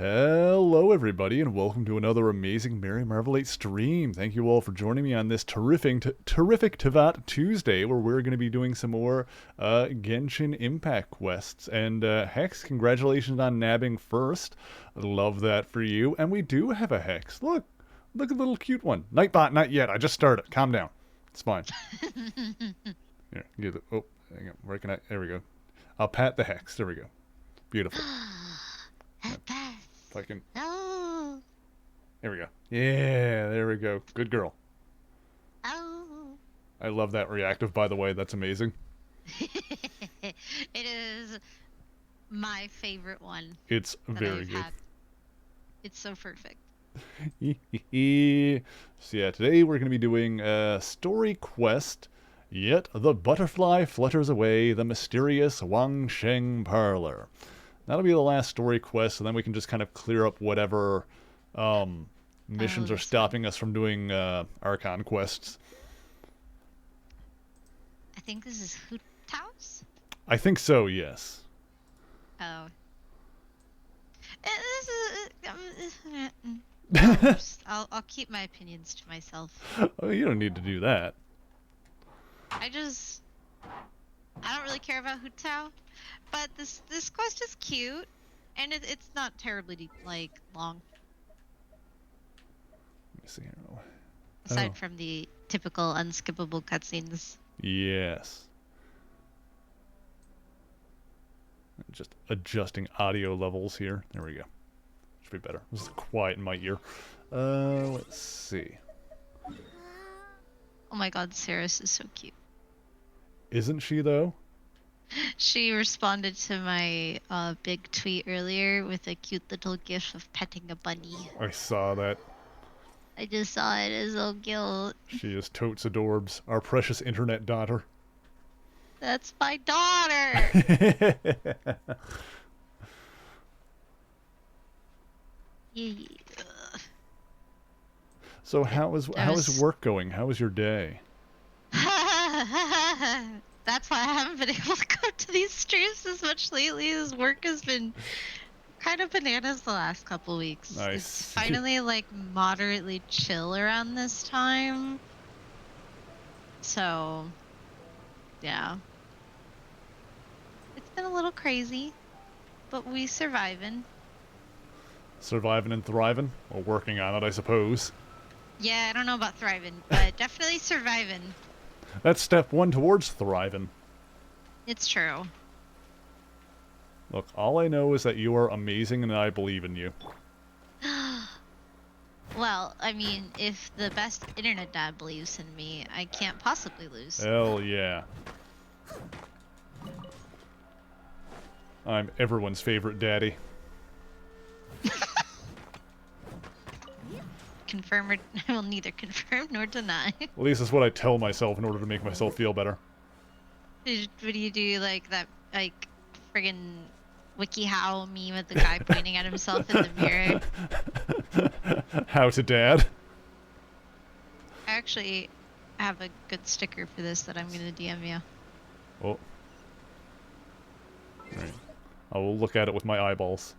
Hello everybody and welcome to another amazing Merry Marvelate stream. Thank you all for joining me on this terrific Tavat Tuesday where we're going to be doing some more Genshin Impact quests. And Hex, congratulations on nabbing first. Love that for you. And we do have a Hex. Look at the little cute one. Nightbot, not yet. I just started. Calm down. It's fine. Here, get it. Oh, hang on. Where can I? There we go. I'll pat the Hex. There we go. Beautiful. If I can. Oh. There we go. Yeah, there we go. Good girl. Oh. I love that reactive, by the way. That's amazing. It is my favorite one. It's very good. It's so perfect. So yeah, today we're going to be doing a story quest. Yet the butterfly flutters away, the mysterious Wangsheng Parlor. That'll be the last story quest, and then we can just kind of clear up whatever missions are stopping us from doing Archon quests. I think this is Hoot House? I think so, yes. Oh. I'll keep my opinions to myself. Oh, you don't need to do that. I don't really care about Hoot House. But this quest is cute, and it's not terribly long. Let me see here. Aside from the typical unskippable cutscenes. Yes. Just adjusting audio levels here. There we go. Should be better. This is quiet in my ear. Let's see. Oh my god, Saris is so cute. Isn't she though? She responded to my big tweet earlier with a cute little gif of petting a bunny. I saw that. I just saw it as so cute. She is totes adorbs. Our precious internet daughter. That's my daughter! Yeah. So how is work going? How was your day? That's why I haven't been able to go to these streams as much lately. This work has been kind of bananas the last couple weeks. Nice. It's finally moderately chill around this time. So, yeah. It's been a little crazy, but we surviving. Surviving and thriving? Or working on it, I suppose. Yeah, I don't know about thriving, but definitely surviving. That's step one towards thriving. It's true. Look, all I know is that you are amazing and I believe in you. Well, I mean, if the best internet dad believes in me, I can't possibly lose. Hell yeah. I'm everyone's favorite daddy. Confirm or I will neither confirm nor deny. At least that's what I tell myself in order to make myself feel better. What do you do, that friggin' WikiHow meme with the guy pointing at himself in the mirror? How to dad? I actually have a good sticker for this that I'm gonna DM you. Oh. Alright. I will look at it with my eyeballs.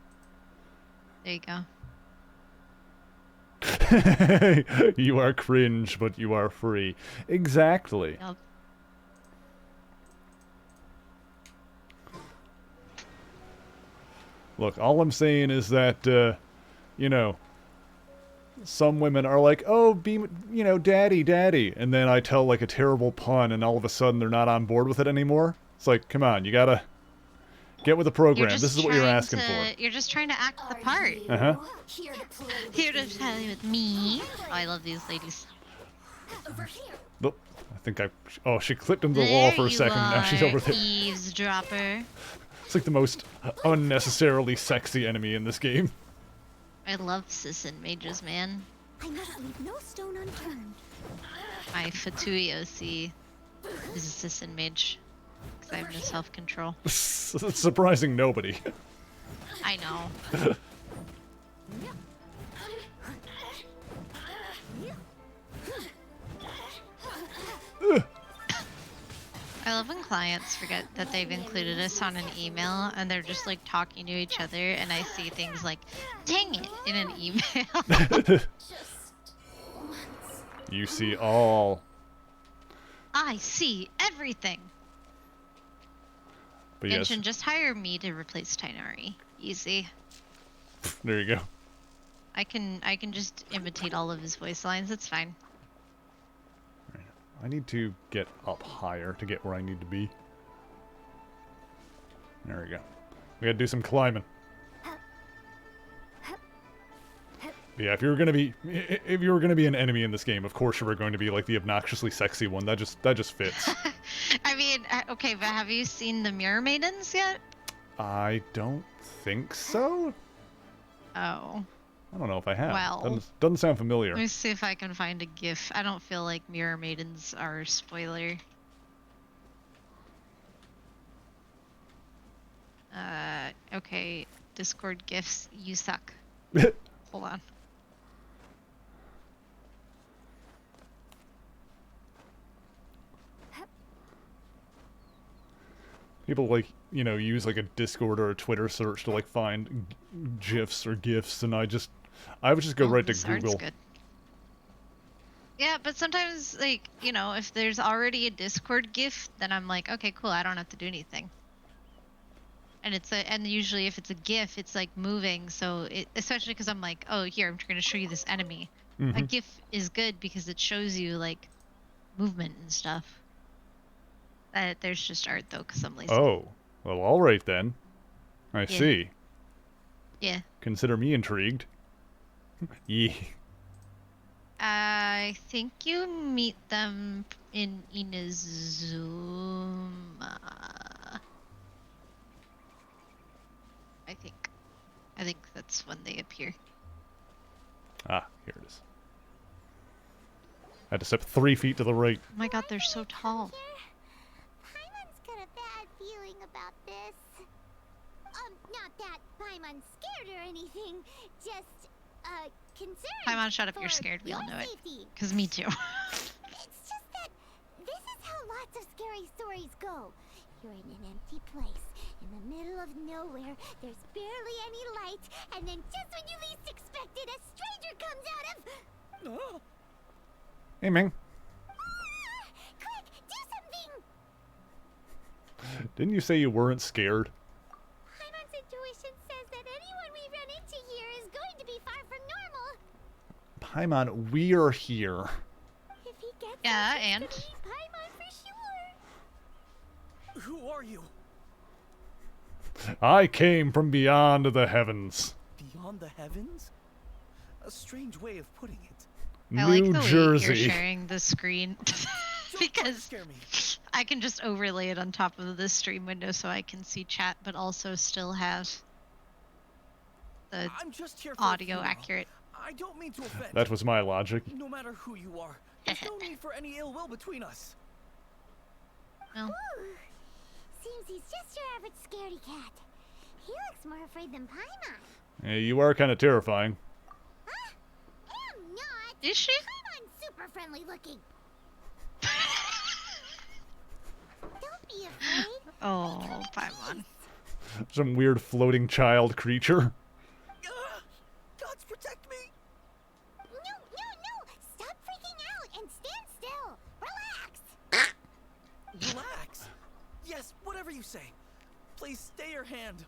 There you go. You are cringe, but you are free. Exactly. Yep. Look, all I'm saying is that, you know, some women are like, oh, daddy, daddy. And then I tell, a terrible pun, and all of a sudden they're not on board with it anymore. It's like, come on, you gotta get with the program. This is what you're asking for. You're just trying to act the part. Uh-huh. Here to play with me. Oh, I love these ladies. Look, I think oh, she clipped into the wall for a second. Now she's over there. Eavesdropper. It's like the most unnecessarily sexy enemy in this game. I love cis and mages, man. I must leave no stone unturned. My Fatui OC is a cis and mage. Because I have no self-control. It's surprising nobody. I know. I love when clients forget that they've included us on an email and they're just like talking to each other, and I see things like, dang it, in an email. You see all. I see everything. But yes, Genshin, just hire me to replace Tainari. Easy. there you go. I can just imitate all of his voice lines. It's fine. I need to get up higher to get where I need to be. There we go. We gotta do some climbing. Yeah, if you were gonna be an enemy in this game, of course you were going to be like the obnoxiously sexy one. That just fits. I mean, okay, but have you seen the Mirror Maidens yet? I don't think so. Oh. I don't know if I have. Well, doesn't sound familiar. let me see if I can find a GIF. I don't feel like Mirror Maidens are a spoiler. Okay, Discord GIFs, you suck. Hold on. People like, use like a Discord or a Twitter search to like find GIFs or GIFs, and I would just go right to This art's Google. good. Yeah, but sometimes, like, if there's already a Discord GIF, then I'm like, okay, cool, I don't have to do anything. And usually if it's a GIF, it's like moving, so especially because I'm like, oh, here, I'm going to show you this enemy. A GIF is good because it shows you like movement and stuff. There's just art though, because I'm lazy. Oh, well, all right then. I see. Yeah. Consider me intrigued. Yeah. I think you meet them in Inazuma. I think that's when they appear. Ah, here it is. I had to step 3 feet to the right. Oh my god, they're so tall. Paimon's got a bad feeling about this. Not that Paimon's scared or anything, just, concerned. Paimon, shut up, you're for scared, we all your know it. safety. Because me too. It's just that this is how lots of scary stories go. You're in an empty place, in the middle of nowhere, there's barely any light, and then just when you least expect it, a stranger comes out of... Hey, Ming. Quick, do something! Didn't you say you weren't scared? Paimon's intuition says that anyone we run into here is going to be far from normal. Paimon, we're here. If he gets Yeah, us, it's and? gonna be Paimon for sure. Who are you? I came from beyond the heavens. Beyond the heavens? A strange way of putting it. I like New the way Jersey. you're sharing the screen. Don't Because scare me. I can just overlay it on top of the stream window so I can see chat, but also still have the I'm just here for a audio funeral. accurate. I don't mean to offend. That was my logic. No matter who you are, there's no need for any ill will between us. Well, Ooh. Seems he's just your average scaredy cat. He looks more afraid than Paimon. Hey, you are kind of terrifying. Huh? I'm not. is she? Paimon's super friendly looking. Don't be afraid. Oh, Paimon. Some weird floating child creature. Gods protect me. No. Stop freaking out and stand still. Relax. Relax. Yes, whatever you say. Please stay your hand.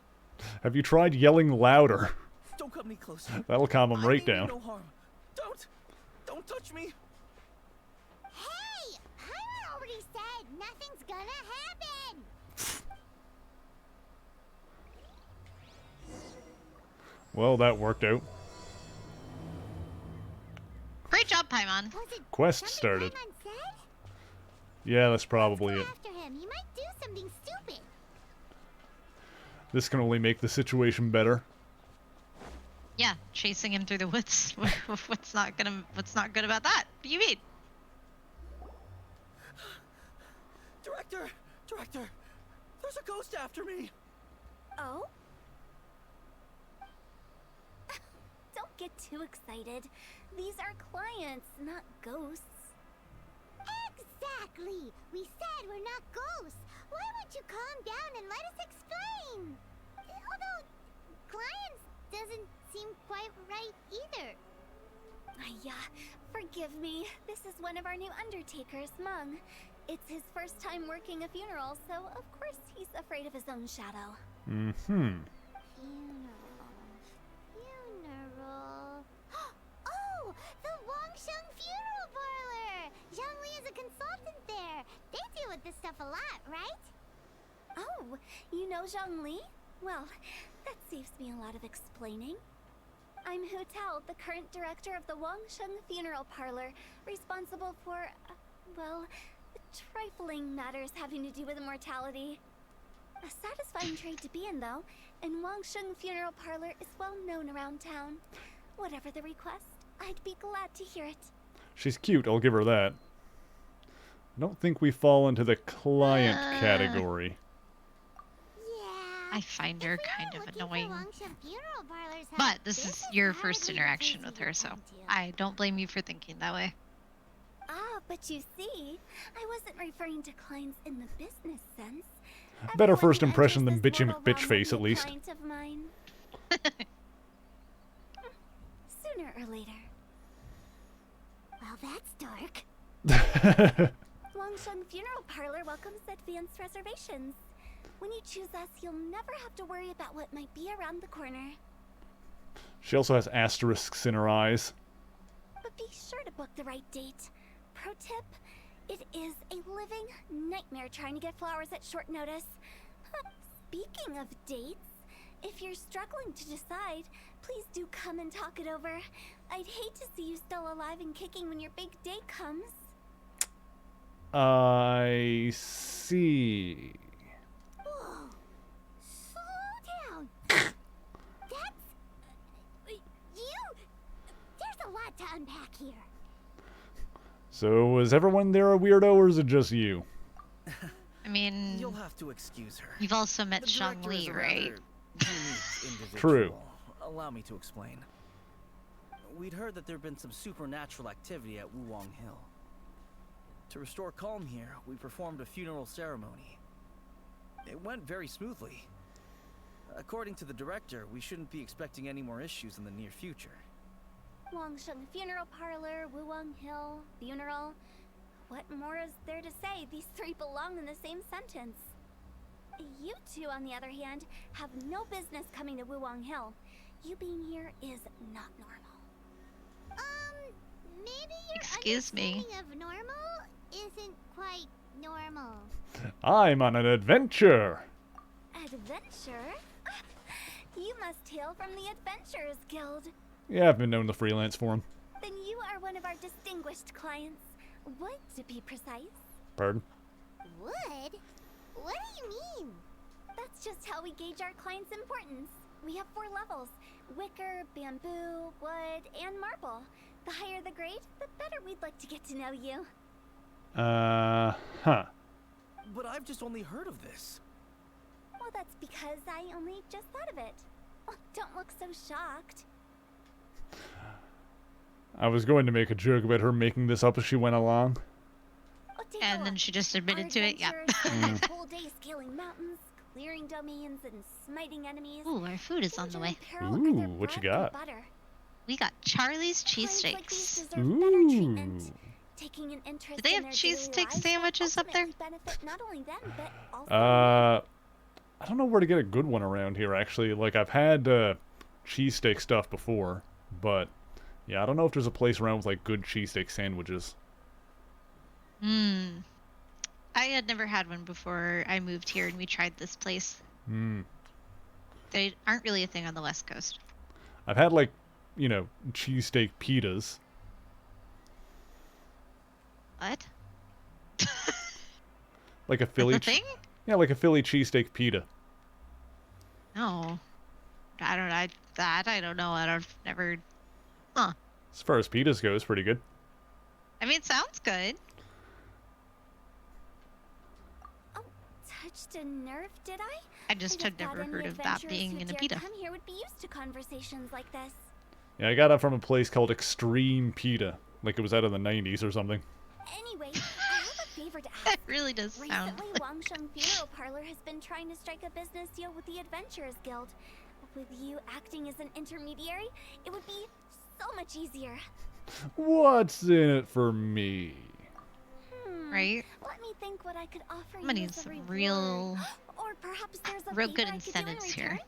Have you tried yelling louder? Don't come any closer. That'll calm him I right mean down. no harm. Don't touch me. Hey, Paimon already said nothing's gonna happen. Well, that worked out. Great job, Paimon. Was it Quest something started. Paimon said? Yeah, that's probably Go it. after him. He might do something stupid. This can only make the situation better. Yeah, chasing him through the woods. What's not good about that? What do you mean? Director, there's a ghost after me. Oh? Don't get too excited. These are clients, not ghosts. Exactly. We said we're We're not ghosts. Why won't you calm down and let us explain? Although, clients doesn't seem quite right either. Forgive me. This is one of our new undertakers, Mung. It's his first time working a funeral, so of course he's afraid of his own shadow. Mm-hmm. Funeral. Oh, the Wangsheng Funeral Parlor! Zhongli is a consultant there. They deal with this stuff a lot, right? Oh, you know Zhongli? Well, that saves me a lot of explaining. I'm Hu Tao, the current director of the Wangsheng Funeral Parlor, responsible for, trifling matters having to do with immortality. A satisfying trade to be in, though, and Wangsheng Funeral Parlor is well known around town. Whatever the request, I'd be glad to hear it. She's cute, I'll give her that. I don't think we fall into the client category. Yeah. I find her If we kind were of looking for annoying. Wangsheng Funeral Parlors have But this is business your cards, first we'd be interaction plenty with to her, so attend to. I don't blame you for thinking that way. Ah, but you see, I wasn't referring to clients in the business sense. Better Everyone first who impression enters than this bitchy mortal McBitch realm will face, be at a least. client of mine. Sooner or later. Well, that's dark. Wangsheng Funeral Parlor welcomes advanced reservations. When you choose us, you'll never have to worry about what might be around the corner. She also has asterisks in her eyes. But be sure to book the right date. Pro tip, it is a living nightmare trying to get flowers at short notice. Speaking of dates, if you're struggling to decide, please do come and talk it over. I'd hate to see you still alive and kicking when your big day comes. I see. Whoa. Slow down. That's... There's a lot to unpack here. So, is everyone there a weirdo, or is it just you? I mean, You'll have to excuse her. you've also met The director is Zhongli, a right? rather unique individual. True. Allow me to explain. We'd heard that there'd been some supernatural activity at Wuwang Hill. To restore calm here, we performed a funeral ceremony. It went very smoothly. According to the director, we shouldn't be expecting any more issues in the near future. Wangsheng Funeral Parlor, Wuwang Hill, funeral. What more is there to say? These three belong in the same sentence. You two, on the other hand, have no business coming to Wuwang Hill. You being here is not normal. Maybe your Excuse me. understanding of normal isn't quite normal. I'm on an adventure! Adventure? You must hail from the Adventurers Guild. Yeah, I've been known to freelance for him. Then you are one of our distinguished clients. Would, to be precise. Pardon? Wood? What do you mean? That's just how we gauge our clients' importance. We have 4 levels: wicker, bamboo, wood, and marble. The higher the grade, the better we'd like to get to know you. Huh. But I've just only heard of this. Well, that's because I only just thought of it. Oh, don't look so shocked. I was going to make a joke about her making this up as she went along. Oh, take a And then look. she just Our admitted to it. Yep. adventurers spend a whole day scaling mountains, clearing domains, and smiting enemies. Ooh, our food is on the Danger way. and peril are their Ooh, what you bread and got? butter. We got Charlie's Clients like these cheesesteaks. deserve better treatment. Ooh. Taking an interest Do they in have their daily cheesesteak lives will sandwiches up there? ultimately benefit not only them, but also I don't know where to get a good one around here, actually. Like, I've had cheesesteak stuff before, but yeah, I don't know if there's a place around with, like, good cheesesteak sandwiches. I had never had one before I moved here and we tried this place. They aren't really a thing on the West Coast. I've had, like, you know, cheesesteak pitas. What? Like a Philly... That's a thing? Yeah, like a Philly cheesesteak pita. No. I don't know. I've never... Huh. As far as pitas go, it's pretty good. I mean, it sounds good. touched a nerve, did I? I just had I thought never any heard of that adventurers being who in a dared pita. come here would be used to conversations like this. Yeah, I got it from a place called Extreme Pita. Like it was out of the 90s or something. Anyway, I have a favor to That ask. really does sound. Recently, Wangsheng Funeral Parlor has been trying to strike a business deal with the Adventurers Guild. With you acting as an intermediary, it would be so much easier. What's in it for me? Right? Let me think what I could offer I'm gonna you need as a some reward. real, Or perhaps there's a real favor good I could do in incentives return? here.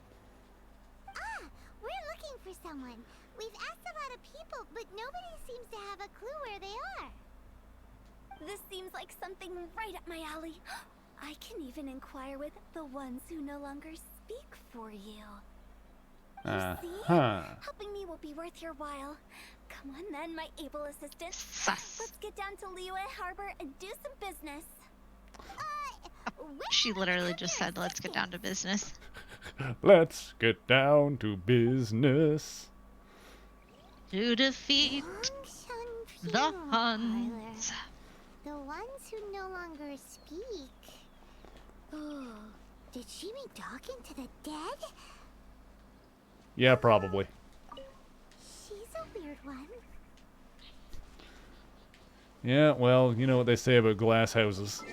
Ah, we're looking for someone. We've asked a lot of people, but nobody seems to have a clue where they are. This seems like something right up my alley. I can even inquire with the ones who no longer speak for you. See? Helping me will be worth your while. Come on then, my able assistant. Sus. Let's get down to Liyue Harbor and do some business. She literally just said, let's get down to business. Let's get down to business. To defeat Wangsheng the Funeral Huns. Parlor. The ones who no longer speak. Oh, did she mean talking to the dead? Yeah, probably. She's a weird one. Yeah, well, you know what they say about glass houses.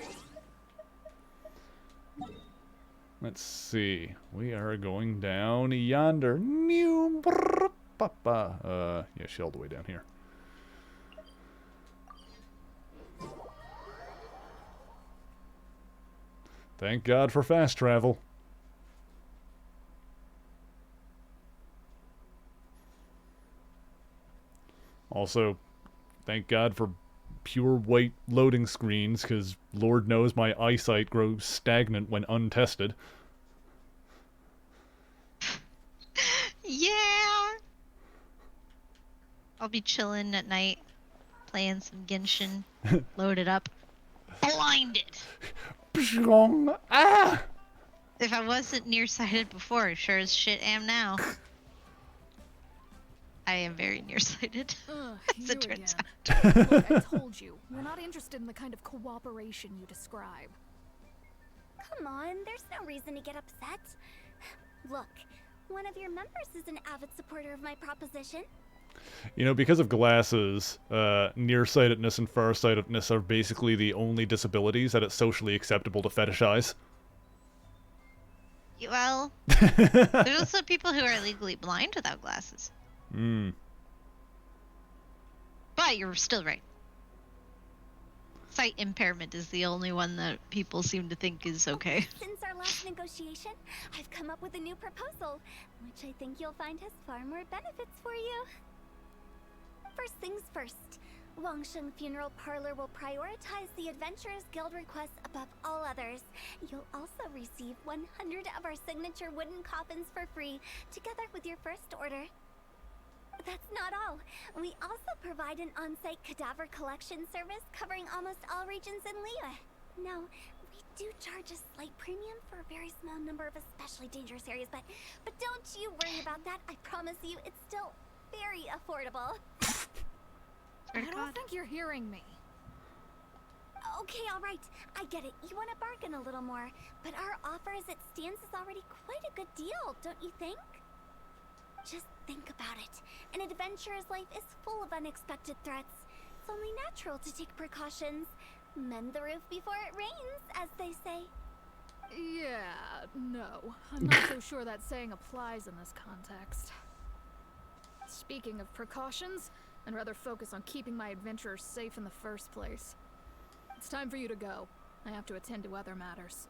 Let's see. We are going down yonder. New papa. Yeah, she all the way down here. Thank God for fast travel. Also, thank God for pure white loading screens, because Lord knows my eyesight grows stagnant when untested. Yeah. I'll be chilling at night, playing some Genshin, loaded up, blinded. Ah! If I wasn't nearsighted before, sure as shit am now. I am very nearsighted, as it turns out. Look, I told you, we're not interested in the kind of cooperation you describe. Come on, there's no reason to get upset. Look, one of your members is an avid supporter of my proposition. You know, because of glasses, nearsightedness and farsightedness are basically the only disabilities that it's socially acceptable to fetishize. Well, there's also people who are legally blind without glasses. Hmm. But you're still right. Sight impairment is the only one that people seem to think is okay. Since our last negotiation, I've come up with a new proposal, which I think you'll find has far more benefits for you. First things first, Wangsheng Funeral Parlor will prioritize the Adventurers Guild requests above all others. You'll also receive 100 of our signature wooden coffins for free, together with your first order. That's not all. We also provide an on-site cadaver collection service covering almost all regions in Liyue. Now, we do charge a slight premium for a very small number of especially dangerous areas, but don't you worry about that. I promise you, it's still very affordable. I don't think you're hearing me. Okay, all right. I get it. You want to bargain a little more, but our offer as it stands is already quite a good deal, don't you think? Just think about it. An adventurer's life is full of unexpected threats. It's only natural to take precautions. Mend the roof before it rains, as they say. Yeah, no. I'm not so sure that saying applies in this context. Speaking of precautions, I'd rather focus on keeping my adventurers safe in the first place. It's time for you to go. I have to attend to other matters.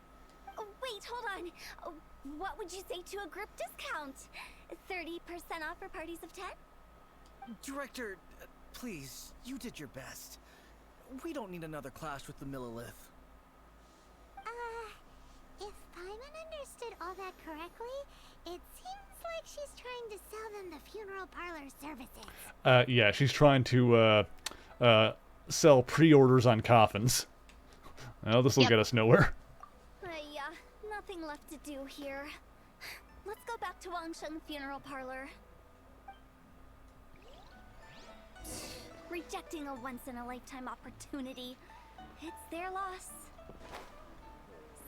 Oh, wait, hold on. Oh, what would you say to a group discount? 30% off for parties of 10? Director, please, you did your best. We don't need another clash with the Millilith. If Paimon understood all that correctly, it seems like she's trying to sell them the funeral parlor services. Yeah, she's trying to, sell pre-orders on coffins. Well, this will get us nowhere. Yeah, nothing left to do here. Let's go back to Wangsheng Funeral Parlor. Rejecting a once-in-a-lifetime opportunity. It's their loss.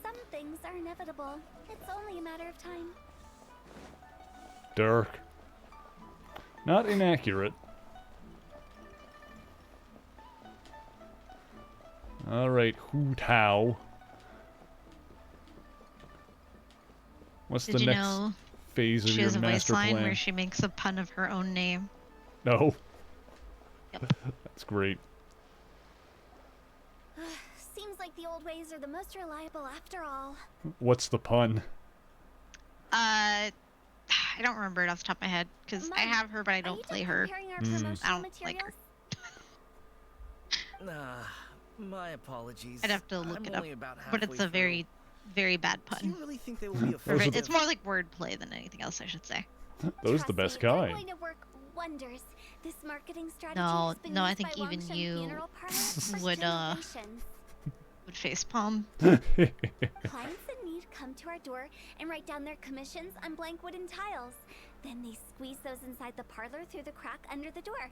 Some things are inevitable. It's only a matter of time. Dark. Not inaccurate. Alright, Hu Tao. What's Did the you next know phase of she your has a voice master line plan? where she makes a pun of her own name? No. Yep. That's great. Seems like the old ways are the most reliable after all. What's the pun? I don't remember it off the top of my head because I Mom, have her, but I Are don't you play done her. preparing our Mm. promotional I don't like her. materials? My apologies. I'd have to look I'm it up, only about but it's halfway a very, very bad through. Do you pun. really think they will be Those are effective? the- It's more like wordplay than anything else, I should say. Those are the Trust best me, I'm kind. going to work wonders. This marketing strategy No, has been no, I used think by even Wangsheng you funeral parlors for would, generations. Would facepalm. Clients in need come to our door and write down their commissions on blank wooden tiles. Then they squeeze those inside the parlor through the crack under the door.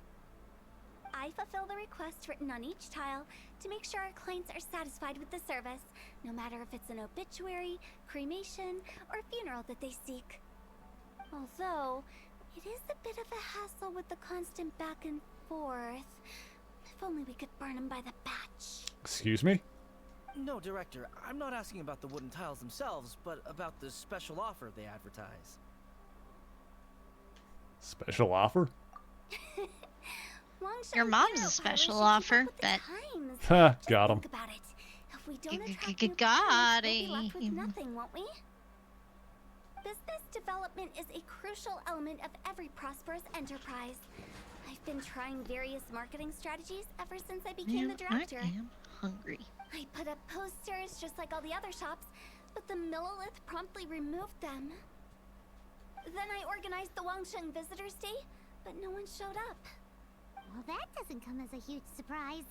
I fulfill the requests written on each tile to make sure our clients are satisfied with the service, no matter if it's an obituary, cremation, or funeral that they seek. Although, it is a bit of a hassle with the constant back and forth. If only we could burn them by the batch. Excuse me? No, Director, I'm not asking about the wooden tiles themselves, but about the special offer they advertise. Special offer? Wangsheng Your mom's funeral a special parlor should keep offer, up with the bet. times. Ha, Just got him. think about it. If we don't G- attract g- new got clients, we'll be left with him. nothing, won't we? Business development is a crucial element of every prosperous enterprise. I've been trying various marketing strategies ever since I became the director. I am hungry. I put up posters just like all the other shops, but the Millilith promptly removed them. Then I organized the Wangsheng Visitors Day, but no one showed up. Well, that doesn't come as a huge surprise.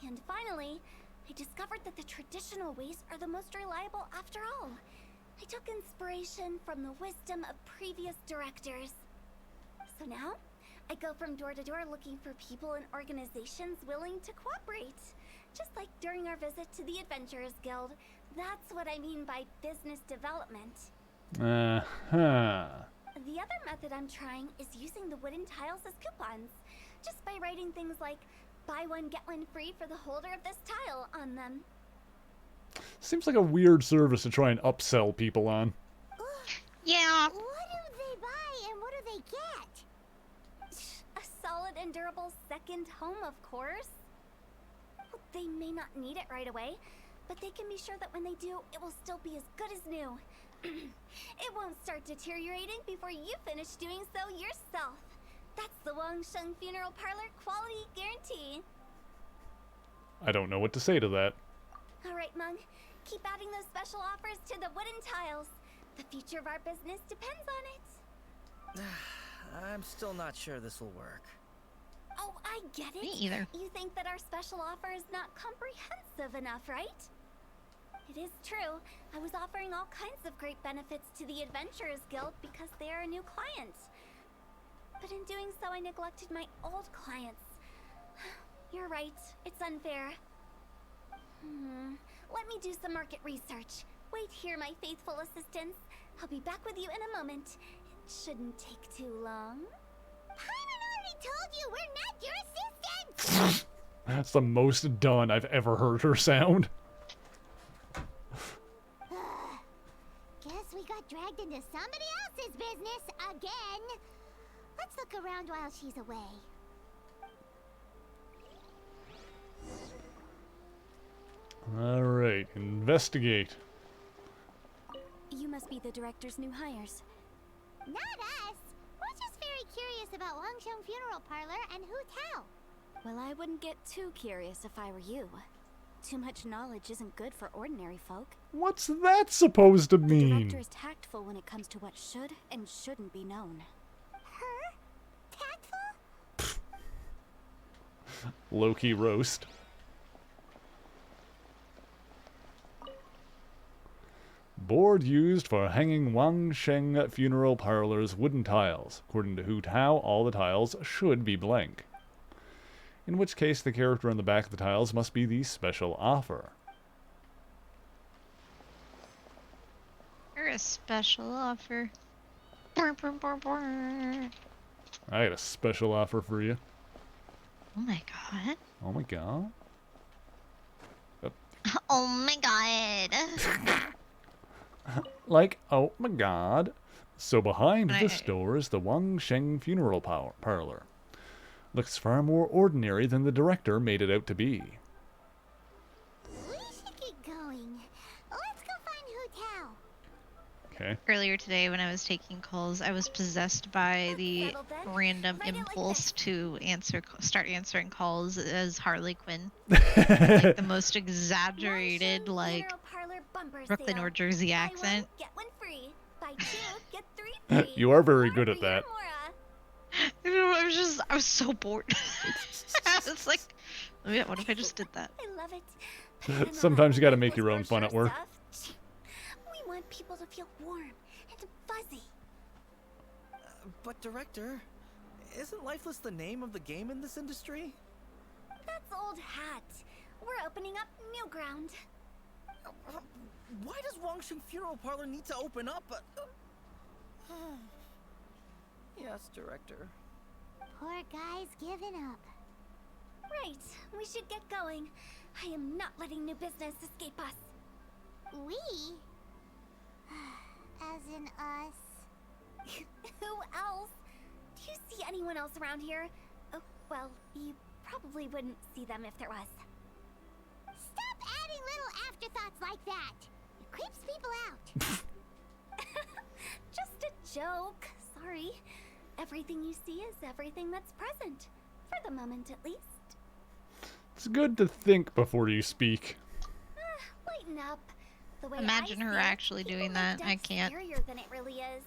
And finally, I discovered that the traditional ways are the most reliable after all. I took inspiration from the wisdom of previous directors. So now, I go from door to door looking for people and organizations willing to cooperate. Just like during our visit to the Adventurers Guild. That's what I mean by business development. Uh-huh. The other method I'm trying is using the wooden tiles as coupons. Just by writing things like, buy one, get one free for the holder of this tile on them. Seems like a weird service to try and upsell people on. Yeah. What do they buy and what do they get? A solid and durable second home, of course. They may not need it right away, but they can be sure that when they do, it will still be as good as new. It won't start deteriorating before you finish doing so yourself. That's the Wangsheng Funeral Parlor quality guarantee. I don't know what to say to that. All right, Mung. Keep adding those special offers to the wooden tiles. The future of our business depends on it. I'm still not sure this will work. Oh, I get it. Me either. You think that our special offer is not comprehensive enough, right? It is true. I was offering all kinds of great benefits to the Adventurers Guild because they are a new client. But in doing so, I neglected my old clients. You're right. It's unfair. Let me do some market research. Wait here, my faithful assistants. I'll be back with you in a moment. It shouldn't take too long. Paimon already told you we're not your assistants! That's the most done I've ever heard her sound. Guess we got dragged into somebody else's business again. Let's look around while she's away. Alright, investigate. You must be the director's new hires. Not us. We're just very curious about Wangsheng Funeral Parlor and Hu Tao. Well, I wouldn't get too curious if I were you. Too much knowledge isn't good for ordinary folk. What's that supposed to The mean? director is tactful when it comes to what should and shouldn't be known. Her? Tactful? Low-key roast. Board used for hanging Wangsheng Funeral Parlor's wooden tiles. According to Hu Tao, all the tiles should be blank. In which case, the character on the back of the tiles must be the special offer. You're a special offer. Brr, brr, brr, brr. I got a special offer for you. Oh my god. Oh my god. Oh my god. Like, oh my god. So behind And the store is the Wangsheng funeral parlor. Looks far more ordinary than the director made it out to be. We should get going. Let's go find Hu Tao. Okay. Earlier today when I was taking calls, I was possessed by the Settled then. random Write it like impulse this. to start answering calls as Harley Quinn. Like the most exaggerated, Wangsheng like, Funeral Parlor bumper Brooklyn sale. or Jersey Buy accent. one, get one free. Buy two, get three free. You are very More good for at your that. Mora. I was so bored. I was like, oh yeah, what if I just did that? I love it. But then Sometimes you gotta make with your own more fun at work. stuff. We want people to feel warm and fuzzy. But director, isn't Lifeless the name of the game in this industry? That's old hat. We're opening up new ground. Why does Wangsheng Funeral Parlor need to open up? Yes, director. Poor guy's giving up. Right, we should get going. I am not letting new business escape us. We? As in us. Who else? Do you see anyone else around here? Oh, well, you probably wouldn't see them if there was. Stop adding little afterthoughts like that. It creeps people out. Just a joke. Sorry. Everything you see is everything that's present. For the moment, at least. It's good to think before you speak. Lighten up. The way Imagine I her see it, actually people doing make that. I death can't. scarier than it really is.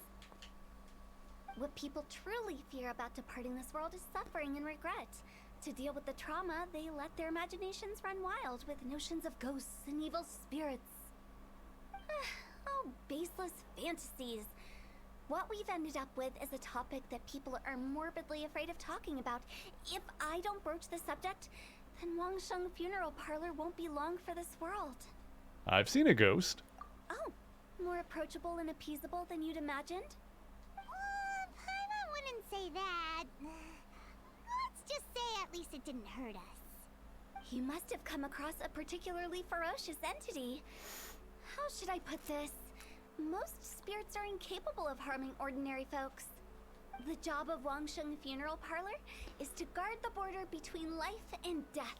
What people truly fear about departing this world is suffering and regret. To deal with the trauma, they let their imaginations run wild with notions of ghosts and evil spirits. Oh, baseless fantasies. What we've ended up with is a topic that people are morbidly afraid of talking about. If I don't broach the subject, then Wangsheng Funeral Parlor won't be long for this world. I've seen a ghost. Oh, more approachable and appeasable than you'd imagined? I wouldn't say that. Let's just say at least it didn't hurt us. You must have come across a particularly ferocious entity. How should I put this? Most spirits are incapable of harming ordinary folks. The job of Wangsheng Funeral Parlor is to guard the border between life and death.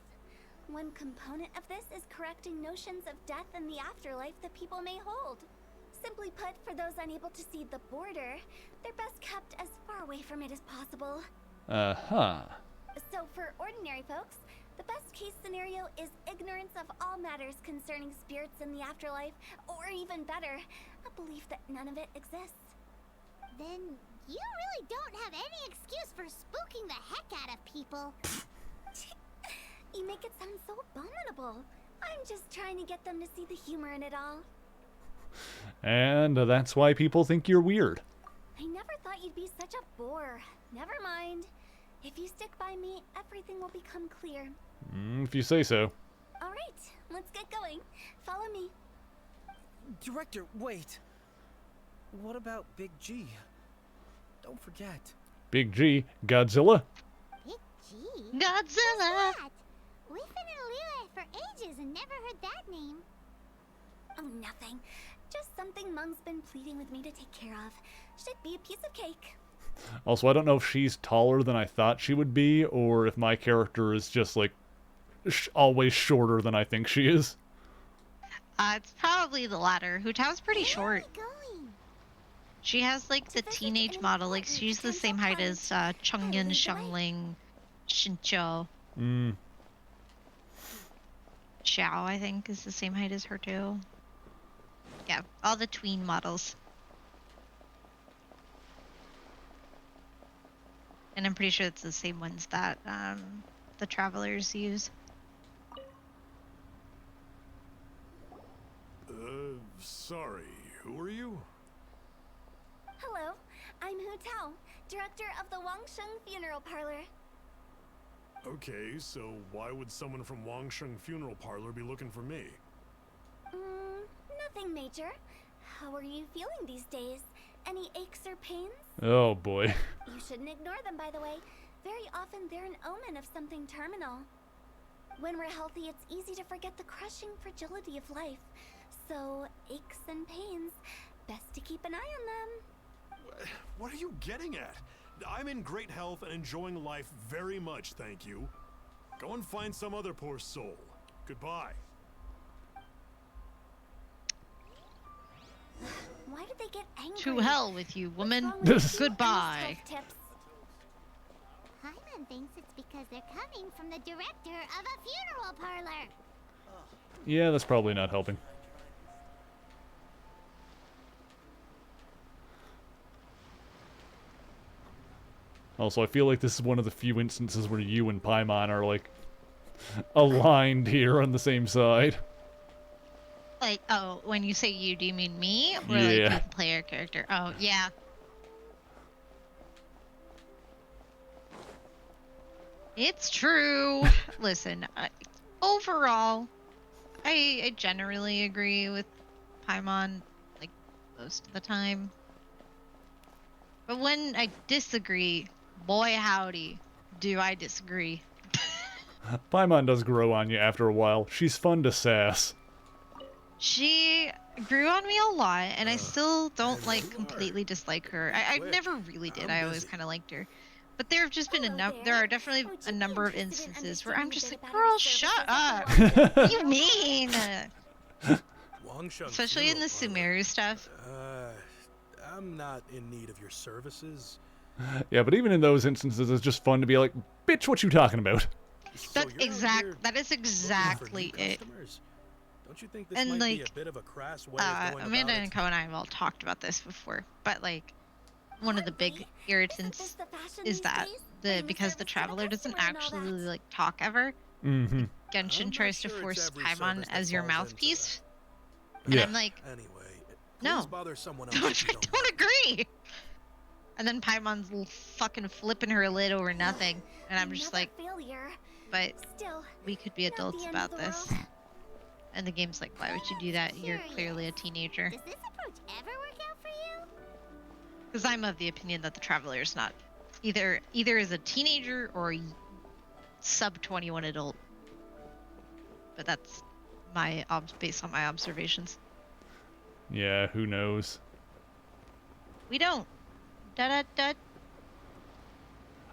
One component of this is correcting notions of death and the afterlife that people may hold. Simply put, for those unable to see the border, they're best kept as far away from it as possible. Uh-huh. So for ordinary folks, the best case scenario is ignorance of all matters concerning spirits in the afterlife, or even better, a belief that none of it exists. Then you really don't have any excuse for spooking the heck out of people. You make it sound so abominable. I'm just trying to get them to see the humor in it all. And that's why people think you're weird. I never thought you'd be such a bore. Never mind. If you stick by me, everything will become clear. If you say so. All right, let's get going. Follow me. Director, wait. What about Big G? Don't forget. Big G, Godzilla. Big G? Godzilla! What? We've been in Liyue for ages and never heard that name. Oh, nothing. Just something Mung's been pleading with me to take care of. Should be a piece of cake. Also, I don't know if she's taller than I thought she would be, or if my character is just, like, always shorter than I think she is. It's probably the latter. Hu Tao's pretty short. Where are we going? She has like the teenage model, like she's the same height as Chengyan, Xiangling, Xinqiu. Xiao, I think, is the same height as her too. Yeah, all the tween models. And I'm pretty sure it's the same ones that the travelers use. Sorry, who are you? Hello, I'm Hu Tao, director of the Wangsheng Funeral Parlor. Okay, so why would someone from Wangsheng Funeral Parlor be looking for me? Nothing major. How are you feeling these days? Any aches or pains? Oh boy. You shouldn't ignore them, by the way. Very often they're an omen of something terminal. When we're healthy, it's easy to forget the crushing fragility of life. So, aches and pains, best to keep an eye on them. What are you getting at? I'm in great health and enjoying life very much, thank you. Go and find some other poor soul. Goodbye. Why did they get angry? To hell with you, woman. What's wrong with you and these Goodbye. health tips? Hyman thinks it's because they're coming from the director of a funeral parlor. Yeah, that's probably not helping. Also, I feel like this is one of the few instances where you and Paimon are, like, aligned here on the same side. Like, oh, when you say you, do you mean me? Or Yeah. like you, the player character? Oh, yeah. It's true. Listen, overall, I generally agree with Paimon, like, most of the time. But when I disagree, boy howdy, do I disagree. Paimon does grow on you after a while. She's fun to sass. She grew on me a lot, and I still don't, like, completely dislike her. I never really did. I always kind of liked her. But there have just been there are definitely a number of instances where I'm just like, girl, shut up. What do you mean? Wangsheng Especially in the funeral parlor. Sumeru stuff. I'm not in need of your services. Yeah, but even in those instances, it's just fun to be like, bitch, what you talking about? So That you're out here that is looking for exactly new it. customers? Don't you think this And, might be like, a bit of a crass way of going Amanda about and it? Co and I have all talked about this before, but like one of the big Hardly. irritants Isn't this the fashion is these that days? because the Service to traveler doesn't customer and all actually that. like talk ever. Mm-hmm. Genshin I'm not tries to sure it's force every Paimon service that as your falls into mouthpiece, that. and I'm like, Anyway, no. please bother someone else I if you don't don't mind. agree. And then Paimon's fucking flipping her lid over nothing, and I'm just Another like, failure. but Still, we could be not adults the end about of the this. world. And the game's like, why would you do that? You're clearly a teenager. Does this approach ever work out for you? Because I'm of the opinion that the traveler is not either is a teenager or a sub 21 adult. But that's my based on my observations. Yeah, who knows? We don't. Da da da.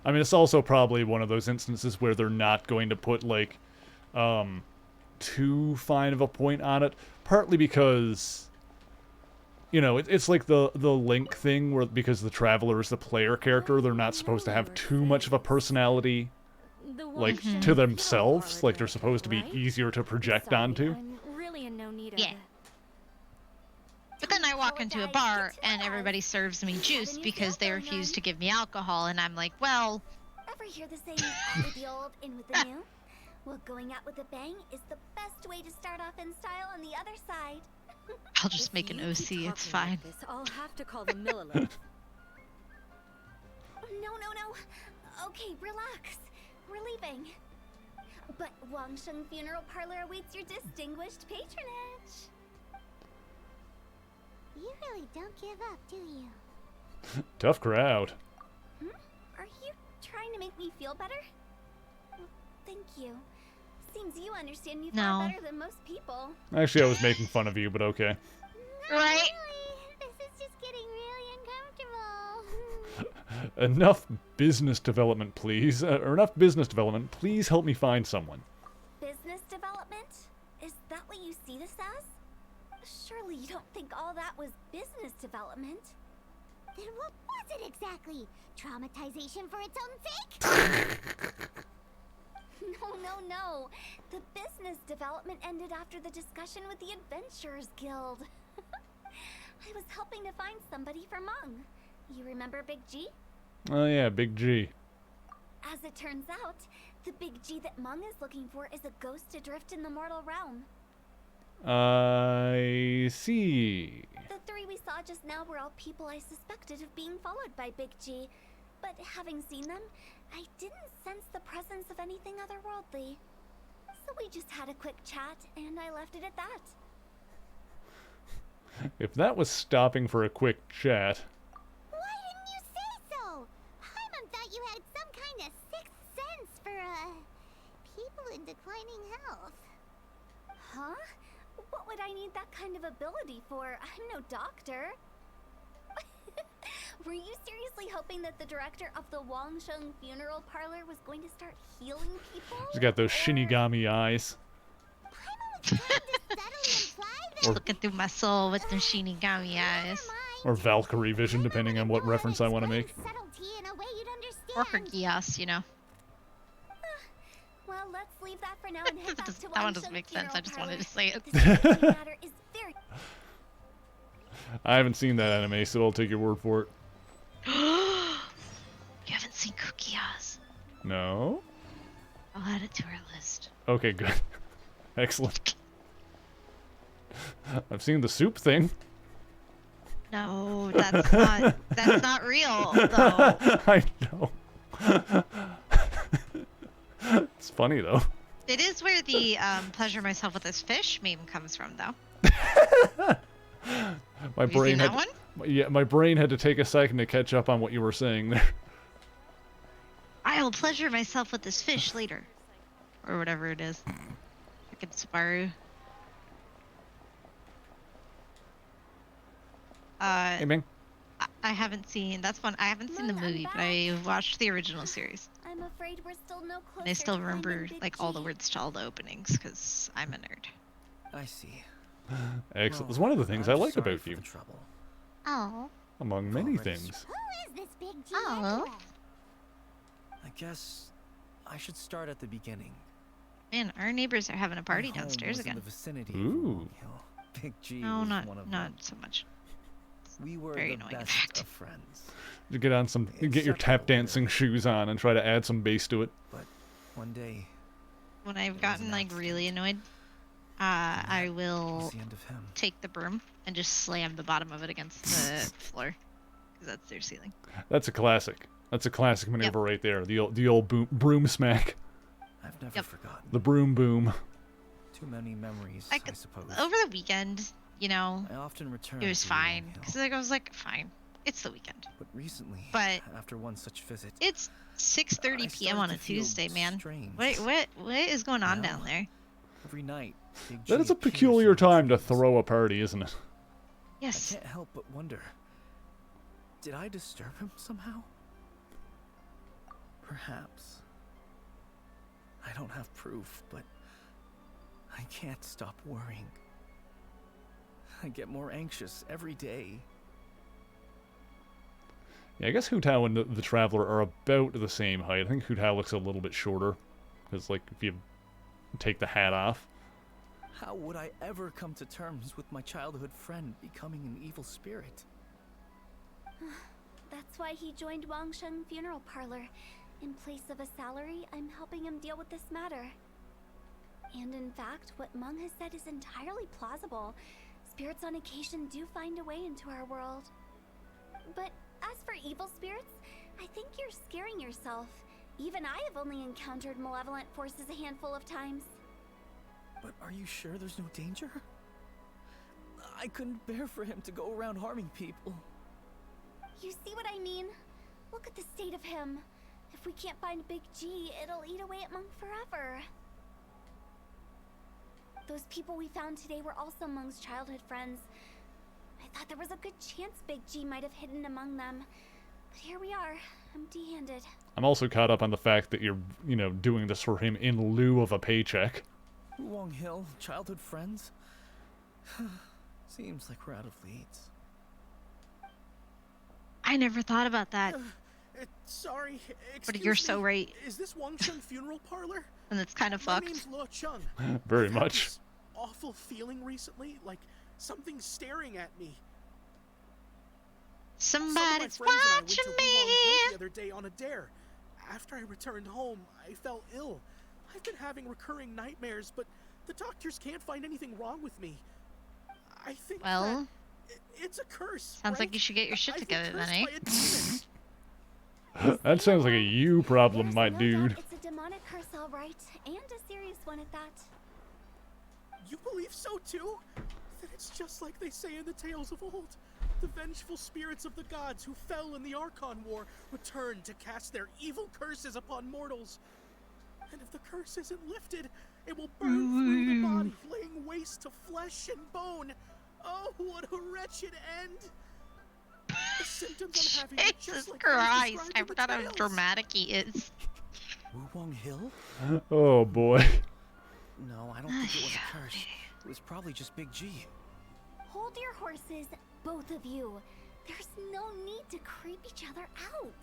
I mean, it's also probably one of those instances where they're not going to put, like, too fine of a point on it. Partly because, you know, it's like the Link thing, where because the Traveler is the player character, they're not supposed to have too much of a personality, like, to themselves. Like, they're supposed to be easier to project onto. I'm really in no need Yeah. But then I walk into a bar and everybody serves me juice because they refuse to give me alcohol, and I'm like, well, Ever hear the saying, out with the old, in with the new? Well, going out with a bang is the best way to start off in style on the other side. I'll just make an OC, it's fine. I'll have to call the Millilith. No. Okay, relax. We're leaving. But Wangsheng Funeral Parlor awaits your distinguished patronage. You really don't give up, do you? Tough crowd. Are you trying to make me feel better? Well, thank you. Seems you understand me far No. better than most people. Actually, I was making fun of you, but okay. Not Right? really. This is just getting really uncomfortable. Enough business development, please. Or enough business development. Please help me find someone. Business development? Is that what you see this as? Surely you don't think all that was business development. Then what was it exactly? Traumatization for its own sake? No. The business development ended after the discussion with the Adventurers Guild. I was helping to find somebody for Mung. You remember Big G? Oh yeah, Big G. As it turns out, the Big G that Mung is looking for is a ghost adrift in the mortal realm. I see. The three we saw just now were all people I suspected of being followed by Big G. But having seen them, I didn't sense the presence of anything otherworldly. So we just had a quick chat, and I left it at that. If that was stopping for a quick chat. Why didn't you say so? Hyman thought you had some kind of sixth sense for, people in declining I need that kind of ability for. I'm no doctor. Were you seriously hoping that the director of the Wangsheng funeral parlor was going to start healing people? She's got those Or- Shinigami eyes. I'm only trying to subtly imply that. Looking through my soul with the Shinigami eyes. Or Valkyrie vision, depending on what reference I want to make. Subtlety in a way you'd Or her understand. Gias, you know. Well, let's leave that for now and head back to That one doesn't Wangsheng make sense. I funeral just wanted to parlor. say it. The subject matter is very I haven't seen that anime, so I'll take your word for it. You haven't seen Gias. No? I'll add it to our list. Okay, good. Excellent. I've seen the soup thing. No, that's not real, though. I know. It's funny, though. It is where the pleasure myself with this fish meme comes from, though. My Have you brain seen that had one? Yeah, my brain had to take a second to catch up on what you were saying there. I'll pleasure myself with this fish later. Or whatever it is. Freaking Subaru. Hey, Ming. I haven't seen, that's one, I haven't seen the Mom, I'm movie, but back. I watched the original series. I'm afraid we're still no closer. And I still to finding remember, Big like, all the G. words to all the openings, because I'm a nerd. I see. Excellent. It's Well, one of the things I'm I like sorry about for you, the trouble. Oh. among many Already things. Who is this Big G Oh. anyway? I guess I should start at the beginning. Man, our neighbors are having a party My home downstairs was in again. the vicinity Ooh. of Long Hill. Big G No, was not one of not them. so much. We were very the annoying, in best fact. of friends. You get on some, you get your tap dancing shoes on and try to add some bass to it. But one day, When I've was gotten an like really annoyed, I that will was the end of him. take the broom and just slam the bottom of it against the floor, because that's their ceiling. That's a classic. That's a classic maneuver right there. The old broom smack. I've never Yep. forgotten. The broom boom. Too many memories, I I could- suppose. Over the weekend, you know, I often return it was to fine, Long Hill. because I was like, fine, it's the weekend. But recently, But after one such visit, it's 6:30 I p.m. started on a to feel Tuesday, man. strange. What is going on Now, down there? Every night, Big That G is a appears peculiar in my time to dreams. throw a party, isn't it? I Yes. can't help but wonder, did I disturb him somehow? Perhaps. I don't have proof, but I can't stop worrying. I get more anxious every day. Yeah, I guess Hu Tao and the Traveler are about the same height. I think Hu Tao looks a little bit shorter. Because, like, if you take the hat off. How would I ever come to terms with my childhood friend becoming an evil spirit? That's why he joined Wangsheng Funeral Parlor. In place of a salary, I'm helping him deal with this matter. And in fact, what Meng has said is entirely plausible. Spirits on occasion do find a way into our world. But as for evil spirits, I think you're scaring yourself. Even I have only encountered malevolent forces a handful of times. But are you sure there's no danger? I couldn't bear for him to go around harming people. You see what I mean? Look at the state of him. If we can't find Big G, it'll eat away at Monk forever. Those people we found today were also Monk's childhood friends. I thought there was a good chance Big G might have hidden among them. But here we are, empty-handed. I'm also caught up on the fact that you're, you know, doing this for him in lieu of a paycheck. Long Hill, childhood friends? Seems like we're out of leads. I never thought about that, Sorry, but you're so right, Is this Wangsheng Funeral Parlor? and it's kind of My fucked. name's Lo Chung. Very I've had much. this awful feeling recently, like something's staring at me. Some of my Somebody's friends and I went to watching Wulong Hill the me. other day on a dare. After I returned home, I fell ill. I've been having recurring nightmares, but the doctors can't find anything wrong with me. I think Well, it's a curse. sounds like right? you should get your shit I've been together then, cursed eh? by a demon. That sounds like a you problem, There's my no dude. doubt it's a demonic curse, all right, and a serious one at that. You believe so too? Then it's just like they say in the tales of old. The vengeful spirits of the gods who fell in the Archon War return to cast their evil curses upon mortals. And if the curse isn't lifted, It will burn through the body, laying waste to flesh and bone. Oh, what a wretched end! The symptoms I'm having are Jesus just like Christ! those described I in the forgot how tales. dramatic he is. Wulong Hill? Oh boy. No, I don't think it was a curse. It was probably just Big G. Hold your horses, both of you. There's no need to creep each other out.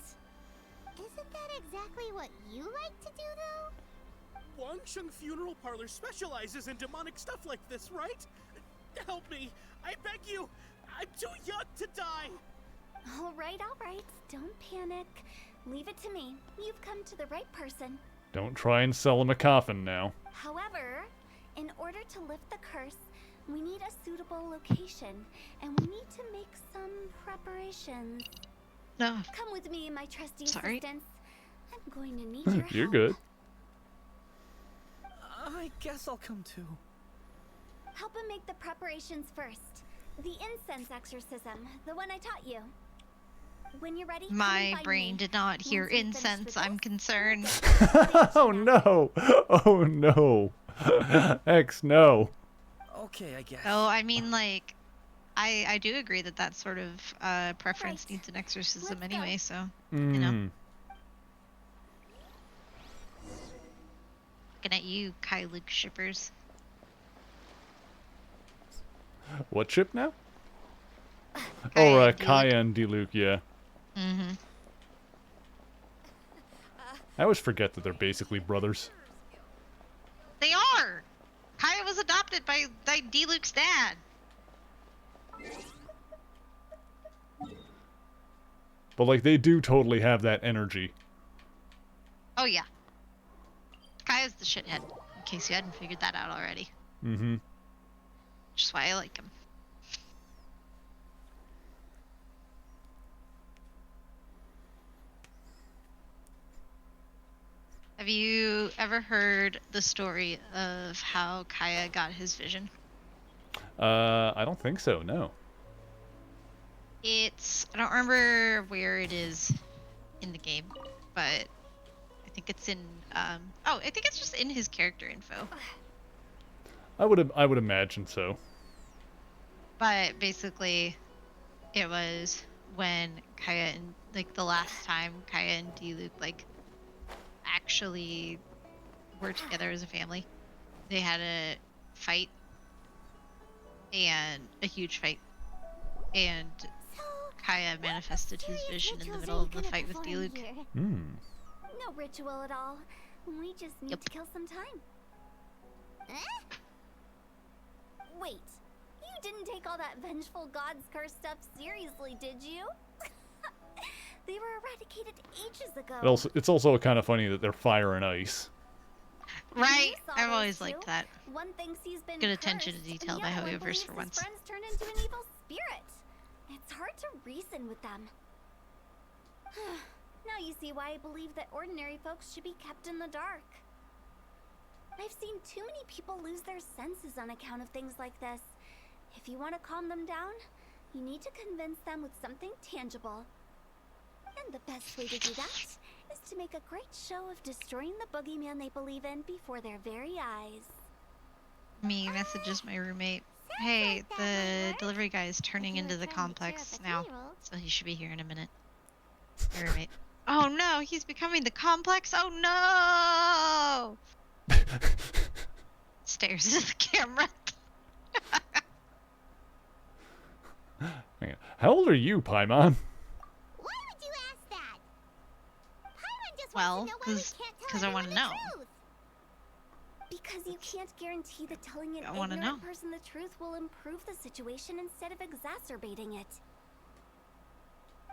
Isn't that exactly what you like to do, though? Wangsheng Funeral Parlor specializes in demonic stuff like this, right? Help me, I beg you. I'm too young to die. All right. Don't panic. Leave it to me. You've come to the right person. Don't try and sell him a coffin now. However, in order to lift the curse, we need a suitable location, and we need to make some preparations. No. Come with me, my trusty Sorry. assistants. I'm going to need your help. You're good. I guess I'll come too. Help him make the preparations first. The incense exorcism, the one I taught you. When you're ready, come and My find brain me. did not hear Once we finish incense. with I'm this, concerned. Oh no! Oh no! X no! Okay, I guess. Oh, I mean, like, I do agree that that sort of preference Right. needs an exorcism Let's go. anyway, so, you know. Mm. Looking at you, Kai Luke shippers. What ship now? Kaya Oh, and Diluc. Kaya and Diluc, yeah. Mm-hmm. I always forget that they're basically brothers. They are! Kaya was adopted by D-Luke's dad. But, like, they do totally have that energy. Oh, yeah. Kaya's the shithead, in case you hadn't figured that out already. Mm-hmm. Which is why I like him. Have you ever heard the story of how Kaya got his vision? I don't think so, no. I don't remember where it is in the game, but I think it's in, I think it's just in his character info. I would imagine so. But basically, it was when Kaya and, like, the last time Kaya and D-Luke, like, actually were together as a family. They had a fight, and a huge fight, and Kaya manifested his vision in the middle of the fight with D-Luke. Hmm. No ritual at all. We just need Yep. to kill some time. Wait, you didn't take all that vengeful god's curse stuff seriously, did you? They were eradicated ages ago. It's also kind of funny that they're fire and ice. Right? You saw I've those always two. liked that. One thinks he's been Good attention to cursed, and detail the by other one Hoyoverse believes for his once. friends turned into an evil spirit. It's hard to reason with them. Now you see why I believe that ordinary folks should be kept in the dark. I've seen too many people lose their senses on account of things like this. If you want to calm them down, you need to convince them with something tangible. And the best way to do that is to make a great show of destroying the boogeyman they believe in before their very eyes. Me messages my roommate. Hey, like that the might work. delivery guy is turning you were into the trying to cheer complex up a now, 3-year-old. so he should be here in a minute. My roommate. Oh no, he's becoming the complex. Oh no! Stares at the camera. Hang on. How old are you, Paimon? Why would you ask that? Paimon just Well, wants to know why we 'cause- can't tell 'cause I everyone wanna the know. truth. Because you can't guarantee that telling an I wanna ignorant know. person the truth will improve the situation instead of exacerbating it.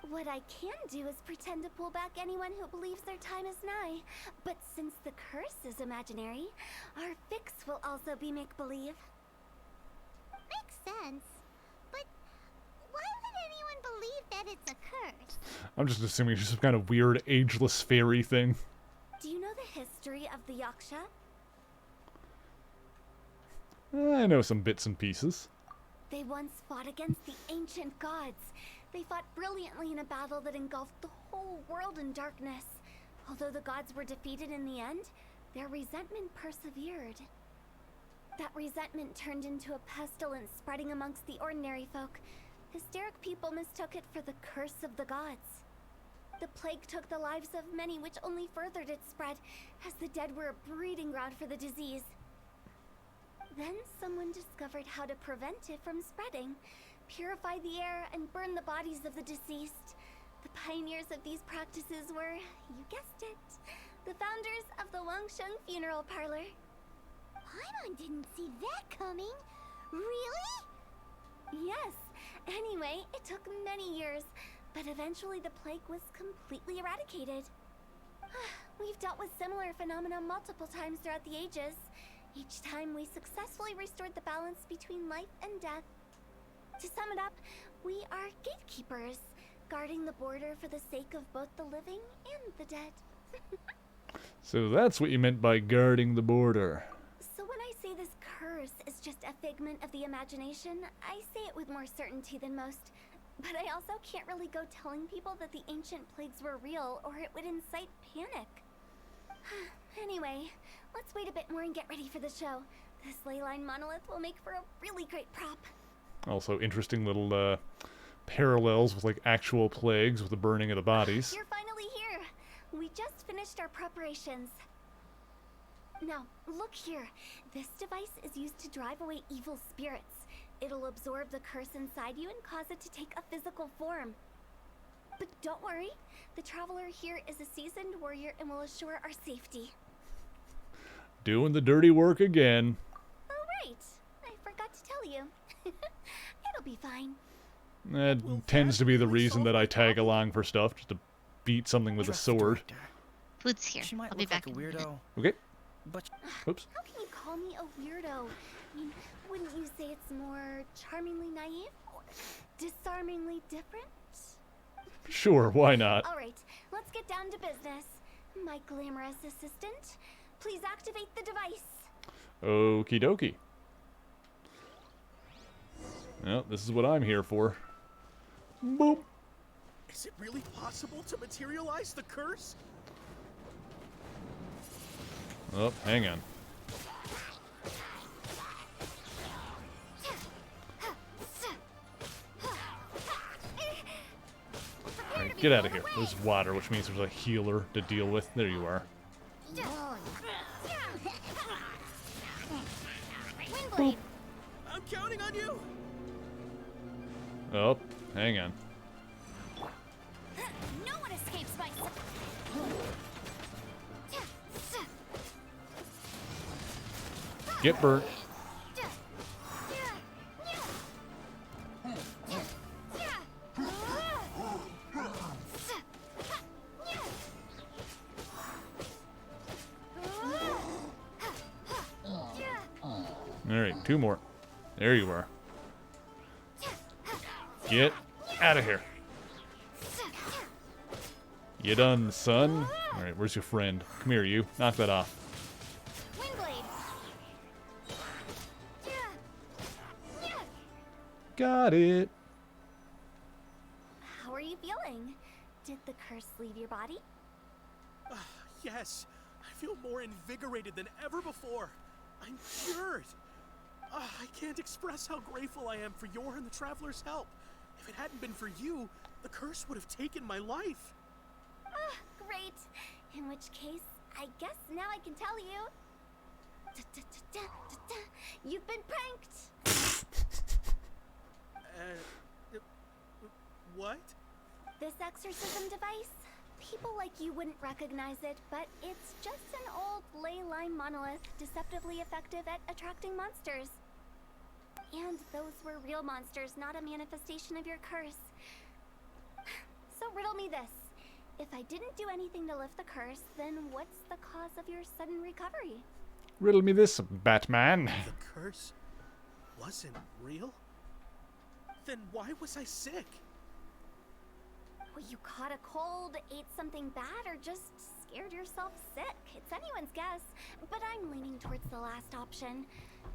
What I can do is pretend to pull back anyone who believes their time is nigh. But since the curse is imaginary, our fix will also be make-believe. Makes sense. But why would anyone believe that it's a curse? I'm just assuming it's just some kind of weird ageless fairy thing. Do you know the history of the Yaksha? I know some bits and pieces. They once fought against the ancient gods. They fought brilliantly in a battle that engulfed the whole world in darkness. Although the gods were defeated in the end, their resentment persevered. That resentment turned into a pestilence spreading amongst the ordinary folk. Hysteric people mistook it for the curse of the gods. The plague took the lives of many, which only furthered its spread, as the dead were a breeding ground for the disease. Then someone discovered how to prevent it from spreading, purify the air, and burn the bodies of the deceased. The pioneers of these practices were, you guessed it, the founders of the Wangsheng funeral parlor. Paimon didn't see that coming. Really? Yes. Anyway, it took many years, but eventually the plague was completely eradicated. We've dealt with similar phenomena multiple times throughout the ages. Each time we successfully restored the balance between life and death. To sum it up, we are gatekeepers, guarding the border for the sake of both the living and the dead. So that's what you meant by guarding the border. So when I say this curse is just a figment of the imagination, I say it with more certainty than most. But I also can't really go telling people that the ancient plagues were real, or it would incite panic. Anyway, let's wait a bit more and get ready for the show. This leyline monolith will make for a really great prop. Also, interesting little parallels with like actual plagues with the burning of the bodies. You're finally here. We just finished our preparations. Now, look here. This device is used to drive away evil spirits. It'll absorb the curse inside you and cause it to take a physical form. But don't worry, the traveler here is a seasoned warrior and will assure our safety. Doing the dirty work again. Oh, right. I forgot to tell you. It'll be fine. That tends to be the reason that I tag along for stuff, just to beat something with a sword. Food's here. She might I'll be look back like a in a minute. weirdo, Okay. but Oops. How can you call me a weirdo? I mean, wouldn't you say it's more charmingly naive or disarmingly different? Sure, why not? All right, let's get down to business. My glamorous assistant, please activate the device. Okie dokie. Well, this is what I'm here for. Boop. Is it really possible to materialize the curse? Oh, hang on. Alright, get out of here. There's water, which means there's a healer to deal with. There you are. Windblade. I'm counting on you. Oh, hang on. No one escapes my. Get burnt. Alright, two more. There you are. Get out of here. You done, son? Alright, where's your friend? Come here, you. Knock that off. Windblade. Got it. How are you feeling? Did the curse leave your body? Yes, I feel more invigorated than ever before. I'm cured. I can't express how grateful I am for your and the traveler's help. If it hadn't been for you, the curse would have taken my life. Great. In which case, I guess now I can tell you. You've been pranked. What? This exorcism device, people like you wouldn't recognize it, but it's just an old ley line monolith deceptively effective at attracting monsters. And those were real monsters, not a manifestation of your curse. So riddle me this. If I didn't do anything to lift the curse, then what's the cause of your sudden recovery? Riddle me this, Batman. The curse wasn't real? Then why was I sick? Well, you caught a cold, ate something bad, or just scared yourself sick. It's anyone's guess, but I'm leaning towards the last option.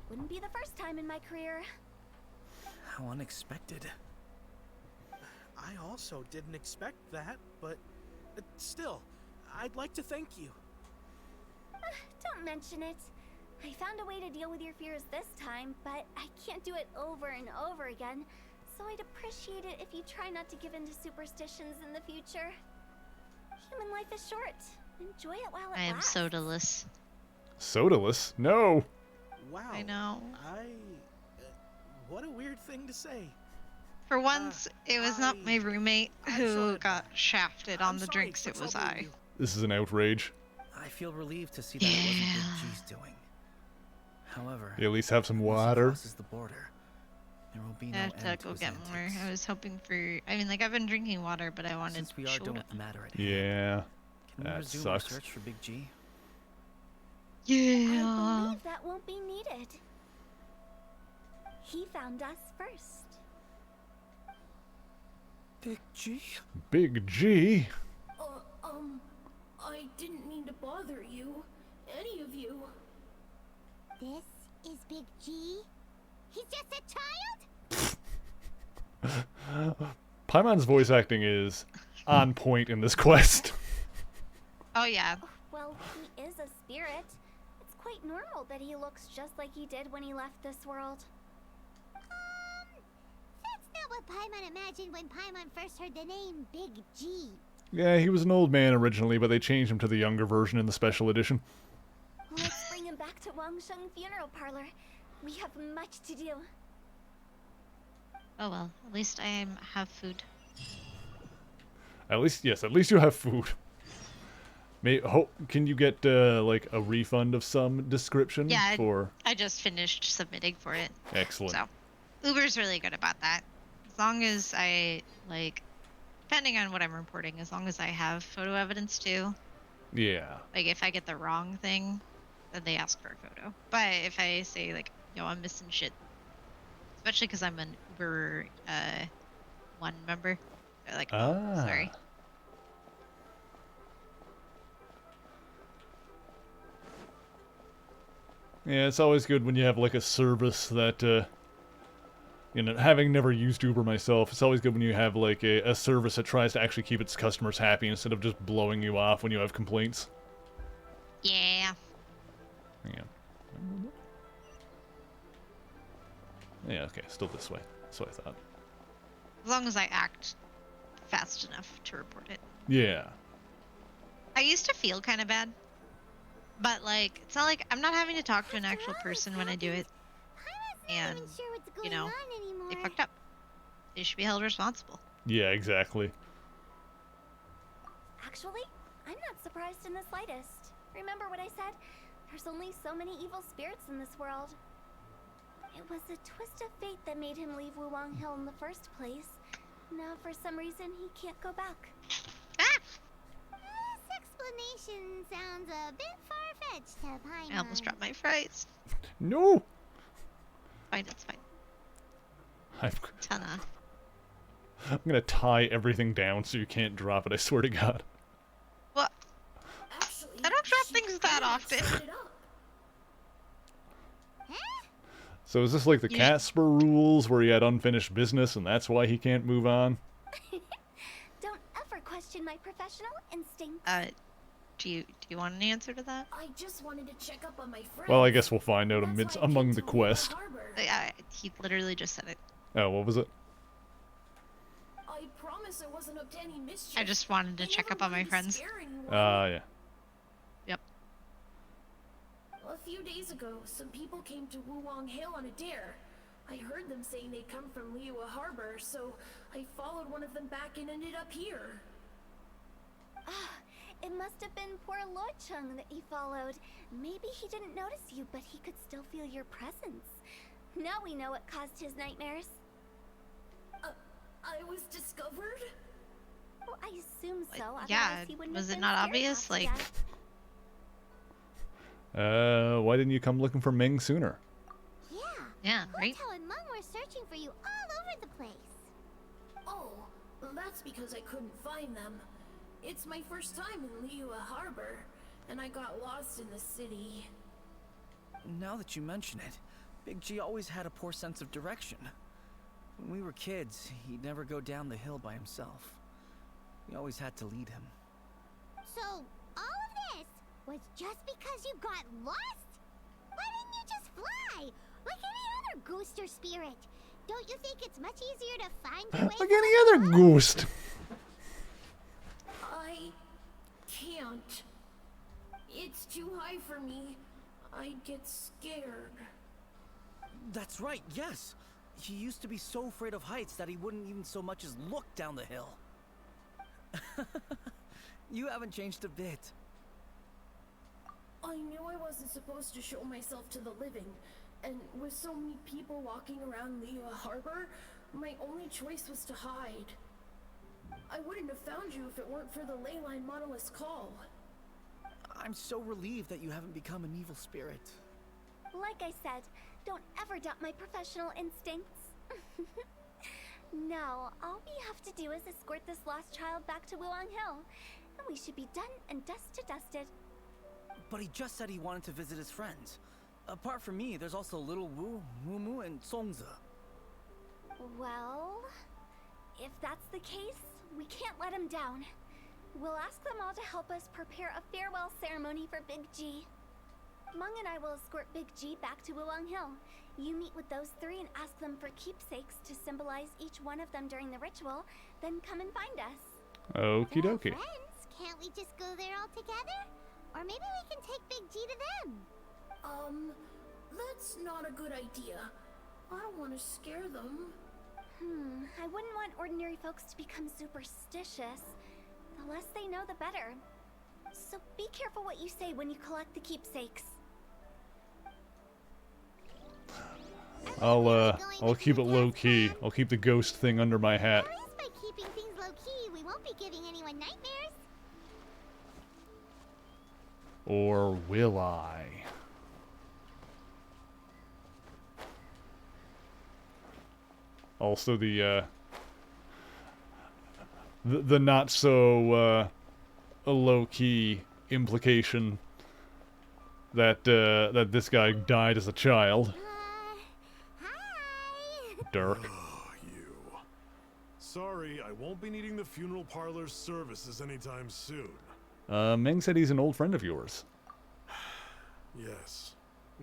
Wouldn't be the first time in my career. how unexpected. I also didn't expect that, but still, I'd like to thank you. Don't mention it. I found a way to deal with your fears this time, but I can't do it over and over again. So I'd appreciate it if you try not to give in to superstitions in the future. Human life is short. Enjoy it while it I am lasts. sodaless. Sodaless? No. Wow. I know. What a weird thing to say. For once, it was not my roommate I'm who sorry. got shafted I'm on the sorry drinks, for it was troubling I. you. This is an outrage. I feel relieved to see that it wasn't Big Yeah. G's doing. However, You at least have some once he water. crosses the border, there will be no I have end to go his get more. antics. I was hoping for. I mean, like, I've been drinking water, but I wanted Since we are done soda. with the matter at hand, Yeah. can we That resume sucks. our search for Big G? I Yeah. believe that won't be needed. He found us first. Big G? Big G? I didn't mean to bother you. Any of you. This is Big G? He's just a child? Paimon's voice acting is on point in this quest. Oh yeah. Well, he is a spirit. It's quite normal that he looks just like he did when he left this world. That's not what Paimon imagined when Paimon first heard the name Big G. Yeah, he was an old man originally, but they changed him to the younger version in the special edition. Let's bring him back to Wangsheng Funeral Parlor. We have much to do. Oh well. At least I have food. At least you have food. Can you get like a refund of some description Yeah. for? I just finished submitting for it. Excellent. So, Uber's really good about that. As long as I, like, depending on what I'm reporting, as long as I have photo evidence too. Yeah. Like, if I get the wrong thing, then they ask for a photo. But if I say, like, yo, I'm missing shit, especially because I'm an Uber One member, they're like, oh, sorry. Yeah, it's always good when you have like a service that, having never used Uber myself, it's always good when you have like a service that tries to actually keep its customers happy instead of just blowing you off when you have complaints. Yeah. Yeah. Yeah, okay, still this way. That's what I thought. As long as I act fast enough to report it. Yeah. I used to feel kind of bad. But, like, it's not like I'm not having to talk to an actual person when I do it. Paimon's not And, even sure what's going you know, on anymore. they fucked up. They should be held responsible. Yeah, exactly. Actually, I'm not surprised in the slightest. Remember what I said? There's only so many evil spirits in this world. It was a twist of fate that made him leave Wuwang Hill in the first place. Now, for some reason, he can't go back. Ah! This explanation sounds a bit far-fetched to Paimon. I almost dropped my fries. No! Fine, it's fine. I'm Tana. gonna tie everything down so you can't drop it, I swear to God. What? Actually, I don't drop she things that couldn't often. set it up. So is this like the You- Casper rules where he had unfinished business and that's why he can't move on? Don't ever question my professional instincts. Do you want an answer to that? I just wanted to check up on my friends. Well, I guess we'll find out That's why I among came the to Luna quest. Harbor. He literally just said it. Oh, what was it? I promise I wasn't up to any mischief. I just wanted to I check never up on my wanted to friends. scare anyone. Yeah. Yep. A few days ago, some people came to Wuwang Hill on a dare. I heard them saying they'd come from Liyue Harbor, so I followed one of them back and ended up here. It must have been poor Luocheng that you followed. Maybe he didn't notice you, but he could still feel your presence. Now we know what caused his nightmares. I was discovered? Well, I assume so. Otherwise yeah, he wouldn't was have it been not scared obvious? half to Like- death. Why didn't you come looking for Ming sooner? Yeah. Yeah, right? Hotel and Mung were searching for you all over the place. Oh, well, that's because I couldn't find them. It's my first time in Liyue Harbor, and I got lost in the city. Now that you mention it, Big G always had a poor sense of direction. When we were kids, he'd never go down the hill by himself. We always had to lead him. So, all of this was just because you got lost? Why didn't you just fly? Like any other ghost or spirit? Don't you think it's much easier to find your way? Like any other ghost. I can't. It's too high for me. I get scared. That's right, yes. He used to be so afraid of heights that he wouldn't even so much as look down the hill. You haven't changed a bit. I knew I wasn't supposed to show myself to the living, and with so many people walking around the harbor, my only choice was to hide. I wouldn't have found you if it weren't for the leyline monolith's call. I'm so relieved that you haven't become an evil spirit. Like I said, don't ever doubt my professional instincts. Now, all we have to do is escort this lost child back to Wuang Hill, and we should be done and dust to dusted. But he just said he wanted to visit his friends. Apart from me, there's also little Wu, Mumu, and Songze. Well, if that's the case, we can't let him down. We'll ask them all to help us prepare a farewell ceremony for Big G. Mung and I will escort Big G back to Wuang Hill. You meet with those three and ask them for keepsakes to symbolize each one of them during the ritual, then come and find us. Okie They're dokie. friends. Can't we just go there all together? Or maybe we can take Big G to them. That's not a good idea. I don't want to scare them. I wouldn't want ordinary folks to become superstitious. The less they know, the better. So be careful what you say when you collect the keepsakes. I'll keep it low key. I'll keep the ghost thing under my hat. At least by keeping things low key, we won't be giving anyone nightmares. Or will I? Also the not so low key implication that that this guy died as a child. Hi. Dirk. Oh, you. Sorry, I won't be needing the funeral parlor's services anytime soon. Meng said he's an old friend of yours. Yes,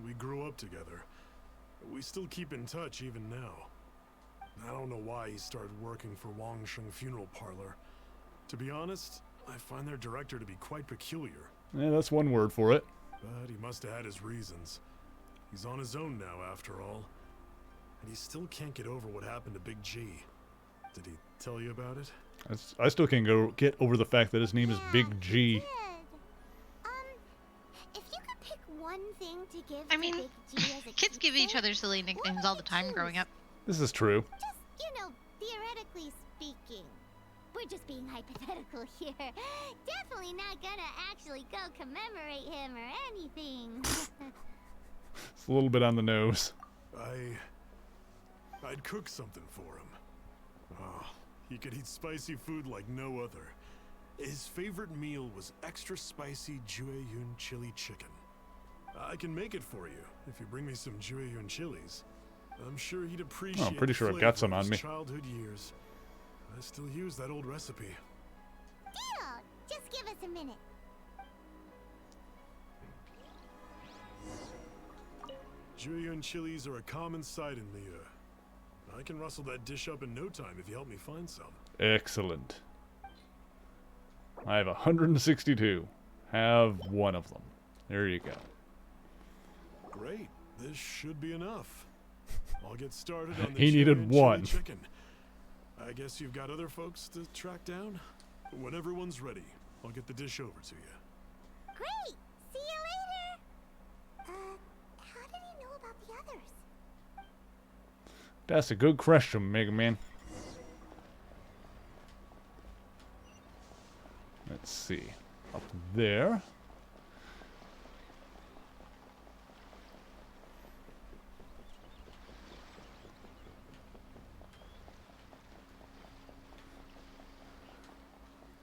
we grew up together. We still keep in touch even now. I don't know why he started working for Wangsheng Funeral Parlor. To be honest, I find their director to be quite peculiar. Yeah, that's one word for it. But he must have had his reasons. He's on his own now, after all. And he still can't get over what happened to Big G. Did he tell you about it? I still can't get over the fact that his name is Big G. Good. If you could pick one thing to give I to mean, Big G as a kids give each keepsake, other silly nicknames all the time growing up. This is true. just, theoretically speaking. We're just being hypothetical here. Definitely not gonna actually go commemorate him or anything. It's a little bit on the nose. I'd cook something for him. Oh, he could eat spicy food like no other. His favorite meal was extra spicy Jueyun chili chicken. I can make it for you if you bring me some Jueyun chilies. I'm sure he'd appreciate. Oh, I'm pretty the sure I've got flavor some of on his me. Childhood years. I still use that old recipe. Deal! Just give us a minute. Jueyun chilies are a common sight in Liyue. I can rustle that dish up in no time if you help me find some. Excellent. I have 162. Have one of them. There you go. Great. This should be enough. I'll get started on the He needed Jueyun chili one. chicken. I guess you've got other folks to track down? When everyone's ready, I'll get the dish over to you. Great! See you later! How did he know about the others? That's a good question, Mega Man. Let's see. Up there.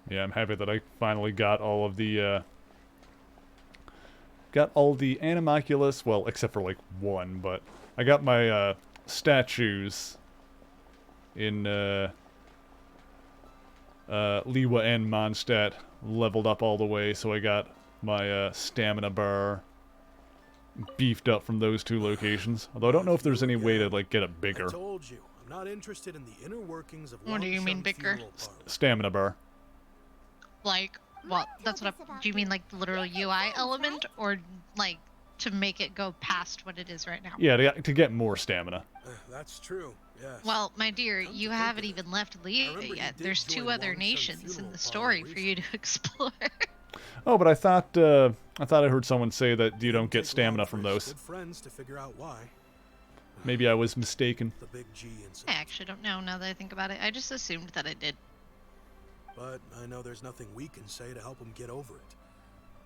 Yeah, I'm happy that I finally got all of the, Animalculus, well, except for, like, one, but I got my, statues in, Liwa and Mondstadt leveled up all the way, so I got my, stamina bar beefed up from those two locations. Although I don't know if there's any way to like get it bigger. I told you, I'm not interested in the inner workings of What do you mean Wangsheng bigger? funeral parlor. Stamina bar. Like, well, that's what do you mean like the literal UI element, or like to make it go past what it is right now? Yeah, to get more stamina. That's true, yes. Well, my dear, Come you to think haven't of it, even left I Leo remember you yet. did There's two join other Wangsheng nations in funeral the parlor story for you to explore. Oh, but I thought I heard someone say that you don't Didn't get take stamina long from for his those. Good friends to figure out why. Maybe I was mistaken. The big G I incident. actually don't know now that I think about it. I just assumed that I did. But I know there's nothing we can say to help him get over it.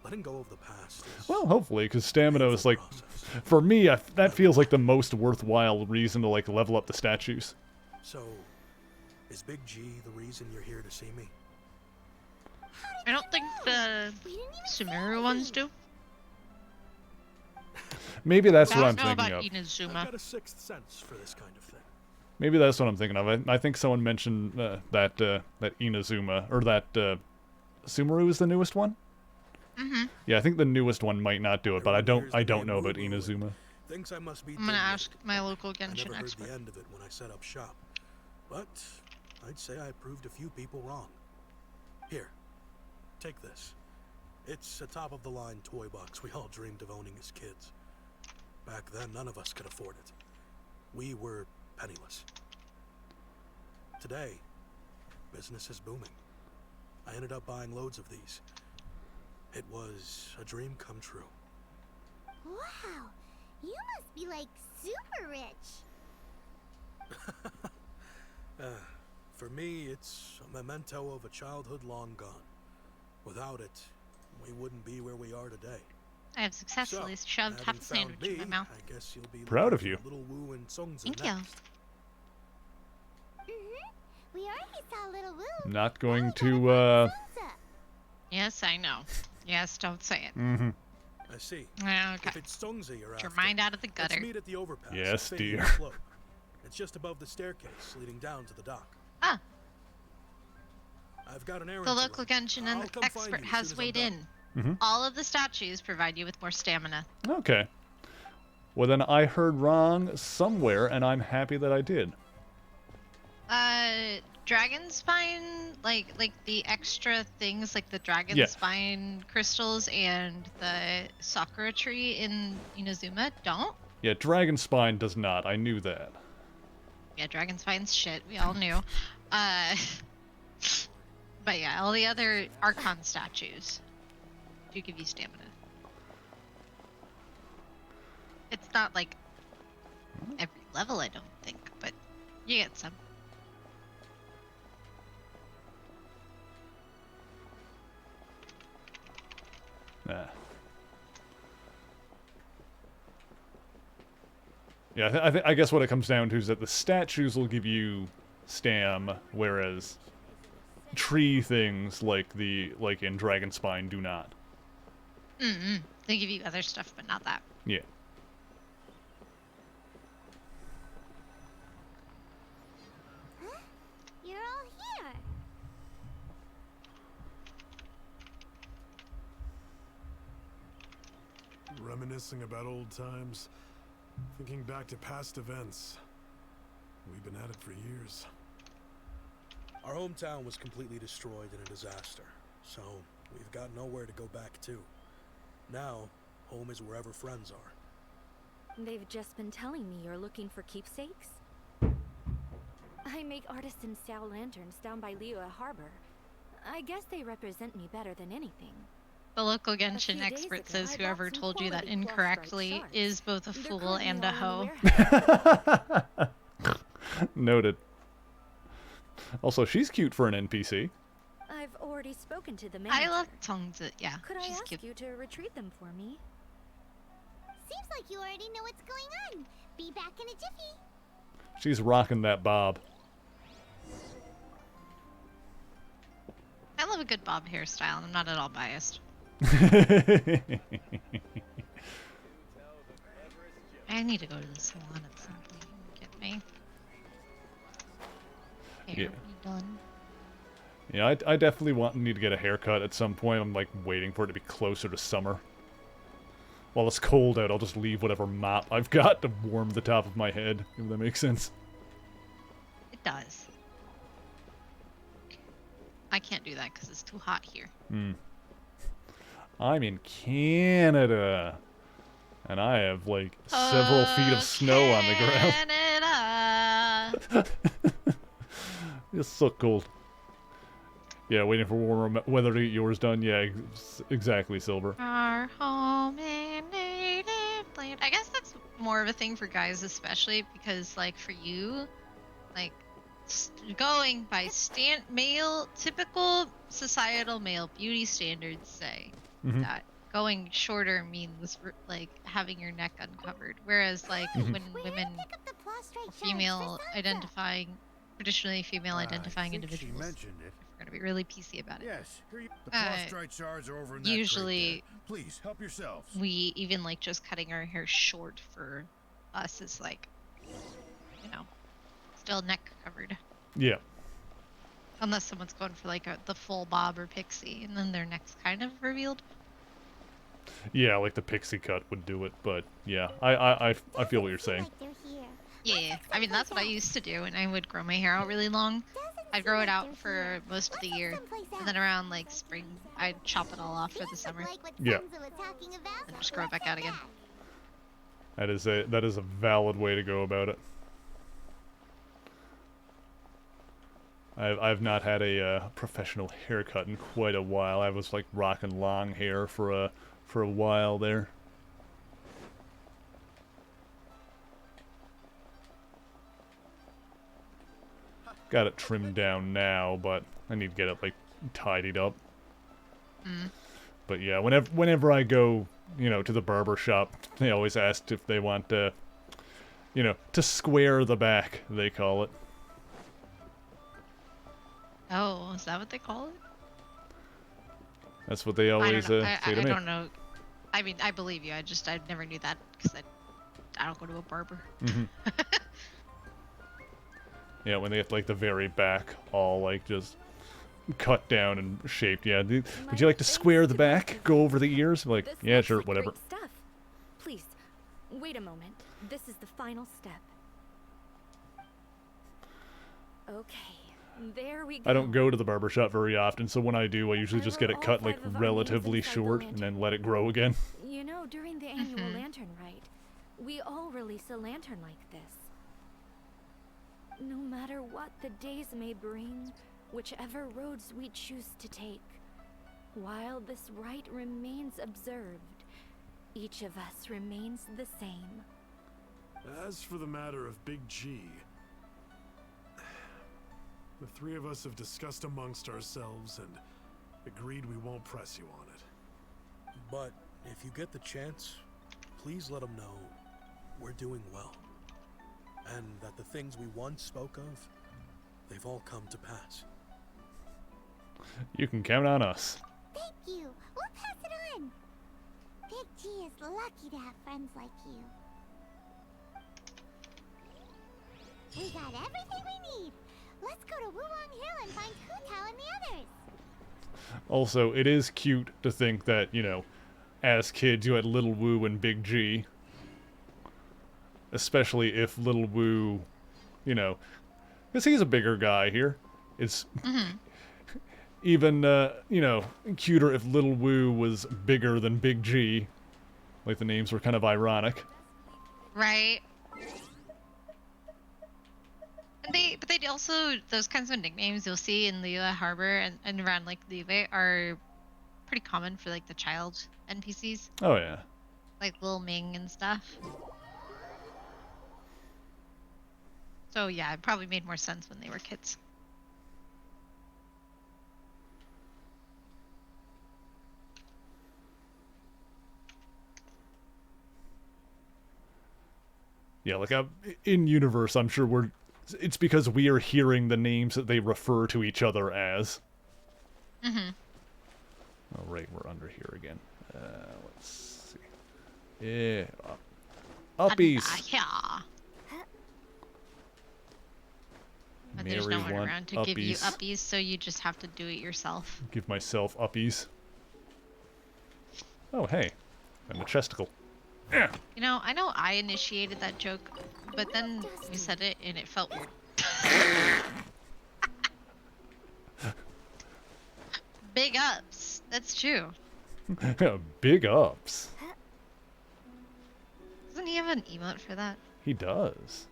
Letting go of the past is Well, hopefully, because stamina is painful like, process. for me, that feels like the most worthwhile reason to like level up the statues. So, is Big G the reason you're here to see me? I don't think the We didn't even say Sumeru ones anything. do. Maybe that's I what don't I'm know thinking about of. I've Inazuma. got a sixth sense for this kind of thing. Maybe that's what I'm thinking of. I think someone mentioned that Inazuma, or that Sumeru is the newest one. Mm-hmm. Yeah, I think the newest one might not do it, but I Everyone hears don't the know name about Woo Woo and Inazuma. Thinks I must be I'm gonna dim-witted. ask my local I Genshin never heard expert. the end of it when I set up shop. But I'd say I proved a few people wrong. Here, take this. It's a top-of-the-line toy box we all dreamed of owning as kids. Back then, none of us could afford it. We were penniless. Today, business is booming. I ended up buying loads of these. It was a dream come true. Wow, you must be like super rich. For me, it's a memento of a childhood long gone. Without it, we wouldn't be where we are today. I have successfully So, shoved half having a sandwich found in my me, mouth. I guess you'll be Proud looking of for you. Little Woo and Sungza Thank you. next. We already saw Little Woo. Not going Now we to, gotta find Sungza. Yes, I know. Yes, don't say it. Mm-hmm. I see. Okay. If it's Sungza you're Get your after, mind out of the let's gutter. meet at the overpass. Yes, at Fading dear. Slope. It's just above the staircase leading down to the dock. Ah, I've got an errand the to local run. Genshin I'll come find expert you as has soon as I'm weighed done. in. Mhm. All of the statues provide you with more stamina. Okay. Well, then I heard wrong somewhere, and I'm happy that I did. Dragon spine, like the extra things, like the dragon Yeah. spine crystals and the sakura tree in Inazuma don't. Yeah, Dragon Spine does not. I knew that. Yeah, dragon spine's shit. We all knew. But yeah, all the other Archon statues do give you stamina. It's not like every level, I don't think, but you get some. Nah. Yeah, I guess what it comes down to is that the statues will give you stam, whereas tree things like in Dragon Spine do not. They give you other stuff, but not that. Yeah. You're all here. Reminiscing about old times, thinking back to past events. We've been at it for years. Our hometown was completely destroyed in a disaster, so we've got nowhere to go back to. Now, home is wherever friends are. They've just been telling me you're looking for keepsakes. I make artisan style lanterns down by Liyue Harbor. I guess they represent me better than anything. The local few Genshin days expert ago, says I whoever bought some told you that quality cloth-striped incorrectly sharks. is both a They're fool currently and a all in hoe. the warehouse. Noted. Also, she's cute for an NPC. I've already spoken to the manager. I love tongues. Yeah, Could I she's ask cute. you to retrieve them for me? Seems like you already know what's going on. Be back in a jiffy. She's rocking that bob. I love a good bob hairstyle, and I'm not at all biased. I need to go to the salon at some point and get my hair done. Yeah, I definitely need to get a haircut at some point. I'm like waiting for it to be closer to summer. while it's cold out, I'll just leave whatever map I've got to warm the top of my head, if that makes sense. It does. I can't do that because it's too hot here. I'm in Canada, and I have like several feet of snow on the ground. Canada. It's so cold. Yeah, waiting for warmer weather to get yours done. Yeah, exactly, Silver. Our home in native land. I guess that's more of a thing for guys, especially because, like, for you, like, going by typical societal male beauty standards say that going shorter means like having your neck uncovered, whereas like when women, female identifying, traditionally female identifying individuals, if we're gonna be really PC about it, yes, here you, the prostrate shards are over in that usually crate there. Please help yourselves. we even like just cutting our hair short for us is like, you know, still neck covered. Yeah. Unless someone's going for like the full bob or pixie, and then their neck's kind of revealed. Yeah, like the pixie cut would do it, but yeah, I feel what you're saying. Yeah, I mean that's what I used to do, and I would grow my hair out really long. I'd grow it out for most of the year, and then around like spring, I'd chop it all off for the summer. Yeah. And just grow it back out again. That is a valid way to go about it. I've not had a professional haircut in quite a while. I was like rocking long hair for a while there. Got it trimmed down now, but I need to get it like tidied up. But yeah, whenever I go, you know, to the barber shop, they always ask if they want to, you know, to square the back, they call it. Oh, is that what they call it? That's what they always say to me. I don't know. I mean, I believe you. I never knew that because I don't go to a barber. Yeah, when they get like the very back all like just cut down and shaped. Yeah, would you like to square the back? Go over the ears? I'm like, yeah, sure, whatever. Great stuff. Please, wait a moment. This is the final step. Okay, there we go. I don't go to the barber shop very often, so when I do, I usually just get it cut like relatively short and then let it grow again. You know, during the annual lantern rite, we all release a lantern like this. No matter what the days may bring, whichever roads we choose to take, while this rite remains observed, each of us remains the same. As for the matter of Big G, the three of us have discussed amongst ourselves and agreed we won't press you on it. But if you get the chance, please let them know we're doing well. And that the things we once spoke of, they've all come to pass. You can count on us. Thank you. We'll pass it on. Big G is lucky to have friends like you. We got everything we need. Let's go to Wulong Hill and find Hu Tao and the others. Also, it is cute to think that, you know, as kids you had Little Wu and Big G. Especially if Little Wu, you know, because he's a bigger guy here. It's even, you know, cuter if Little Wu was bigger than Big G. Like the names were kind of ironic. Right. But they also, those kinds of nicknames you'll see in Liyue Harbor and around like Liyue are pretty common for like the child NPCs. Oh yeah. Like Lil Ming and stuff. So yeah, it probably made more sense when they were kids. Yeah, like in universe, I'm sure it's because we are hearing the names that they refer to each other as. Oh right, we're under here again. Let's see. Yeah, uppies. Yeah. But there's no one around to give you uppies, so you just have to do it yourself. Give myself uppies. Oh, hey. And a chesticle. You know I initiated that joke, but then you said it and it felt weird. Big ups. That's true. Big ups. Doesn't he have an emote for that? He does.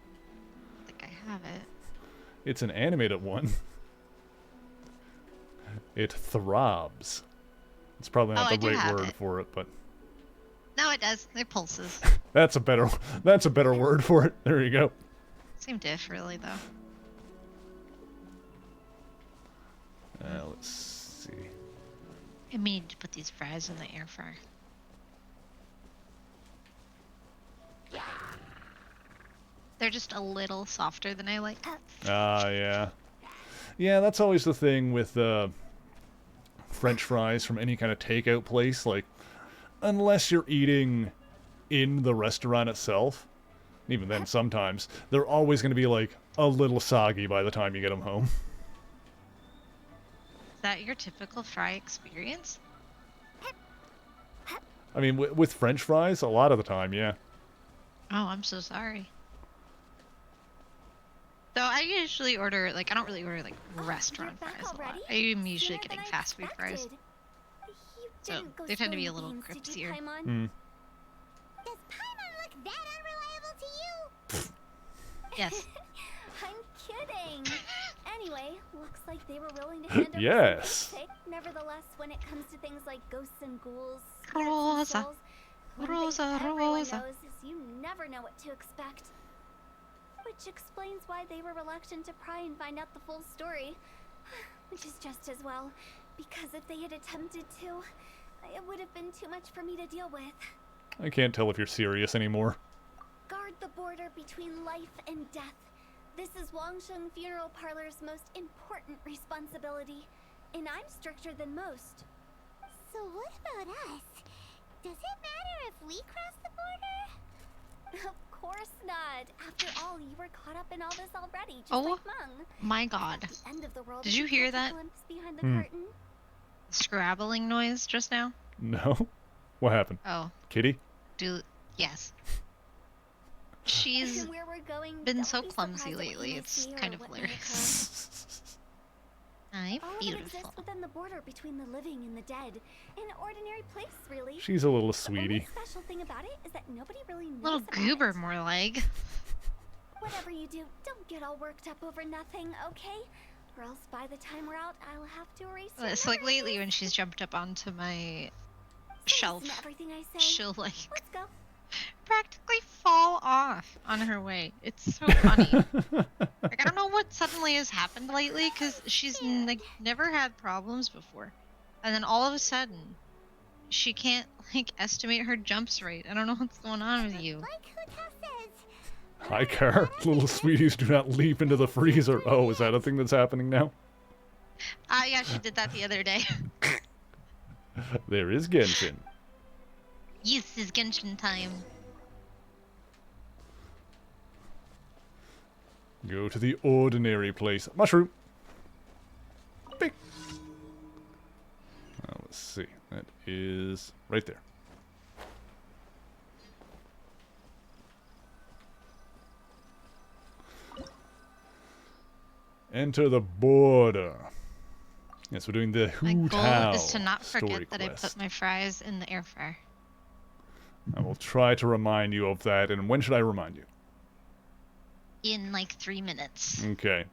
I think I have it. It's an animated one. It throbs. It's probably not I the do right have word it. for it, but No, it does. It pulses. that's a better word for it. There you go. Same diff, really, though. Let's see. I need to put these fries in the air fryer. They're just a little softer than I like. Yeah. Yeah, that's always the thing with French fries from any kind of takeout place. Like, unless you're eating in the restaurant itself, even then sometimes, they're always going to be like a little soggy by the time you get them home. Is that your typical fry experience? I mean, with French fries, a lot of the time, yeah. Oh, I'm so sorry. So I usually order, like, I don't really order, like, restaurant fries a lot. I am usually getting fast food fries. So they tend to be a little crispier. Does Paimon look that unreliable to you? Yes. I'm kidding. Anyway, looks like they were willing to hand over Yes. some basic. Nevertheless, when it comes to things like ghosts and ghouls, Rosa. spirits and souls, one thing Rosa, everyone Rosa. knows is you never know what to expect. Which explains why they were reluctant to pry and find out the full story. Which is just as well, because if they had attempted to, it would have been too much for me to deal with. I can't tell if you're serious anymore. Guard the border between life and death. This is Wangsheng Funeral Parlor's most important responsibility, and I'm stricter than most. So what about us? Does it matter if we cross the border? Of course not. After all, you were caught up in all this already, just Oh like Mung. my god. At the end of the world, Did you we hear catch a that? glimpse behind the curtain. Scrabbling noise just now? No? What happened? Oh, Kitty? yes. She's And where we're going, been don't so be clumsy surprised at what you lately, may it's see or kind of what may hilarious. I'm occur. All of it beautiful. exists within the border between the living and the dead. An ordinary place, really. She's a little The sweetie. only special thing about it is that nobody really knows Little about goober, it. more like. Whatever you do, don't get all worked up over nothing, okay? Or else by the time we're out, I'll have to erase your It's like lately memories. when she's jumped up onto my So shelf, listen to everything I say. she'll like Let's go. practically fall off on her way. It's so funny. Like, I don't know what suddenly has happened lately, because she's like never had problems before, and then all of a sudden she can't like estimate her jumps right. I don't know what's going on with you. Like Huta says. Hi, Car. Little sweeties do not leap into the freezer. Oh, is that a thing that's happening now? Yeah, she did that the other day. There is Genshin. Yes, it's Genshin time. Go to the ordinary place. Mushroom! Big! Let's see. That is right there. Enter the border. Yes, we're doing the My Hu goal Tao is to not story forget that I quest. put my fries in the air fryer. I will try to remind you of that. And when should I remind you? In like 3 minutes. Okay.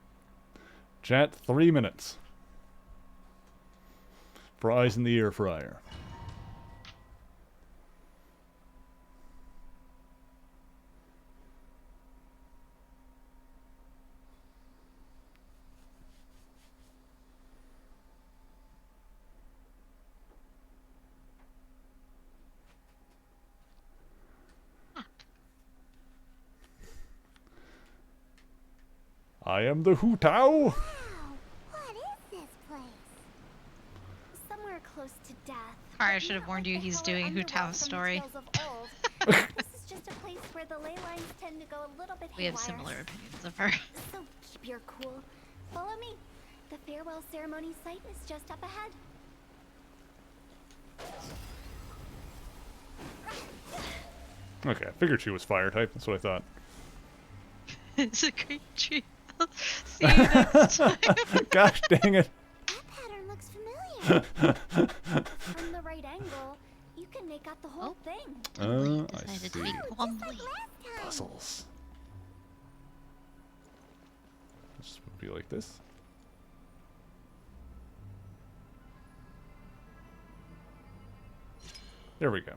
Chat, 3 minutes. Fries in the air fryer. I am the Hu Tao. Wow, what is this place? Somewhere close to death. Sorry, I but should have not warned like you the he's hell doing Hu underworld Tao's from the story. tales of old. This is just a place where the ley lines tend to go a little bit We have haywire. similar opinions of her. So keep your cool. Follow me. The farewell ceremony site is just up ahead. Okay, I figured she was fire type. That's what I thought. It's a great tree. See you next time. Gosh dang it. That pattern looks familiar. From the right angle, you can make out the whole thing. Tumbly I decided to see. be Quambly. Puzzles. This would be like this. There we go.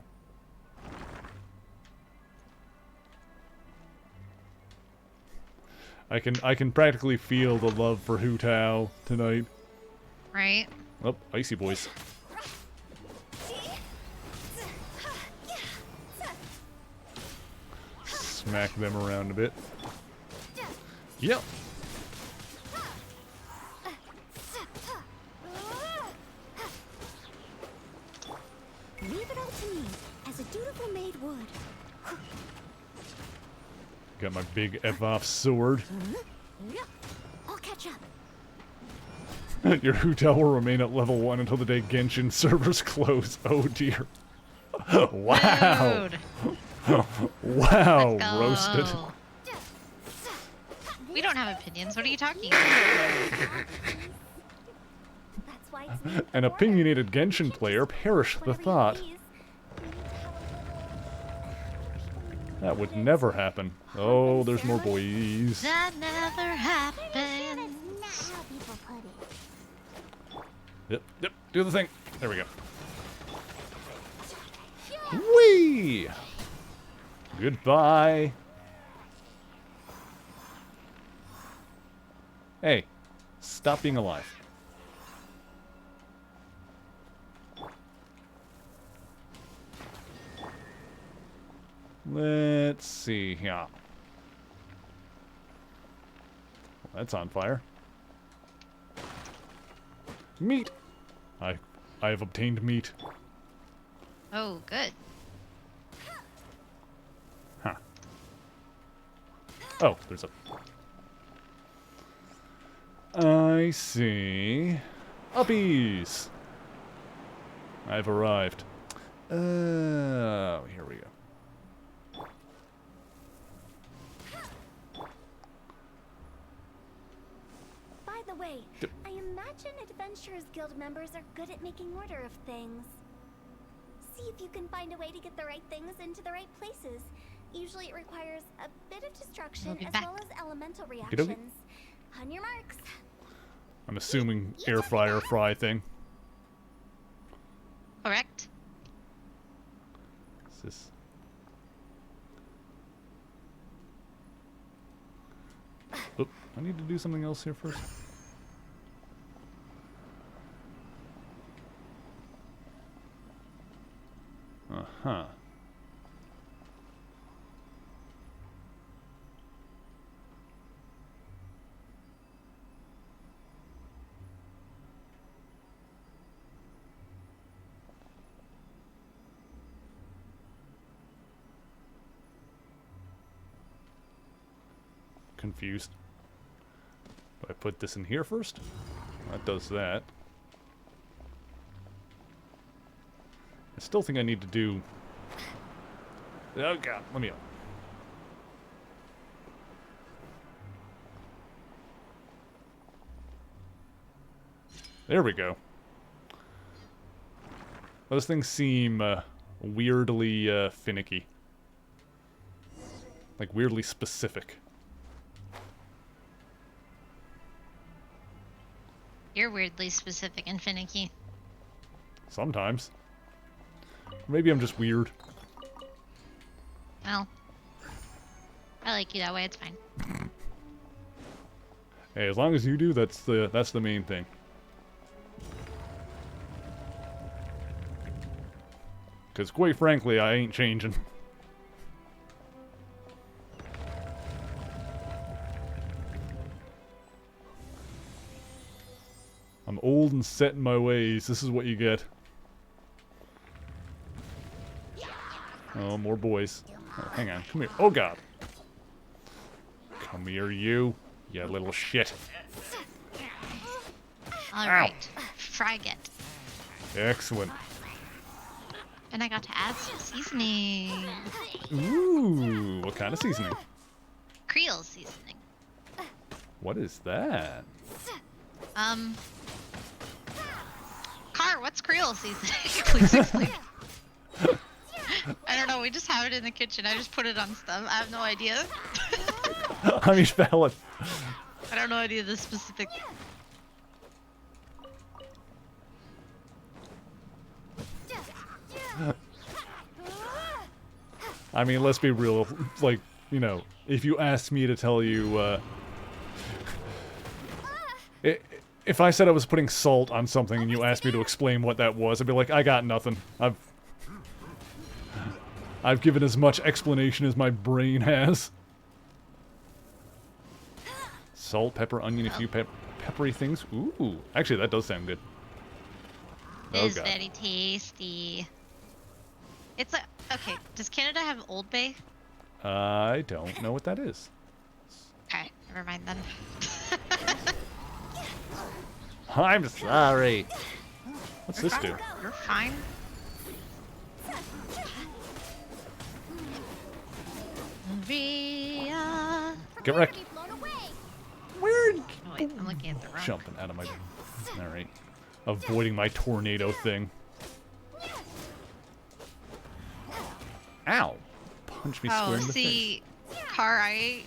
I can practically feel the love for Hu Tao tonight. Right? Oh, icy boys. Smack them around a bit. Yep. Leave it all to me, as a dutiful maid would. Got my big F-off sword. I'll catch up. Your Hu Tao will remain at level 1 until the day Genshin servers close. Oh dear. Wow. Wow, Let's go. roasted. We don't have opinions. What are you talking about? That's why it's named An the opinionated Genshin player perished the Whatever you thought. please. We need to have That would never happen. Oh, there's more boys. That never happened. That's not how people put it. Yep, yep, do the thing. There we go. Whee! Goodbye. Hey, stop being alive. Let's see here. Well, that's on fire. Meat. I have obtained meat. Oh, good. Huh. Oh, there's a... I see. Uppies! I've arrived. Oh, here we go. By the way, I imagine Adventurers Guild members are good at making order of things. See if you can find a way to get the right things into the right places. Usually it requires a bit of destruction We'll be as back. well as elemental Okey-dokey. reactions. On your marks. I'm assuming air fryer fry thing. Correct. Is this... Oop, I need to do something else here first. Uh-huh. Confused. Do I put this in here first? That does that. I still think I need to do... Oh god, let me up. There we go. Those things seem weirdly finicky. Like weirdly specific. You're weirdly specific and finicky. Sometimes. Maybe I'm just weird. Well, I like you that way. It's fine. Hey, as long as you do, that's the main thing. Because quite frankly, I ain't changing. I'm old and set in my ways. This is what you get. Oh, more boys. Oh, hang on. Come here. Oh, God. Come here, you little shit. All right. Frag it. Excellent. And I got to add some seasoning. Ooh, what kind of seasoning? Creole seasoning. What is that? Car, what's Creole seasoning? Please explain. I don't know, we just have it in the kitchen. I just put it on stuff. I have no idea. I mean, valid. I don't know any of the specific. I mean, let's be real. Like, you know, if you asked me to tell you, if I said I was putting salt on something and you asked me to explain what that was, I'd be like, I got nothing. I've given as much explanation as my brain has. Salt, pepper, onion, a few peppery things. Ooh, actually, that does sound good. It is very tasty. It's a okay. Does Canada have Old Bay? I don't know what that is. Okay, never mind then. I'm sorry. What's this do? You're fine. Maria. Get wrecked. Weird. Oh, wait, I'm looking at the wrong. Jumping out of my. All right. Avoiding my tornado thing. Ow! Punch me square in the face. Car, I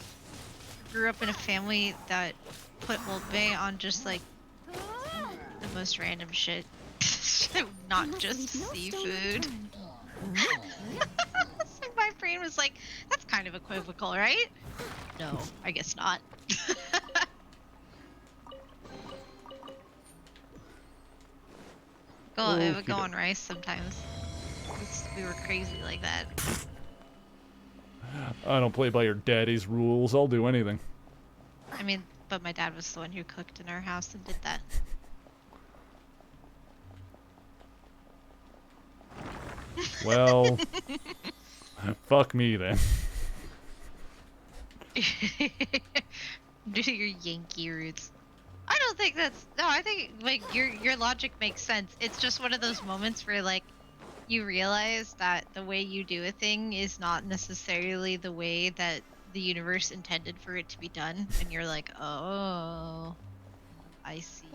grew up in a family that put Old Bay on just like the most random shit. Not just seafood. So my brain was like, that's kind of equivocal, right? No, I guess not. It would go on rice sometimes. We were crazy like that. I don't play by your daddy's rules. I'll do anything. I mean, but my dad was the one who cooked in our house and did that. Well, fuck me then. Do your Yankee roots. I don't think that's no. I think like your logic makes sense. It's just one of those moments where like you realize that the way you do a thing is not necessarily the way that the universe intended for it to be done, and you're like, oh, I see.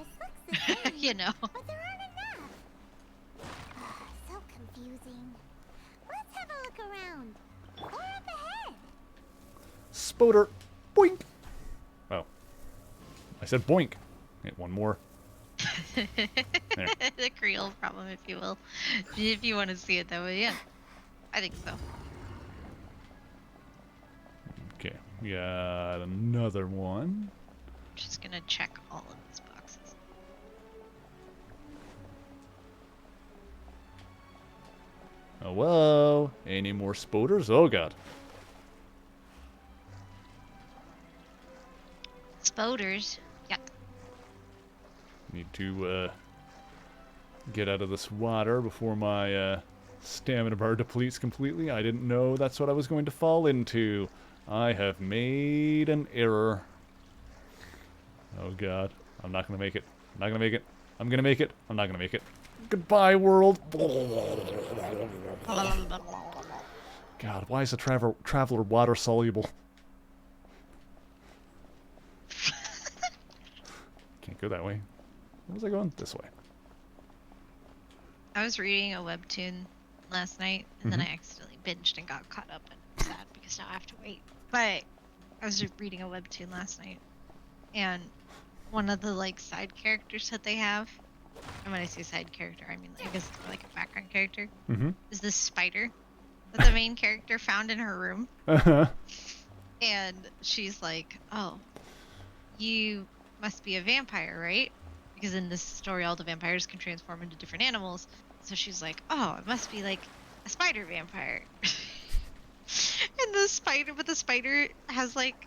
You know. But there aren't enough. So confusing. Let's have a look around. Or up ahead. Spoder. Boink. Oh. I said boink. Get one more. There. The Creole problem, if you will. If you want to see it that way, yeah. I think so. Okay, we got another one. Just gonna check all of these boxes. Oh, whoa. Any more spoders? Oh, God. Spoders. Yep. Need to get out of this water before my stamina bar depletes completely. I didn't know that's what I was going to fall into. I have made an error. Oh, God. I'm not going to make it. I'm not going to make it. I'm going to make it. I'm not going to make it. Goodbye, world. God, why is a traveler water soluble? Can't go that way. Where was I going? This way. I was reading a webtoon last night, and then I accidentally binged and got caught up, and I'm sad because now I have to wait. But I was reading a webtoon last night, and one of the like side characters that they have, and when I say side character, I mean I guess it's more like a background character, is this spider that the main character found in her room. And she's like, oh, you must be a vampire, right? Because in this story, all the vampires can transform into different animals. So she's like, oh, it must be like a spider vampire. And the spider has like,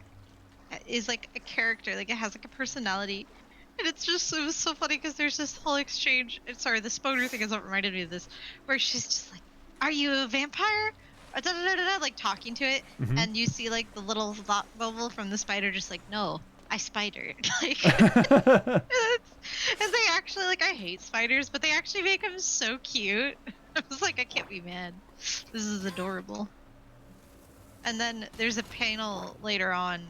is like a character, like it has like a personality. And it was so funny because there's this whole exchange. Sorry, the Spoder thing is what reminded me of this, where she's just like, are you a vampire? Like talking to it. And you see like the little thought bubble from the spider just like, no, I spidered. Like, and they actually, like, I hate spiders, but they actually make them so cute. I was like, I can't be mad. This is adorable. And then there's a panel later on.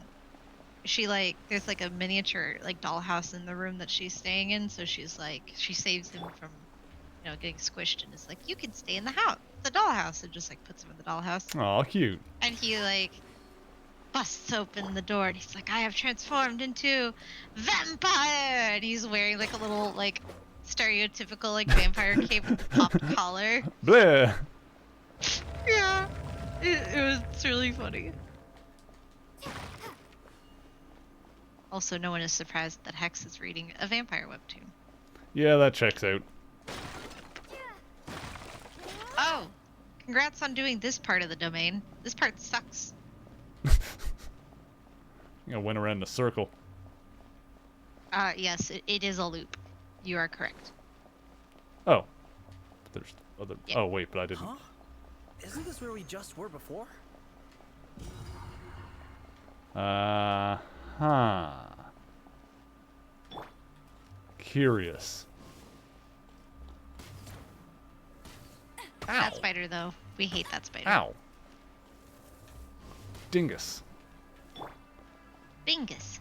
She like there's like a miniature like dollhouse in the room that she's staying in, so she's like she saves him from getting squished and is like, you can stay in the house, the dollhouse, and just like puts him in the dollhouse. Aw, cute. And he like busts open the door and he's like, I have transformed into vampire, and he's wearing like a little like stereotypical like vampire cape with the popped collar. Bleh. Yeah, it's really funny. Also, no one is surprised that Hex is reading a vampire webtoon. Yeah, that checks out. Oh, congrats on doing this part of the domain. This part sucks. I went around in a circle. Yes, it is a loop. You are correct. Oh. There's other... Yeah. Oh, wait, but I didn't... Huh? Isn't this where we just were before? Huh. Curious. That spider, though. We hate that spider. Ow. Dingus. Bingus.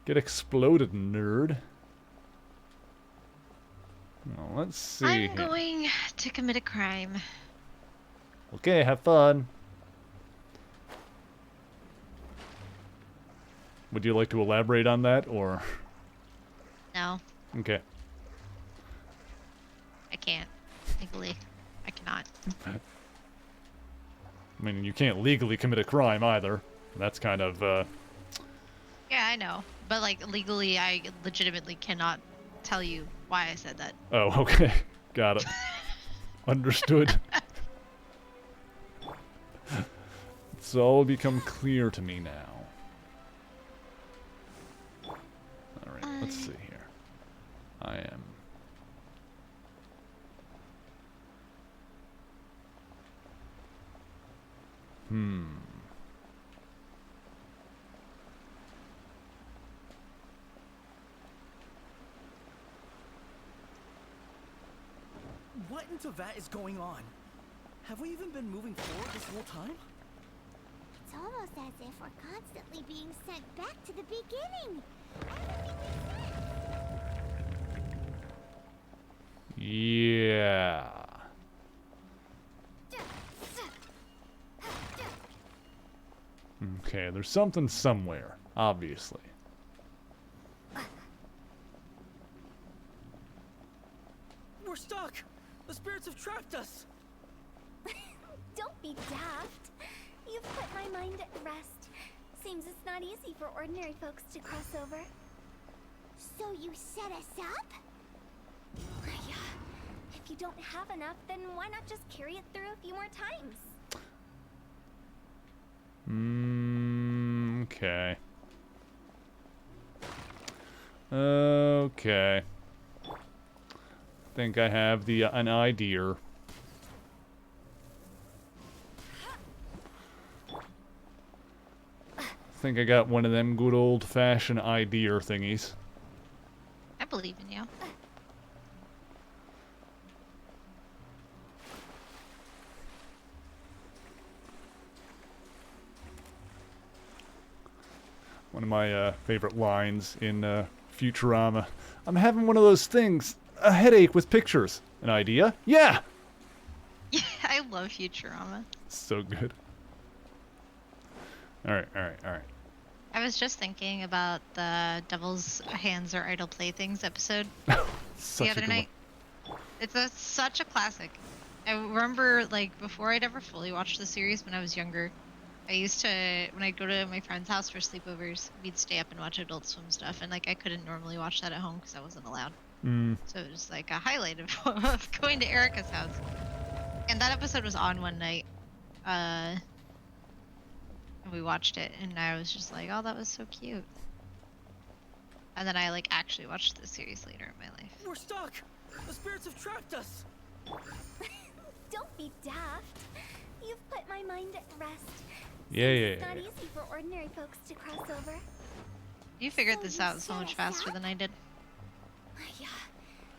Get exploded, nerd. Well, let's see I'm here. going to commit a crime. Okay, have fun. Would you like to elaborate on that, or... No, Okay. I can't. Legally, I cannot. I mean, you can't legally commit a crime either. That's kind of, Yeah, I know. But, like, legally, I legitimately cannot tell you why I said that. Oh, okay. Got it. Understood. It's all become clear to me now. Alright, let's see here. I am... What in Tevat is going on? Have we even been moving forward this whole time? It's almost as if we're constantly being sent back to the beginning. Everything makes sense. Yeah. Okay, there's something somewhere, obviously. We're stuck! The spirits have trapped us! Don't be daft. You've put my mind at rest. Seems it's not easy for ordinary folks to cross over. So you set us up? Yeah. If you don't have enough, then why not just carry it through a few more times? Okay. Okay. Think I have the an idea. Think I got one of them good old-fashioned idea thingies. I believe in you. One of my favorite lines in Futurama. I'm having one of those things. A headache with pictures. An idea? Yeah! Yeah, I love Futurama. So good. Alright, alright, alright. I was just thinking about the Devil's Hands Are Idle Playthings episode Such the a other good night. It's such a classic. I remember, like, before I'd ever fully watched the series when I was younger, I used to, when I'd go to my friend's house for sleepovers, we'd stay up and watch Adult Swim stuff, and, like, I couldn't normally watch that at home because I wasn't allowed. one. So it was, like, a highlight of going to Erica's house. And that episode was on one night. And we watched it, and I was just like, oh, that was so cute. And then I, like, actually watched the series later in my life. We're stuck! The spirits have trapped us! Don't be daft. You've put my mind at rest. Yeah, yeah, It's not yeah. easy for ordinary folks to cross over. You figured So this you out so set much us faster up? than I did. Yeah.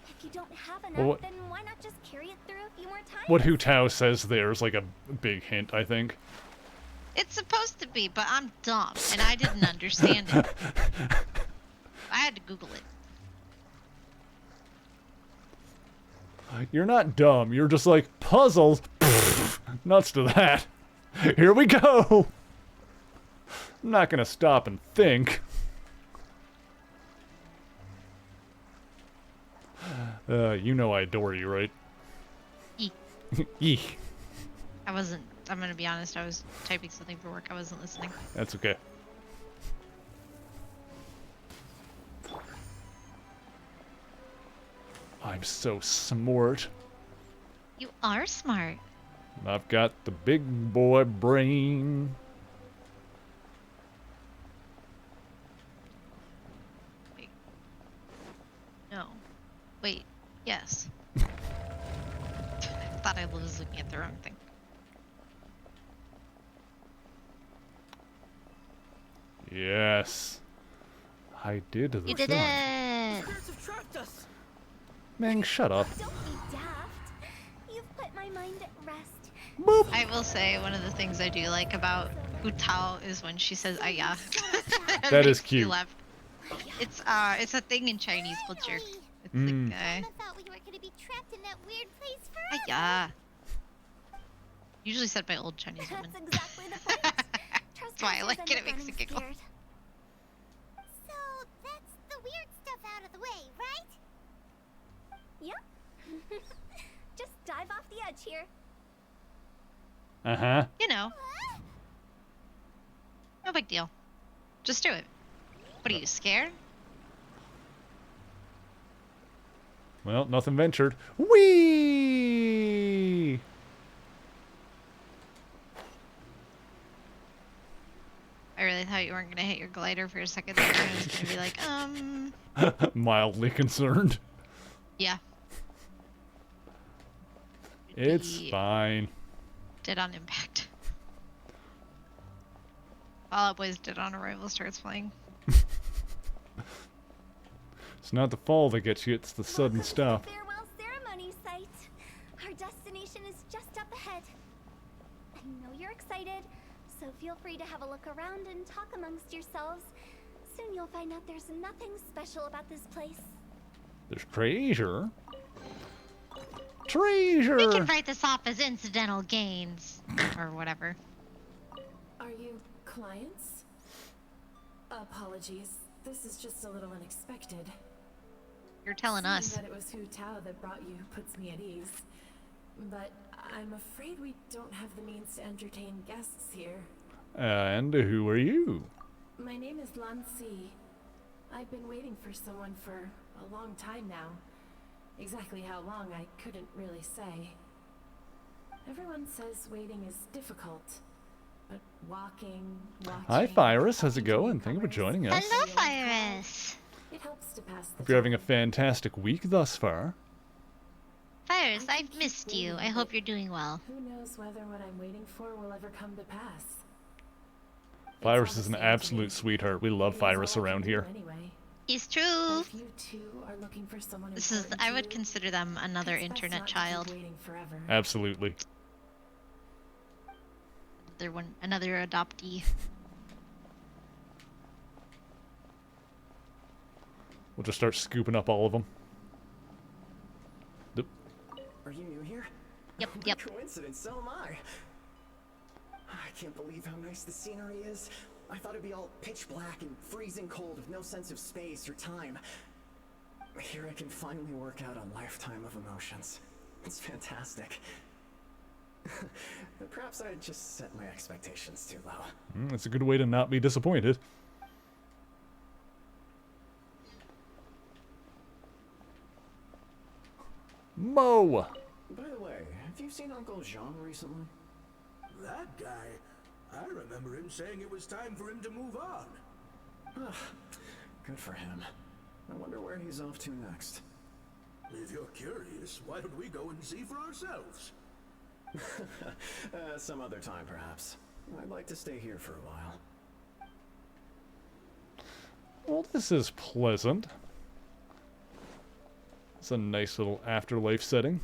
If If you don't have enough, Well, then why not just carry it through a few more times? what Hu Tao says there is like a big hint, I think. It's supposed to be, but I'm dumb, and I didn't understand it. I had to Google it. You're not dumb. You're just like, puzzles? Pfft, nuts to that. Here we go. I'm not going to stop and think. You know I adore you, right? E. E. I wasn't, I'm gonna be honest, I was typing something for work. I wasn't listening. That's okay. I'm so smart. You are smart. I've got the big boy brain. Wait. No. Wait. Yes. I thought I was looking at the wrong thing. Yes. I did the You did thing. it! Spirits have trapped us. Meng, shut up. Don't be daft. You've put my mind at rest. Boop. I will say one of the things I do like about Hu Tao is when she says "aya." That is Makes me cute. laugh. It's a thing in Chinese culture. It's Mm. like I thought we were gonna be trapped in that weird place forever. "aya." Usually said by old Chinese women. That's exactly the point. That's why I like it. It makes it giggle. So that's the weird stuff out of the way, right? Yep. Just dive off the edge here. Uh-huh. You know, no big deal. Just do it. What are you, scared? Well, nothing ventured. Whee! I really thought you weren't gonna hit your glider for a second there. I was gonna be like, Mildly concerned. yeah. It's Be fine. Dead on impact. Fall Out Boy's Dead on Arrival starts playing. It's not the fall that gets you, it's the sudden Welcome to stop. the farewell ceremony site. Our destination is just up ahead. I know you're excited, so feel free to have a look around and talk amongst yourselves. Soon you'll find out there's nothing special about this place. There's treasure. Treasure! We can write this off as incidental gains. Or whatever. Are you clients? Apologies. This is just a little unexpected. You're telling Seeing us. that it was Hu Tao that brought you puts me at ease. But I'm afraid we don't have the means to entertain guests here. And who are you? My name is Lan Si. I've been waiting for someone for a long time now. Exactly how long, I couldn't really say. Everyone says waiting is difficult, but watching... Hi, Virus. How's it talking to going? Thank you for newcomers, joining us. Hello, feeling proud. Virus. It helps to pass the Hope you're having a time. fantastic week thus far. Virus, I can I've keep missed you. waiting, I hope but you're doing well. Who knows whether what I'm waiting for will ever come to pass? It's Virus all is the an same to absolute me. sweetheart. We love It is Virus all I around can do here. Anyway. It's But true. if you two are looking for someone This is, important I to would you, consider them another it's best internet not to keep child. waiting forever. Absolutely. They're another adoptee. We'll just start scooping up all of them. Are you new here? Yep, What yep. coincidence, so am I. I can't believe how nice the scenery is. I thought it'd be all pitch black and freezing cold with no sense of space or time. Here I can finally work out a lifetime of emotions. It's fantastic. Perhaps I just set my expectations too low. That's a good way to not be disappointed. Mo! By the way, have you seen Uncle Jean recently? That guy, I remember him saying it was time for him to move on. Good for him. I wonder where he's off to next. If you're curious, why don't we go and see for ourselves? Some other time, perhaps. I'd like to stay here for a while. Well, this is pleasant. It's a nice little afterlife setting.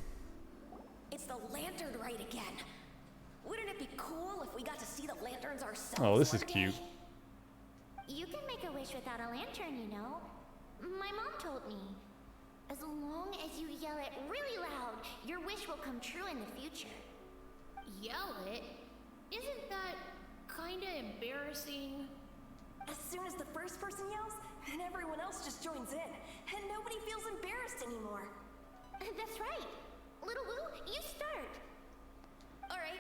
It's the lantern rite again. Wouldn't it be cool if we got to see the lanterns ourselves? Oh, this is one day? cute. You can make a wish without a lantern, you know. My mom told me. As long as you yell it really loud, your wish will come true in the future. Yell it? Isn't that kinda embarrassing? As soon as the first person yells, and everyone else just joins in, and nobody feels embarrassed anymore. That's right. Little Woo, you start. All right,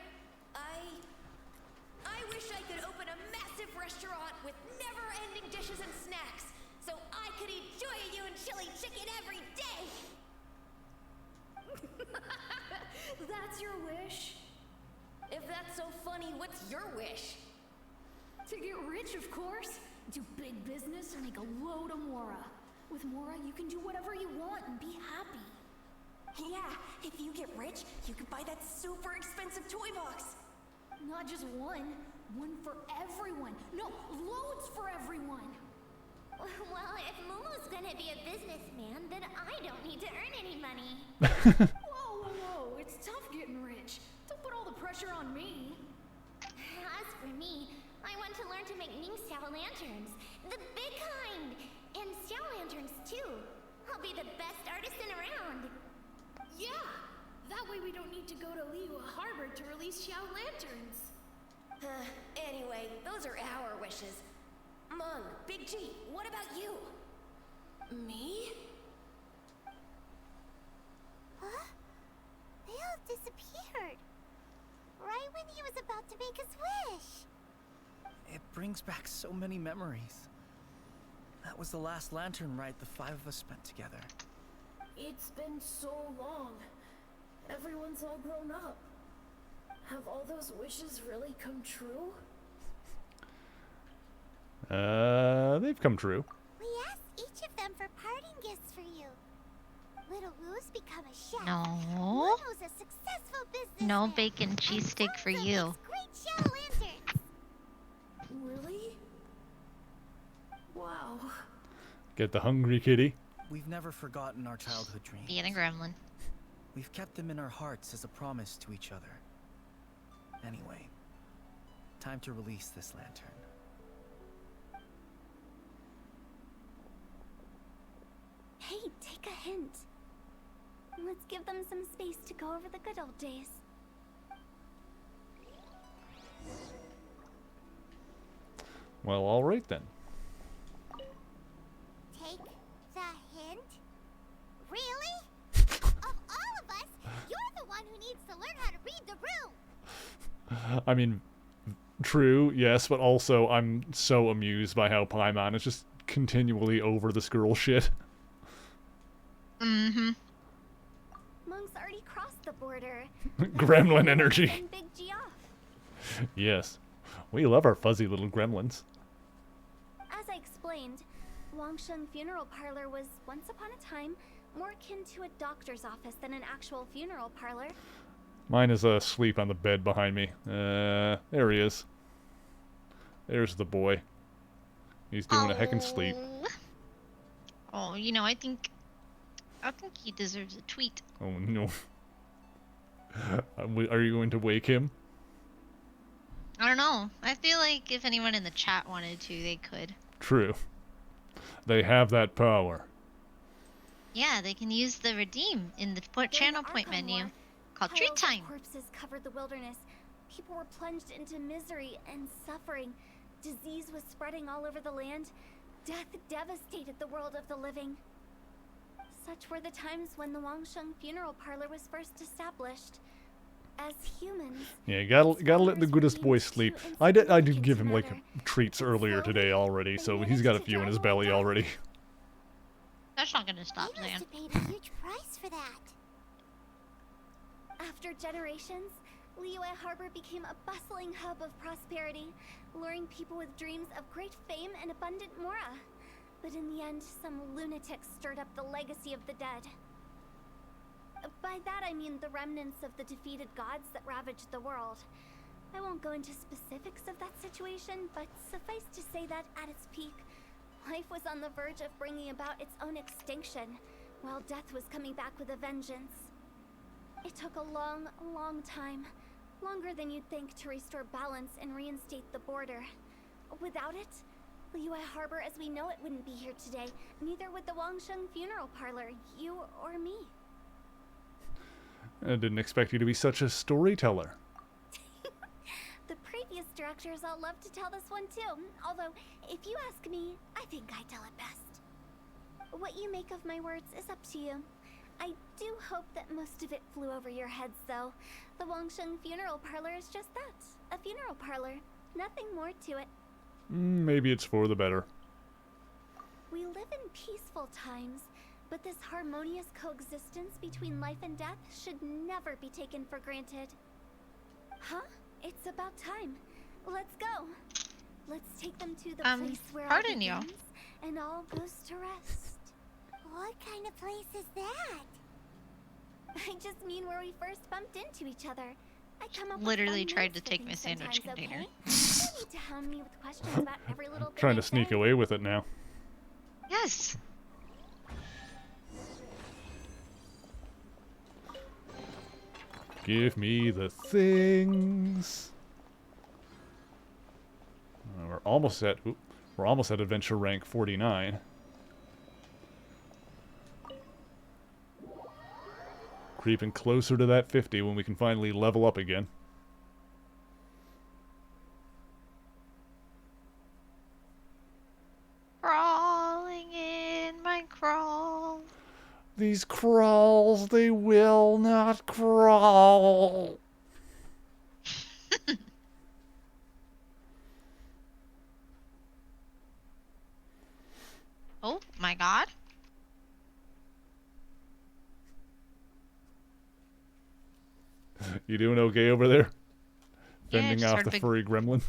I wish I could open a massive restaurant with never-ending dishes and snacks, so I could eat Joy and chili chicken every day. That's your wish? If that's so funny, what's your wish? To get rich, of course. Do big business and make a load of Mora. With Mora, you can do whatever you want and be happy. Yeah, if you get rich, you can buy that super expensive toy box. Not just one. One for everyone. No, loads for everyone. Well, if Momo's gonna be a businessman, then I don't need to earn any money. Whoa, whoa, whoa. It's tough getting rich. Don't put all the pressure on me. As for me, I want to learn to make Ning Xiao lanterns. The big kind! And Xiao lanterns, too. I'll be the best artisan around. Yeah! That way we don't need to go to Liyue Harbor to release Xiao lanterns. Anyway, those are our wishes. Mung, Big G, what about you? Me? Huh? They all disappeared. Right when he was about to make his wish. It brings back so many memories. That was the last lantern ride the 5 of us spent together. It's been so long. Everyone's all grown up. Have all those wishes really come true? They've come true. We asked each of them for parting gifts for you. Little Woo's become a chef. No. Momo's a successful businessman. No bacon cheesesteak for Sansa you. makes great Xiao lanterns. Really? Wow. Get the hungry kitty. We've never forgotten our childhood dreams. Being a gremlin. We've kept them in our hearts as a promise to each other. Anyway, time to release this lantern. Hey, take a hint. Let's give them some space to go over the good old days. Well, all right then. Take the hint? Really? Of all of us, you're the one who needs to learn how to read the room. I mean, true, yes, but also I'm so amused by how Paimon is just continually over this girl shit. Mm-hmm. Monk's already crossed the border. Gremlin energy. Send Big G off. Yes. We love our fuzzy little gremlins. As I explained, Wangsheng Funeral Parlor was once upon a time more akin to a doctor's office than an actual funeral parlor. Mine is asleep on the bed behind me. There he is. There's the boy. He's doing a heckin' sleep. Oh, you know, I think he deserves a tweet. Oh no. Are you going to wake him? I don't know. I feel like if anyone in the chat wanted to, they could. True. They have that power. Yeah, they can use the redeem in the channel point menu called Piles treat of time. corpses covered the wilderness. People were plunged into misery and suffering. Disease was spreading all over the land. Death devastated the world of the living. Such were the times when the Wangsheng Funeral Parlor was first established. As humans, Yeah, you gotta let the goodest boy sleep. I did give him like treats earlier today already, so he's got a few in his belly already. That's not gonna stop You must Zan. have paid a huge price for that. after generations, Liyue Harbor became a bustling hub of prosperity, luring people with dreams of great fame and abundant mora. But in the end, some lunatics stirred up the legacy of the dead. By that I mean the remnants of the defeated gods that ravaged the world. I won't go into specifics of that situation, but suffice to say that at its peak, life was on the verge of bringing about its own extinction, while death was coming back with a vengeance. It took a long, long time. Longer than you'd think to restore balance and reinstate the border. Without it, Liyue Harbor as we know it wouldn't be here today. Neither would the Wangsheng funeral parlor, you or me. I didn't expect you to be such a storyteller. The previous directors all love to tell this one too. Although, if you ask me, I think I tell it best. What you make of my words is up to you. I do hope that most of it flew over your heads, though. The Wangsheng funeral parlor is just that. A funeral parlor. Nothing more to it. Maybe it's for the better. We live in peaceful times, but this harmonious coexistence between life and death should never be taken for granted. Huh? It's about time. Let's go. Let's take them to the place where all begins and all goes to rest. What kind of place is that? I just mean where we first bumped into each other. I come up Literally with fun tried names to for take my things sandwich sometimes, container. Okay? You don't need to hound me with questions about every little thing Trying I to sneak say. away with it now. Yes. Give me the things. We're almost at adventure rank 49. Creeping closer to that 50 when we can finally level up again. Crawling in my crawl. These crawls, they will not crawl. Oh my god. You doing okay over there? Yeah, Fending just off heard the a big furry gremlin?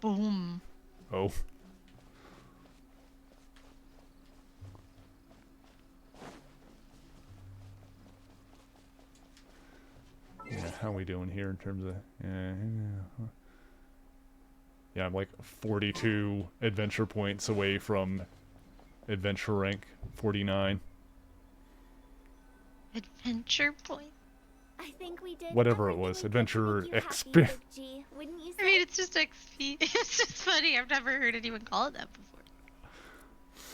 boom. Oh. Yeah, how are we doing here in terms of... Yeah, I'm like 42 adventure points away from adventure rank 49. Adventure point? I think we did Whatever it was, adventure XP. I mean, it's just XP. It's just funny. I've never heard anyone call it that before.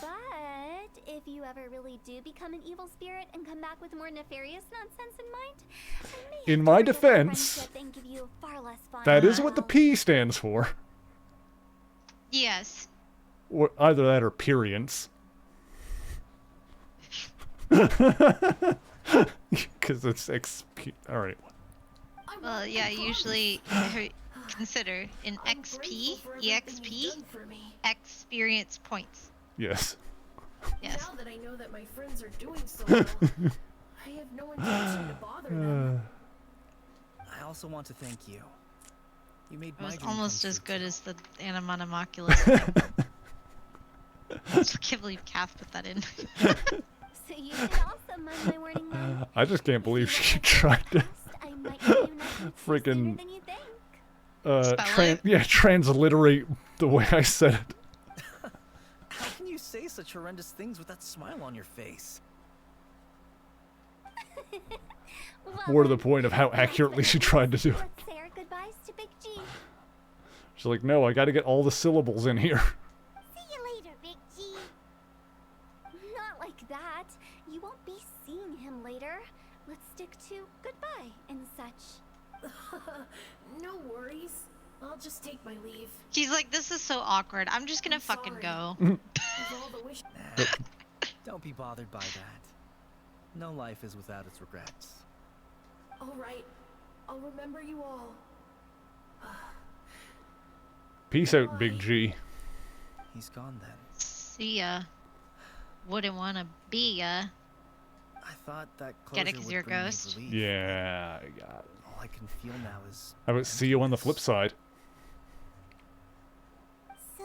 But if you ever really do become an evil spirit and come back with more nefarious nonsense in mind, I may In have my to forget our defense, friendship and give you far less fun. that is what the P stands for. Yes. Or either that or perience. Because it's XP. Alright. Well, yeah, usually consider in XP, EXP, experience points. Yes. Yes. Now that I know that my friends are doing so well, I have no intention to bother them. I also want to thank you. You made It my was dream almost come as true, good too. as the Animonimoculus. I still can't believe Kath put that in. So you should also mind my warning then. I just can't believe she tried to I might give you nothing sooner freaking than you think. transliterate the way I said it. How can you say such horrendous things with that smile on your face? Well, More to the then, point of how accurately she tried to do it. let's say our goodbyes to Big G. She's like, no, I gotta get all the syllables in here. See you later, Big G. Not like that. You won't be seeing him later. Let's stick to goodbye and such. No worries. I'll just take my leave. She's like, this is so awkward. I'm just gonna fucking go. With all the wish. Don't be bothered by that. No life is without its regrets. All right. I'll remember you all. Peace out, Big G. He's gone then. See ya. Wouldn't wanna be ya. I thought that Get it closure 'cause would you're a bring me ghost? relief. Yeah, I got it. All I can feel now is... How about see you on the flip side? So,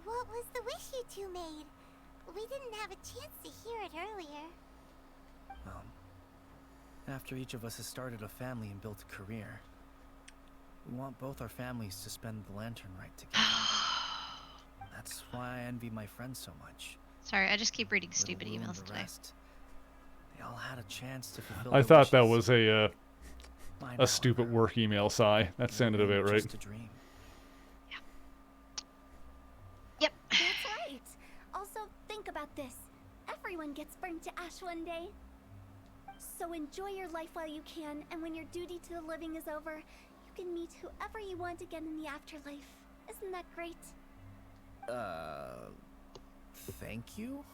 what was the wish you two made? We didn't have a chance to hear it earlier. After each of us has started a family and built a career, we want both our families to spend the lantern rite together. That's why I envy my friends so much. Sorry, I just keep reading Little stupid Lou and emails the today. rest, they all had a chance to fulfill I their thought that wishes. was Mine, a stupid however, work email, Sigh. That sounded remained about right. just a dream. Yep. That's right. Also, think about this. Everyone gets burned to ash one day. So enjoy your life while you can, and when your duty to the living is over, you can meet whoever you want again in the afterlife. Isn't that great? Thank you?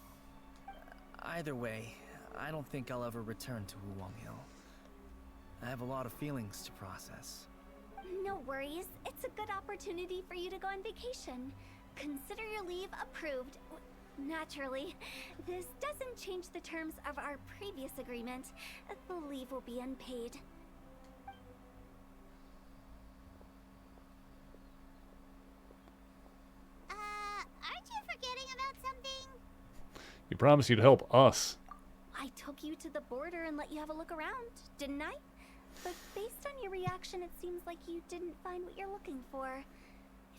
Either way, I don't think I'll ever return to Wulong Hill. I have a lot of feelings to process. No worries. It's a good opportunity for you to go on vacation. Consider your leave approved. Naturally, this doesn't change the terms of our previous agreement. The leave will be unpaid. Aren't you forgetting about something? You promised you'd help us. I took you to the border and let you have a look around, didn't I? But based on your reaction, it seems like you didn't find what you're looking for.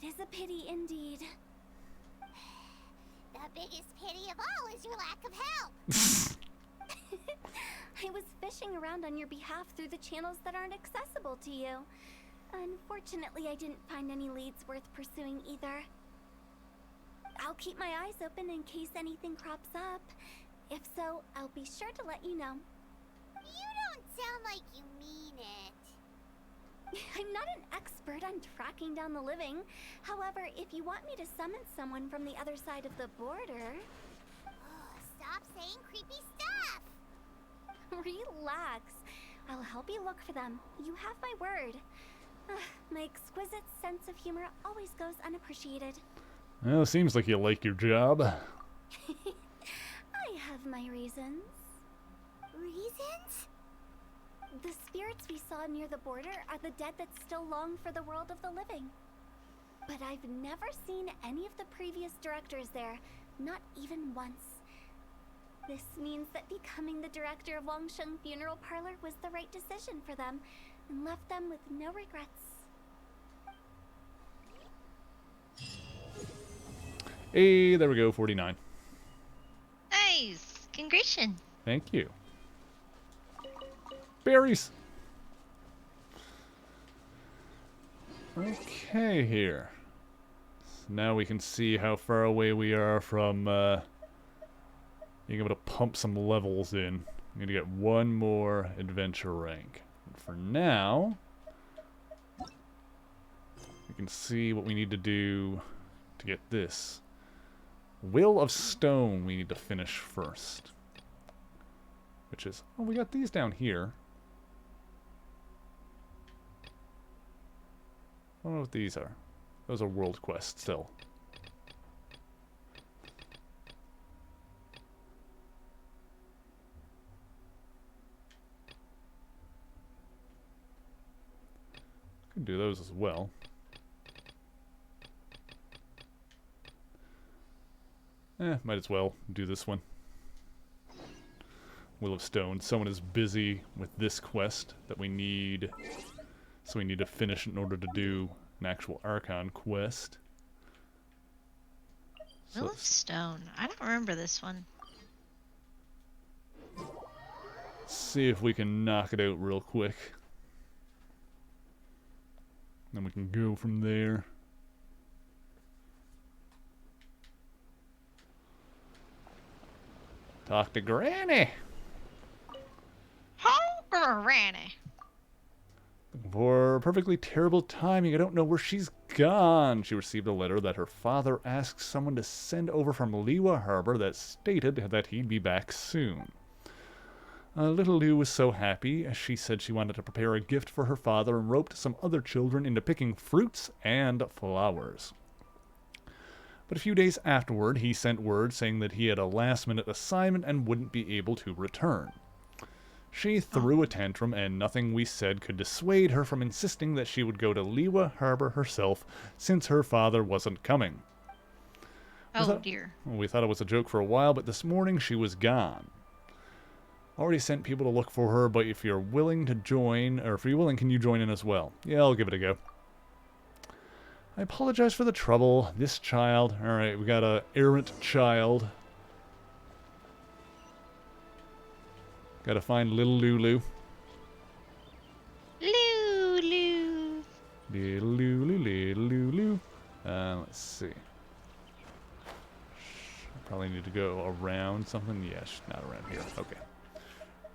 It is a pity indeed. The biggest pity of all is your lack of help. I was fishing around on your behalf through the channels that aren't accessible to you. Unfortunately, I didn't find any leads worth pursuing either. I'll keep my eyes open in case anything crops up. If so, I'll be sure to let you know. You don't sound like you mean it. I'm not an expert on tracking down the living. However, if you want me to summon someone from the other side of the border... Oh, stop saying creepy stuff. Relax. I'll help you look for them. You have my word. My exquisite sense of humor always goes unappreciated. Well, it seems like you like your job. I have my reasons. Reasons? The spirits we saw near the border are the dead that still long for the world of the living. But I've never seen any of the previous directors there, not even once. This means that becoming the director of Wangsheng Funeral Parlor was the right decision for them, and left them with no regrets. Hey, there we go, 49. Nice. Congratulations. Thank you. Berries. Okay, here. So now we can see how far away we are from being able to pump some levels in. I'm going to get one more adventure rank. And for now, we can see what we need to do to get this. Will of Stone we need to finish first. Which is, oh, we got these down here. I don't know what these are. Those are world quests still. Could do those as well. Might as well do this one. Will of Stone. Someone is busy with this quest that we need. So we need to finish in order to do an actual Archon quest. So Will of Stone. I don't remember this one. let's see if we can knock it out real quick. Then we can go from there. Talk to Granny. Oh, Granny. For perfectly terrible timing, I don't know where she's gone. She received a letter that her father asked someone to send over from Liwa Harbor that stated that he'd be back soon. Little Lou was so happy, as she said she wanted to prepare a gift for her father and roped some other children into picking fruits and flowers. But a few days afterward, he sent word saying that he had a last-minute assignment and wouldn't be able to return. She threw a tantrum, and nothing we said could dissuade her from insisting that she would go to Liwa Harbor herself, since her father wasn't coming. Oh, dear. We thought it was a joke for a while, but this morning she was gone. Already sent people to look for her, but if you're willing to join, or if you're willing, can you join in as well? Yeah, I'll give it a go. I apologize for the trouble. This child, alright, we got a errant child Gotta find little Lulu. Lulu. Little Lulu, little Lulu. Let's see. Probably need to go around something. Yeah, she's not around here. Okay.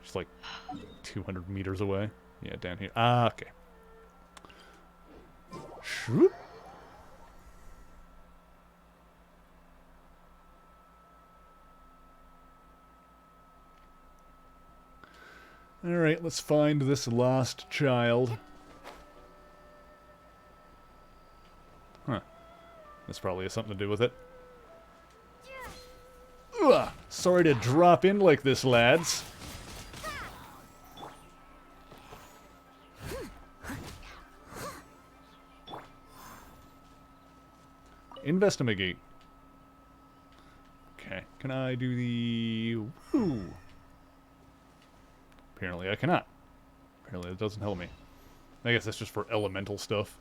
She's like 200 meters away. Yeah, down here. Ah, okay. Shoop. Alright, let's find this lost child. Huh. This probably has something to do with it. Ugh, sorry to drop in like this, lads. Investigate. Okay, can I do the... Woo? Apparently I cannot. Apparently it doesn't help me. I guess that's just for elemental stuff.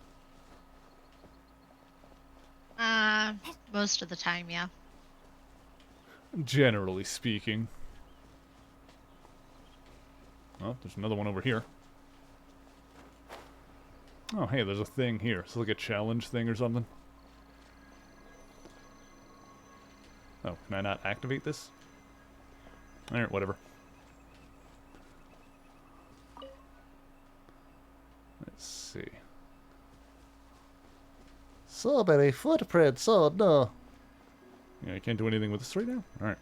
Most of the time, yeah. Generally speaking. Oh, there's another one over here. Oh, hey, there's a thing here. It's like a challenge thing or something. Oh, can I not activate this? Alright, whatever. Let's see. So many footprints, oh no. Yeah, I can't do anything with this right now? Alright.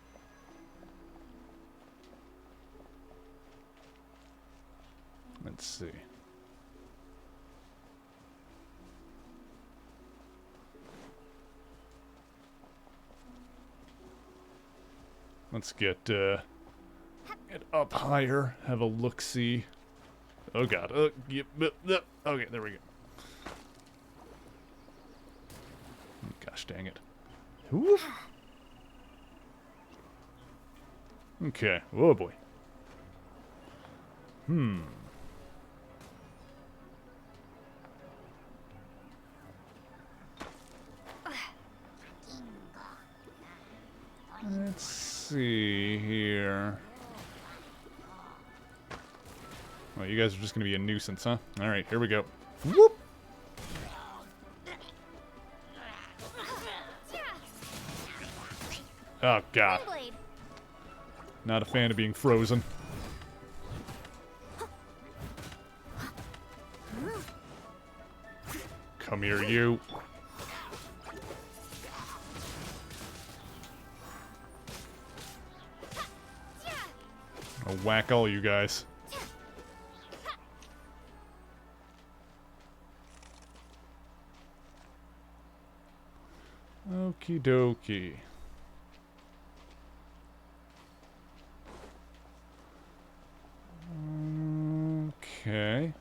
Let's see. Let's get up higher, have a look-see. Oh god. Yep, okay, there we go. Gosh dang it. Whoop. Okay. Oh boy. Let's see here. Well, you guys are just going to be a nuisance, huh? Alright, here we go. Whoop! Oh, God. Not a fan of being frozen. Come here, you. I'll whack all you guys. Okie dokie. Okay.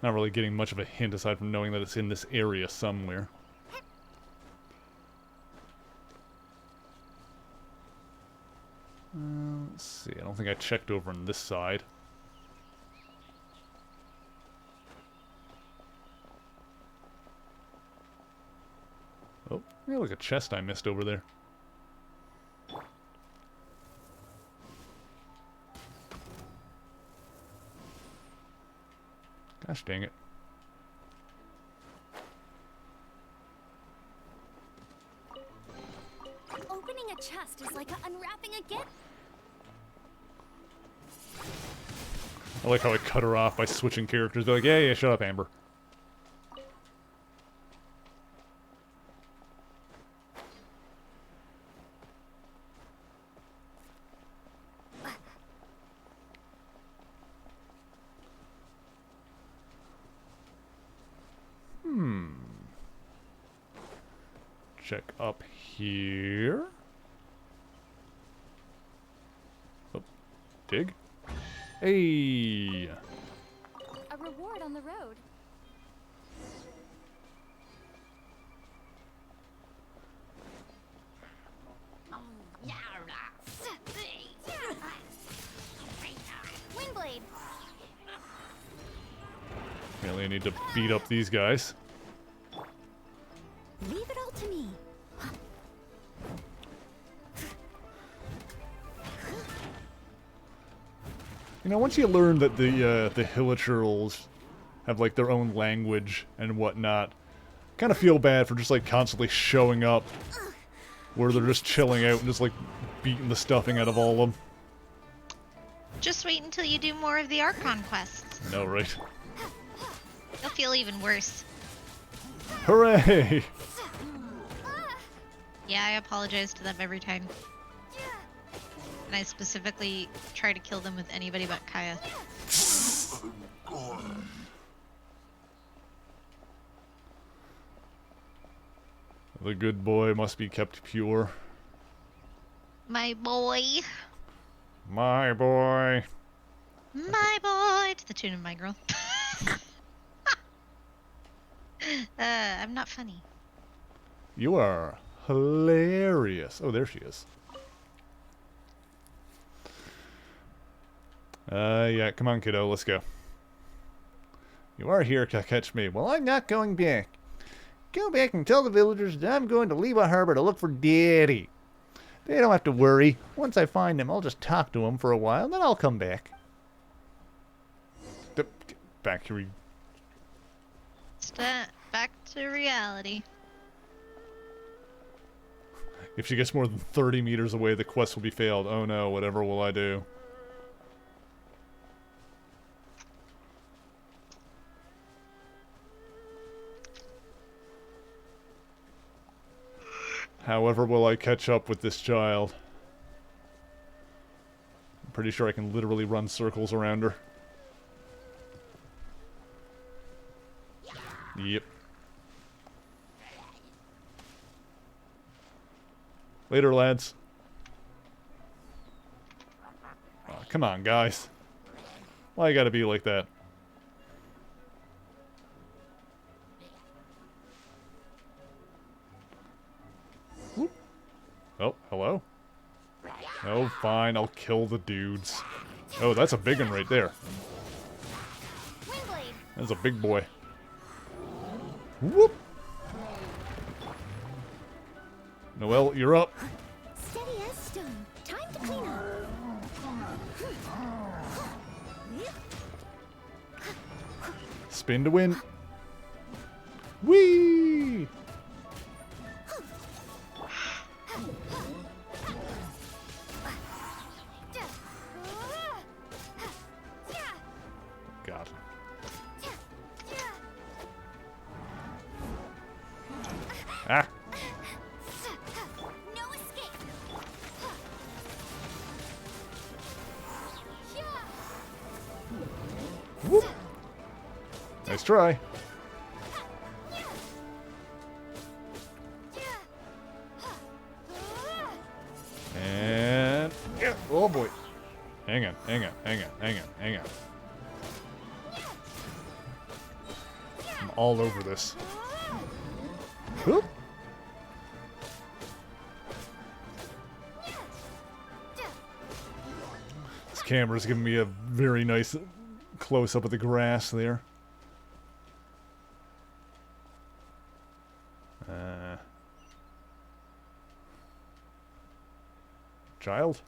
Not really getting much of a hint aside from knowing that it's in this area somewhere. Let's see. I don't think I checked over on this side. Oh, yeah, look, a chest I missed over there. Gosh dang it. Opening a chest is like unwrapping a gift. I like how I cut her off by switching characters. They're like, yeah, shut up, Amber. Check up here. Oh, dig. Hey. A reward on the road. Windblade. Really, I need to beat up these guys. Leave it all to me. You know, once you learn that the Hilichurls have like their own language and whatnot, kind of feel bad for just like constantly showing up where they're just chilling out and just like beating the stuffing out of all of them. Just wait until you do more of the Archon quests. No, right? You'll feel even worse. Hooray! Yeah, I apologize to them every time. And I specifically try to kill them with anybody but Kaya. The good boy must be kept pure. My boy. My boy. My boy. To the tune of My Girl. I'm not funny. You are hilarious. Oh, there she is. Yeah, come on, kiddo, let's go. You are here to catch me. Well, I'm not going back. Go back and tell the villagers that I'm going to Lewa Harbor to look for Daddy. They don't have to worry. Once I find him, I'll just talk to him for a while, then I'll come back. Back to back to reality. If she gets more than 30 meters away, the quest will be failed. Oh no, whatever will I do? However will I catch up with this child? I'm pretty sure I can literally run circles around her. Yep. Later, lads. Oh, come on, guys. Why you gotta be like that? Whoop. Oh, hello? Oh, fine, I'll kill the dudes. Oh, that's a big one right there. That's a big boy. Whoop! Noelle, you're up. Steady as stone. Time to clean up. Spin to win. Whee! God. Ah! No escape. Whoop. Nice try. And yeah, oh boy. Hang on, hang on, hang on, hang on, hang on. I'm all over this. Whoop. This camera's giving me a very nice close-up of the grass there. Child?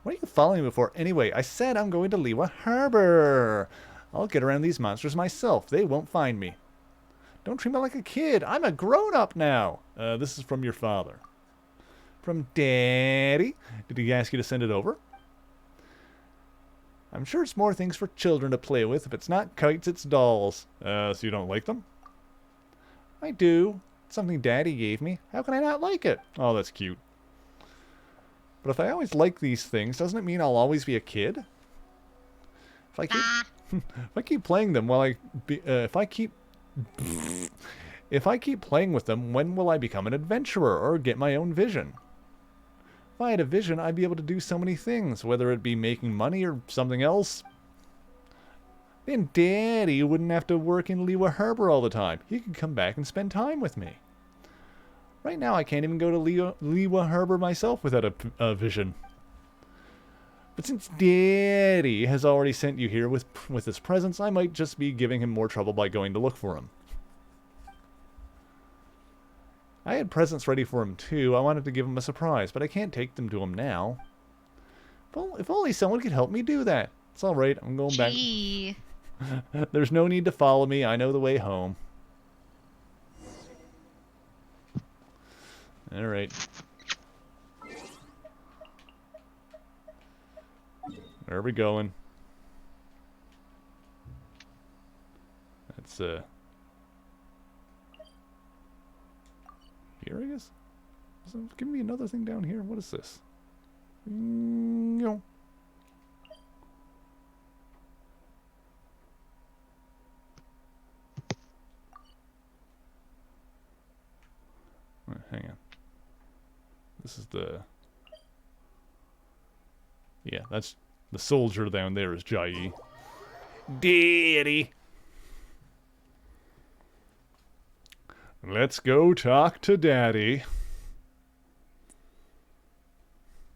What are you following me for anyway? I said I'm going to Lewa Harbor. I'll get around these monsters myself. They won't find me. Don't treat me like a kid. I'm a grown-up now. This is from your father. From Daddy? Did he ask you to send it over? I'm sure it's more things for children to play with. If it's not kites, it's dolls. So you don't like them? I do. It's something Daddy gave me. How can I not like it? Oh, that's cute. But if I always like these things, doesn't it mean I'll always be a kid? If I keep, if I keep playing them, if I keep playing with them, when will I become an adventurer or get my own vision? If I had a vision, I'd be able to do so many things, whether it be making money or something else. Then Daddy wouldn't have to work in Lewa Harbor all the time. He could come back and spend time with me. Right now, I can't even go to Lewa Harbor myself without a vision. But since Daddy has already sent you here with his presents, I might just be giving him more trouble by going to look for him. I had presents ready for him too. I wanted to give him a surprise, but I can't take them to him now. If only someone could help me do that. It's alright, I'm going Gee. back. There's no need to follow me. I know the way home. Alright. Where are we going? That's, here, I guess? Give me another thing down here. What is this? No. Hang on. This is the... Yeah, that's... The soldier down there is Jai. Daddy! Let's go talk to Daddy.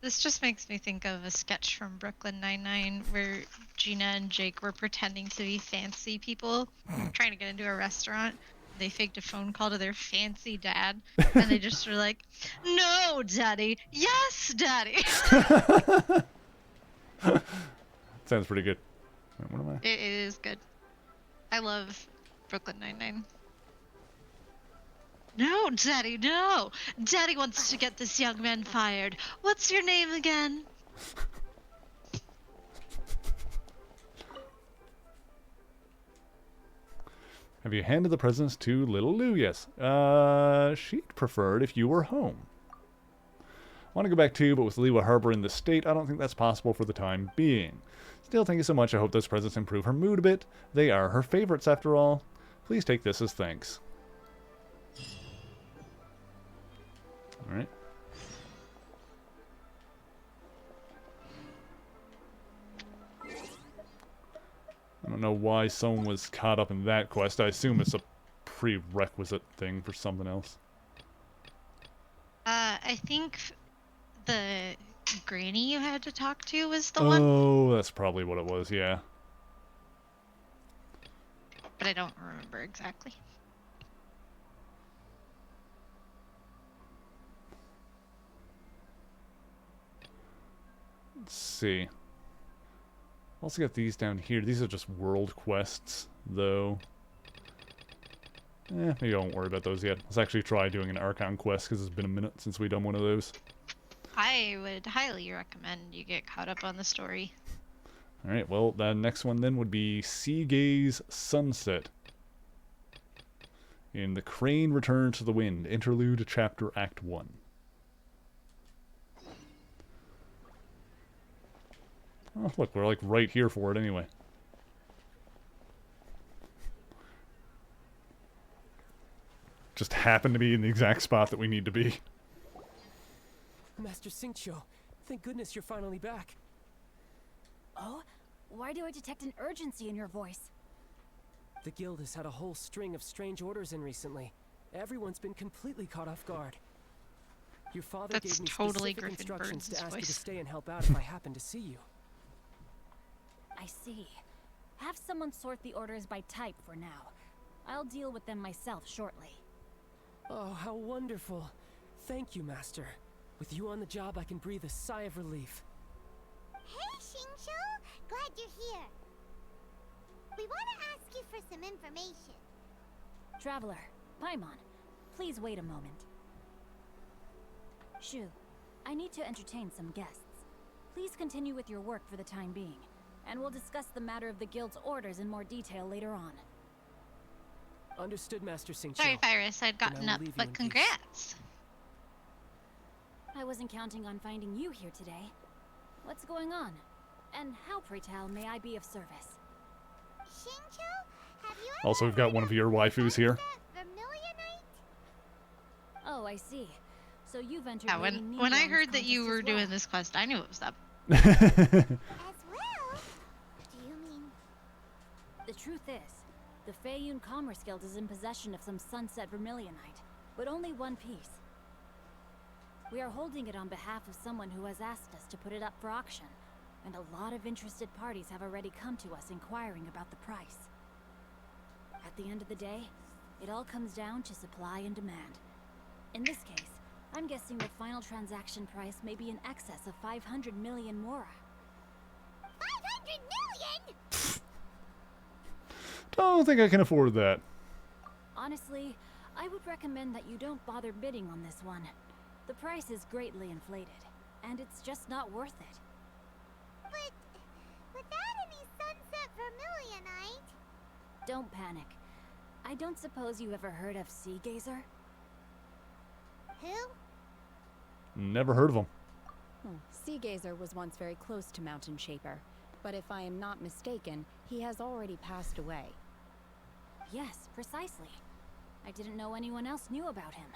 This just makes me think of a sketch from Brooklyn Nine-Nine where Gina and Jake were pretending to be fancy people trying to get into a restaurant. They faked a phone call to their fancy dad, and they just were like, "No, Daddy. Yes, Daddy." Sounds pretty good. What am I? It is good. I love Brooklyn Nine-Nine. No, Daddy, no. Daddy wants to get this young man fired. What's your name again? Have you handed the presents to little Lou? Yes. She'd prefer it if you were home. I want to go back too, but with Lewa Harbor in the state, I don't think that's possible for the time being. Still, thank you so much. I hope those presents improve her mood a bit. They are her favorites, after all. Please take this as thanks. Alright. I don't know why someone was caught up in that quest. I assume it's a prerequisite thing for something else. I think the granny you had to talk to was the one. Oh, that's probably what it was, yeah. But I don't remember exactly. Let's see. Also got these down here. These are just world quests, though. Maybe I won't worry about those yet. Let's actually try doing an Archon quest, because it's been a minute since we've done one of those. I would highly recommend you get caught up on the story. Alright, well, the next one then would be Sea Gaze Sunset. In The Crane Returns to the Wind, Interlude, Chapter, Act 1. Oh, look, we're like right here for it anyway. Just happen to be in the exact spot that we need to be. Master Xingqiu, thank goodness you're finally back. Oh? Why do I detect an urgency in your voice? The guild has had a whole string of strange orders in recently. Everyone's been completely caught off guard. Your father That's gave me totally specific Griffin instructions Burns' to ask you to voice. stay and help out if I happen to see you. I see. Have someone sort the orders by type for now. I'll deal with them myself shortly. Oh, how wonderful. Thank you, Master. With you on the job, I can breathe a sigh of relief. Hey, Xingqiu! Glad you're here. We want to ask you for some information. Traveler, Paimon, please wait a moment. Shu, I need to entertain some guests. Please continue with your work for the time being, and we'll discuss the matter of the guild's orders in more detail later on. Understood, Master Xingqiu. Sorry, Virus, I'd gotten I'll up, leave you but in peace. congrats. I wasn't counting on finding you here today. What's going on? And how, pray tell, may I be of service? Xingqiu, have you Also, we've got one of your waifus here. Oh, I see. So you've entered. Yeah, Lady when I Ningguang's heard that you contest were as well. doing this quest, I knew it was up. As well? Do you mean... The truth is, the Feiyun Commerce Guild is in possession of some sunset vermilionite, but only one piece. We are holding it on behalf of someone who has asked us to put it up for auction. and a lot of interested parties have already come to us inquiring about the price. At the end of the day, it all comes down to supply and demand. In this case, I'm guessing the final transaction price may be in excess of 500 million mora. 500 million? Don't think I can afford that. Honestly, I would recommend that you don't bother bidding on this one. The price is greatly inflated, and it's just not worth it. But without any sunset vermilionite... Don't panic. I don't suppose you ever heard of Sea Gazer? Who? Never heard of him. Sea Gazer was once very close to Mountain Shaper, but if I am not mistaken, he has already passed away. Yes, precisely. I didn't know anyone else knew about him.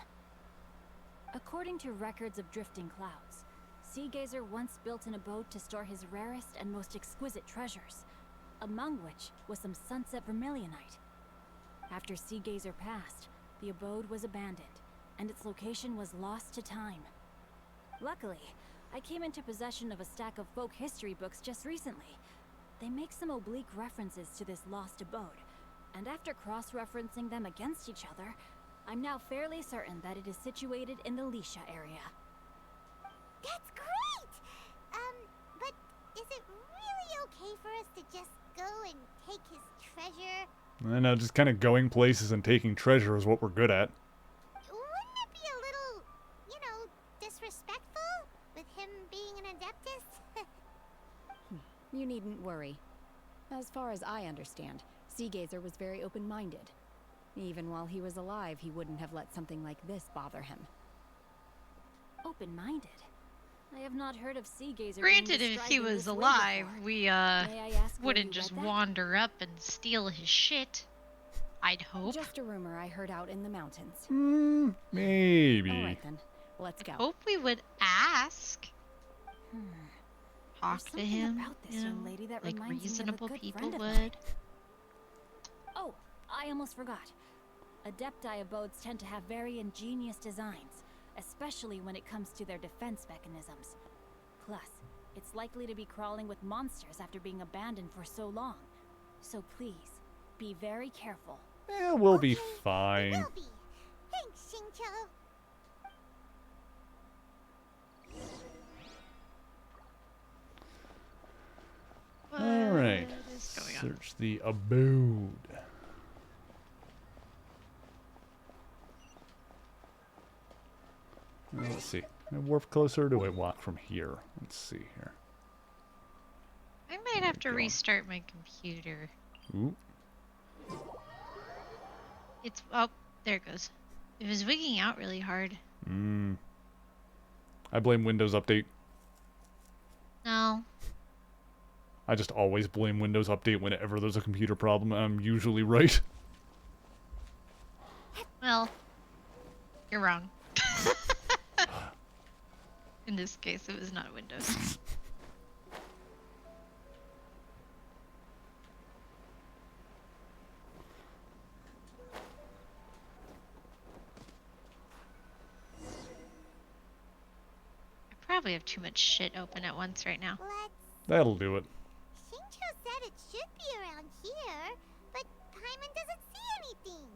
According to records of drifting clouds, Sea Gazer once built an abode to store his rarest and most exquisite treasures, among which was some sunset vermilionite. After Sea Gazer passed, the abode was abandoned, and its location was lost to time. Luckily, I came into possession of a stack of folk history books just recently. They make some oblique references to this lost abode, and after cross-referencing them against each other, I'm now fairly certain that it is situated in the Lisha area. That's great! But is it really okay for us to just go and take his treasure? I know, just kind of going places and taking treasure is what we're good at. Wouldn't it be a little, disrespectful with him being an Adeptus? You needn't worry. As far as I understand, Sea Gazer was very open-minded. Even while he was alive, he wouldn't have let something like this bother him. Open-minded? I have not heard of Sea Gazer. Granted, if he was alive, we wouldn't just wander up and steal his shit. I'd hope. Just a rumor I heard out in the mountains. Maybe. All right then, let's go. Hope we would ask. Talk to him. About this young lady that like reminds reasonable me of a good people friend of would. mine. Oh, I almost forgot. Adepti abodes tend to have very ingenious designs, especially when it comes to their defense mechanisms. Plus, it's likely to be crawling with monsters after being abandoned for so long. So please, be very careful. Yeah, we'll be fine. Will be. Thanks, Xingqiu. Alright. Search the abode. Let's see. Can I warp closer or do I walk from here? Let's see here. I might have to restart my computer. Ooh. It's oh, there it goes. It was wigging out really hard. I blame Windows Update. No. I just always blame Windows Update whenever there's a computer problem. I'm usually right. Well, you're wrong. In this case, it was not Windows. I probably have too much shit open at once right now. That'll do it. Xingqiu said it should be around here, but Paimon doesn't see anything.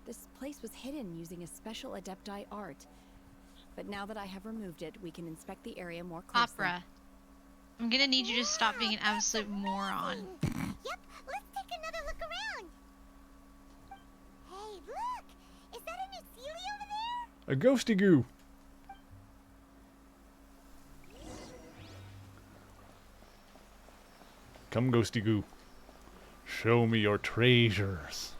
This place was hidden using a special Adepti art. But now that I have removed it, we can inspect the area more closely. Opera. I'm gonna need you to stop being an absolute moron. Yep, let's take another look around. Hey, look! Is that a new Sealy over there? A ghosty goo. Come, ghosty goo. Show me your treasures.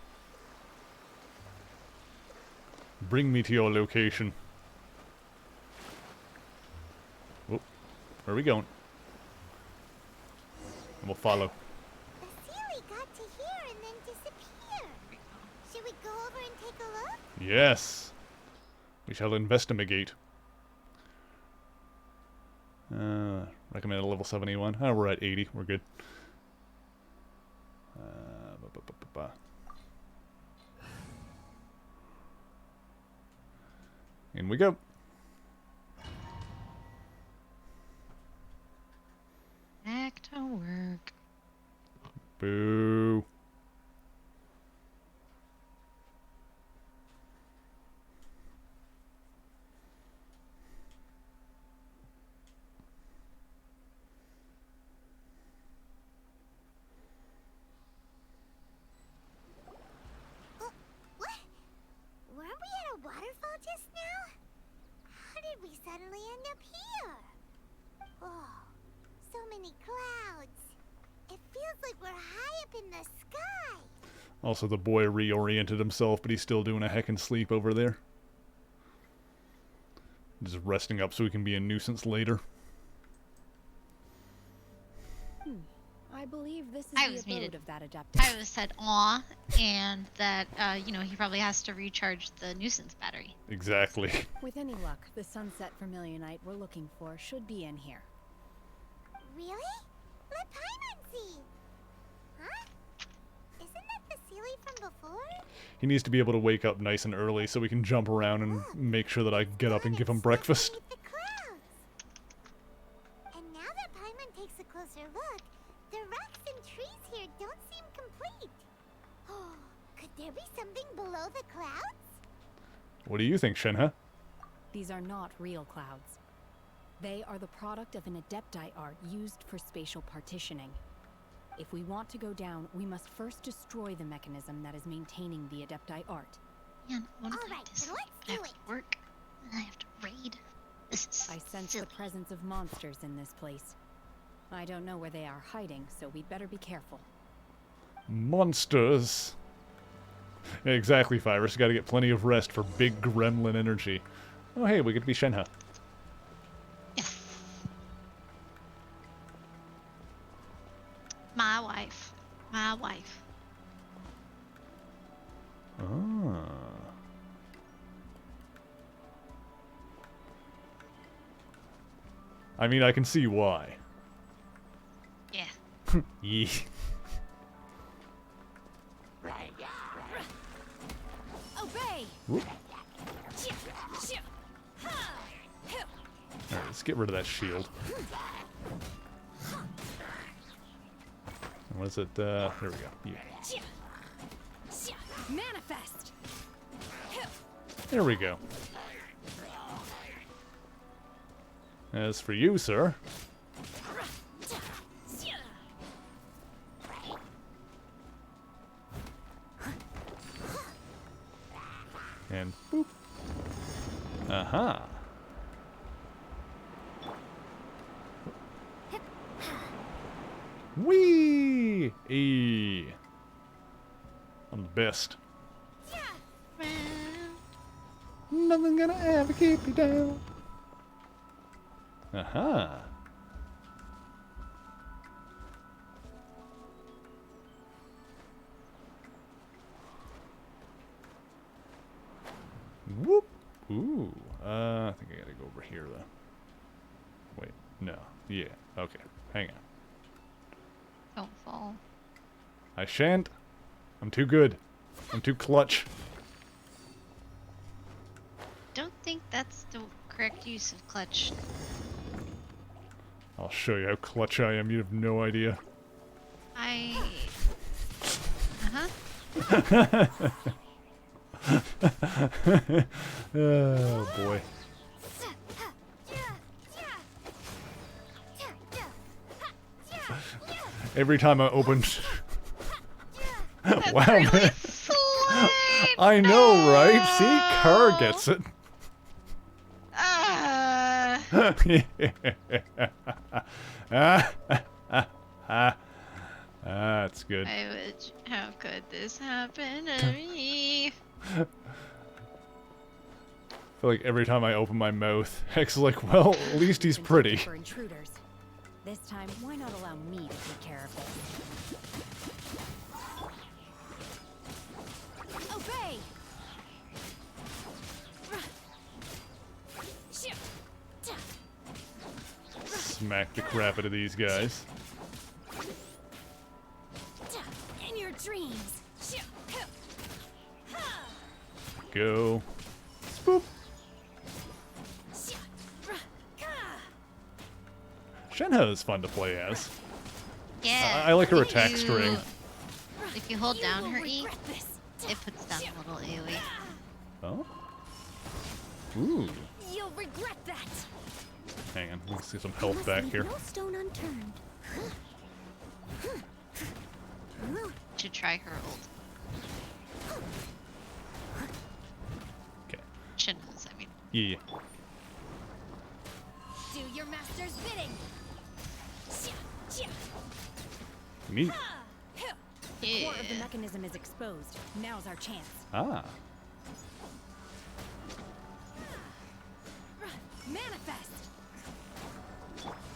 Bring me to your location. Whoop. Where are we going? And we'll follow. The Sealy got to here and then disappeared. Should we go over and take a look? Yes. We shall investigate. Recommended level 71. Oh, we're at 80. We're good. In we go. Back to work. Boo. What? Weren't we at a waterfall just now? How did we suddenly end up here? Oh, so many clouds. It feels like we're high up in the sky. Also, the boy reoriented himself, but he's still doing a heckin' sleep over there. Just resting up so he can be a nuisance later. I believe this is I the was abode muted. of that adapter. I was said aw, and that, you know, he probably has to recharge the nuisance battery. Exactly. With any luck, the sunset vermilionite we're looking for should be in here. Really? Let Paimon see. Huh? Isn't that the Sealy from before? He needs to be able to wake up nice and early so we can jump around and make sure that I get up and give him breakfast. The clouds. And now that Paimon takes a closer look, the rocks and trees here don't seem complete. Oh, could there be something below the clouds? What do you think, Shenhe? These are not real clouds. They are the product of an adepti art used for spatial partitioning. If we want to go down, we must first destroy the mechanism that is maintaining the adepti art. Man, what if Alright, then let's do it. work? And I have to raid. This is I sense silly. the presence of monsters in this place. I don't know where they are hiding, so we'd better be careful. Monsters. Yeah, exactly, Virus. Got to get plenty of rest for big gremlin energy. Oh, hey, we get to be Shenhe. My wife. My wife. Ah. I mean, I can see why. Yeah. Yeah. Obey! Whoop. Alright, let's get rid of that shield. What is it? Here we go. Yeah. Manifest! There we go. As for you, sir. And boop. Aha. Whee! Eee. I'm the best. Nothing gonna ever keep you down. Aha. Whoop. Ooh. I think I gotta go over here though. Wait. No. Yeah. Okay. Hang on. Don't fall. I shan't. I'm too good. I'm too clutch. Don't think that's the correct use of clutch. I'll show you how clutch I am. You have no idea. Oh boy. Every time I open... Wow, really man. I know, right? See? Kerr gets it. That's good. How could this happen to me? I feel like every time I open my mouth, Hex is like, well, at least he's pretty. For intruders. This time, why not allow me to take care of this? Obey! smack the crap out of these guys. In your dreams. Go. Spoop. Shenhe is fun to play as. Yeah. I like her if attack you- string. If you hold down her E, it puts down a little AoE. Oh? Ooh. You'll regret that. Hang on, let's see some health back here. No stone unturned. Should try her ult. Okay. Shinha's, I mean. Yeah. Do your master's bidding. Neat. The core of the mechanism is exposed. Now's our chance. Ah. Manifest.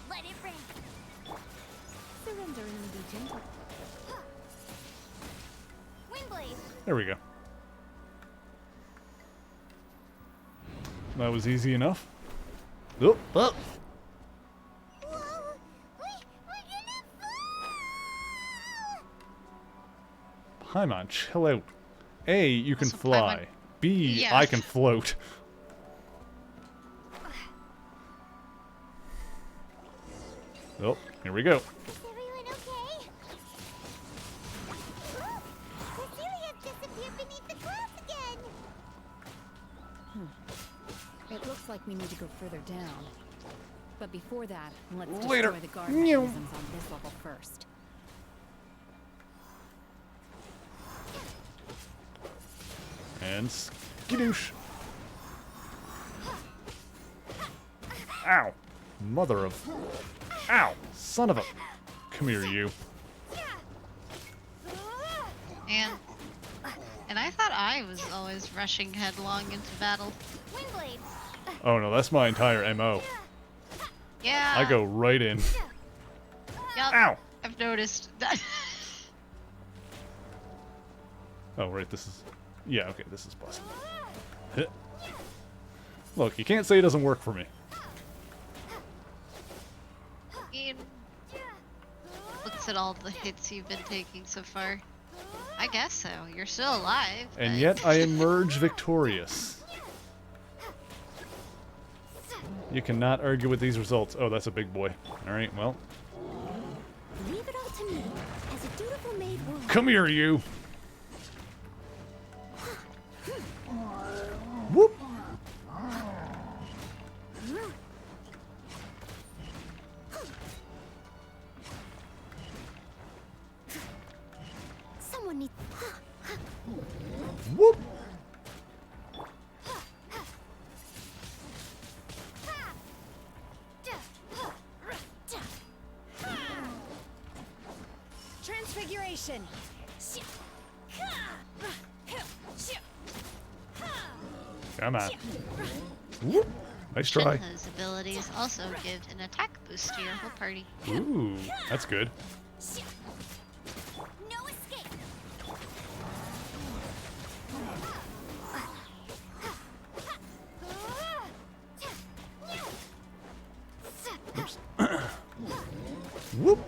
Let it rain. Surrender and be gentle. Windblade. There we go. That was easy enough. Oh, oh. Paimon, chill out. A, you can Also, fly. B, Yeah. I can float. Oh, here we go. Is everyone okay? Cecilia's disappeared beneath the clouds again. It looks like we need to go further down. But before that, let's Later. destroy the guard Meow. mechanisms on this level first. And skidoosh. Ow. Mother of... Ow. Son of a... Come here, you. And I thought I was always rushing headlong into battle. Windblade. Oh no, that's my entire MO. Yeah. I go right in. Yep. Ow. I've noticed that. Oh, right, this is... Yeah, okay, this is possible. Look, you can't say it doesn't work for me. Ian, looks at all the hits you've been taking so far. I guess so. You're still alive. And but- yet I emerge victorious. You cannot argue with these results. Oh, that's a big boy. Alright, well. Leave it all to me. As a dutiful maid will. Come here, you! Whoop! Someone needs. Whoop! Transfiguration! Come on. Whoop! Nice try. Shinha's abilities also give an attack boost to your whole party. Ooh, that's good. No escape. Oops. Whoop!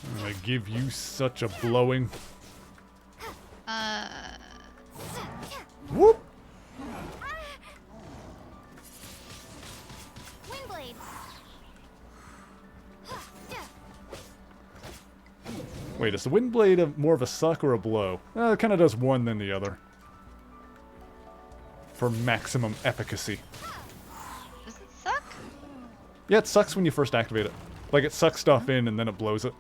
I'm gonna give you such a blowing. Whoop! Windblade. Wait, is the wind blade more of a suck or a blow? It kind of does one then the other. For maximum efficacy. Does it suck? Yeah, it sucks when you first activate it. Like, it sucks stuff in and then it blows it.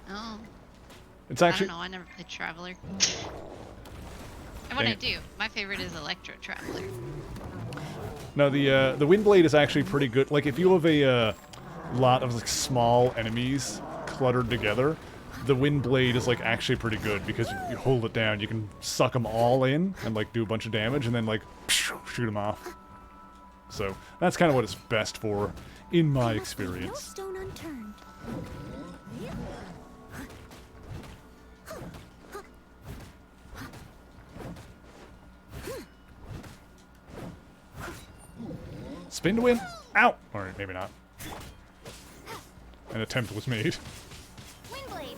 Oh. It's actually... I don't know. I never played Traveler. And when I do, my favorite is Electro Traveler. No, the wind blade is actually pretty good. Like, if you have a lot of like small enemies cluttered together, the wind blade is like actually pretty good because you hold it down, you can suck them all in and like do a bunch of damage and then like shoot them off. So that's kind of what it's best for, in my No experience. stone unturned. Spin to win. Ow! Alright, maybe not. An attempt was made. Windblade.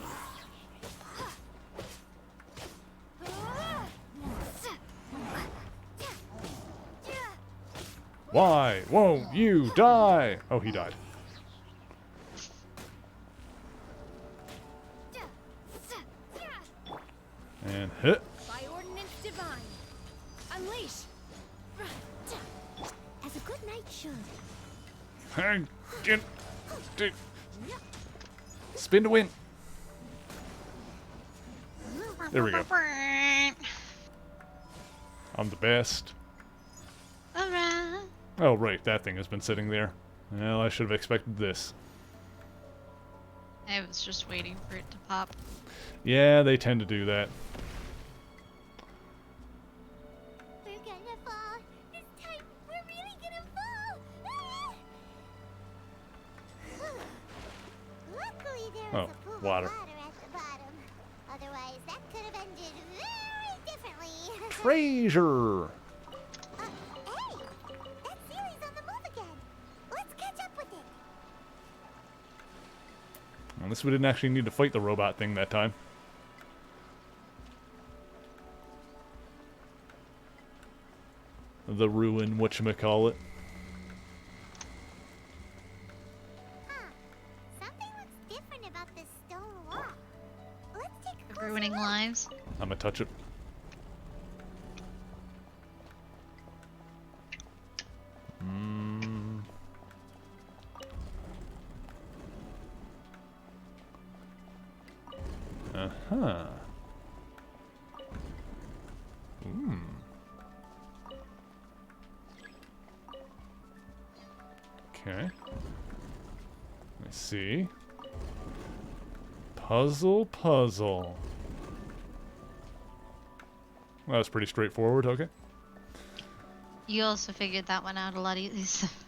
Why won't you die? Oh, he died. And hit. By ordinance divine. Unleash. As a good knight should. Hang. Get. Spin to win. There we go. I'm the best. Alright. Oh, right. That thing has been sitting there. Well, I should have expected this. I was just waiting for it to pop. Yeah, they tend to do that. We're gonna fall. This time, we're really gonna fall. Luckily, there was a pool of water. water at the bottom. Otherwise, that could have ended very differently. Fraser! Hey! That series on the move again. Let's catch up with it. Unless we didn't actually need to fight the robot thing that time. The ruin, whatchamacallit. Something looks different about this stone wall. Let's take a closer Ruining look. lives. I'm gonna touch it. Uh-huh. Okay. Let's see. Puzzle, puzzle. Well, that's pretty straightforward, okay. You also figured that one out a lot a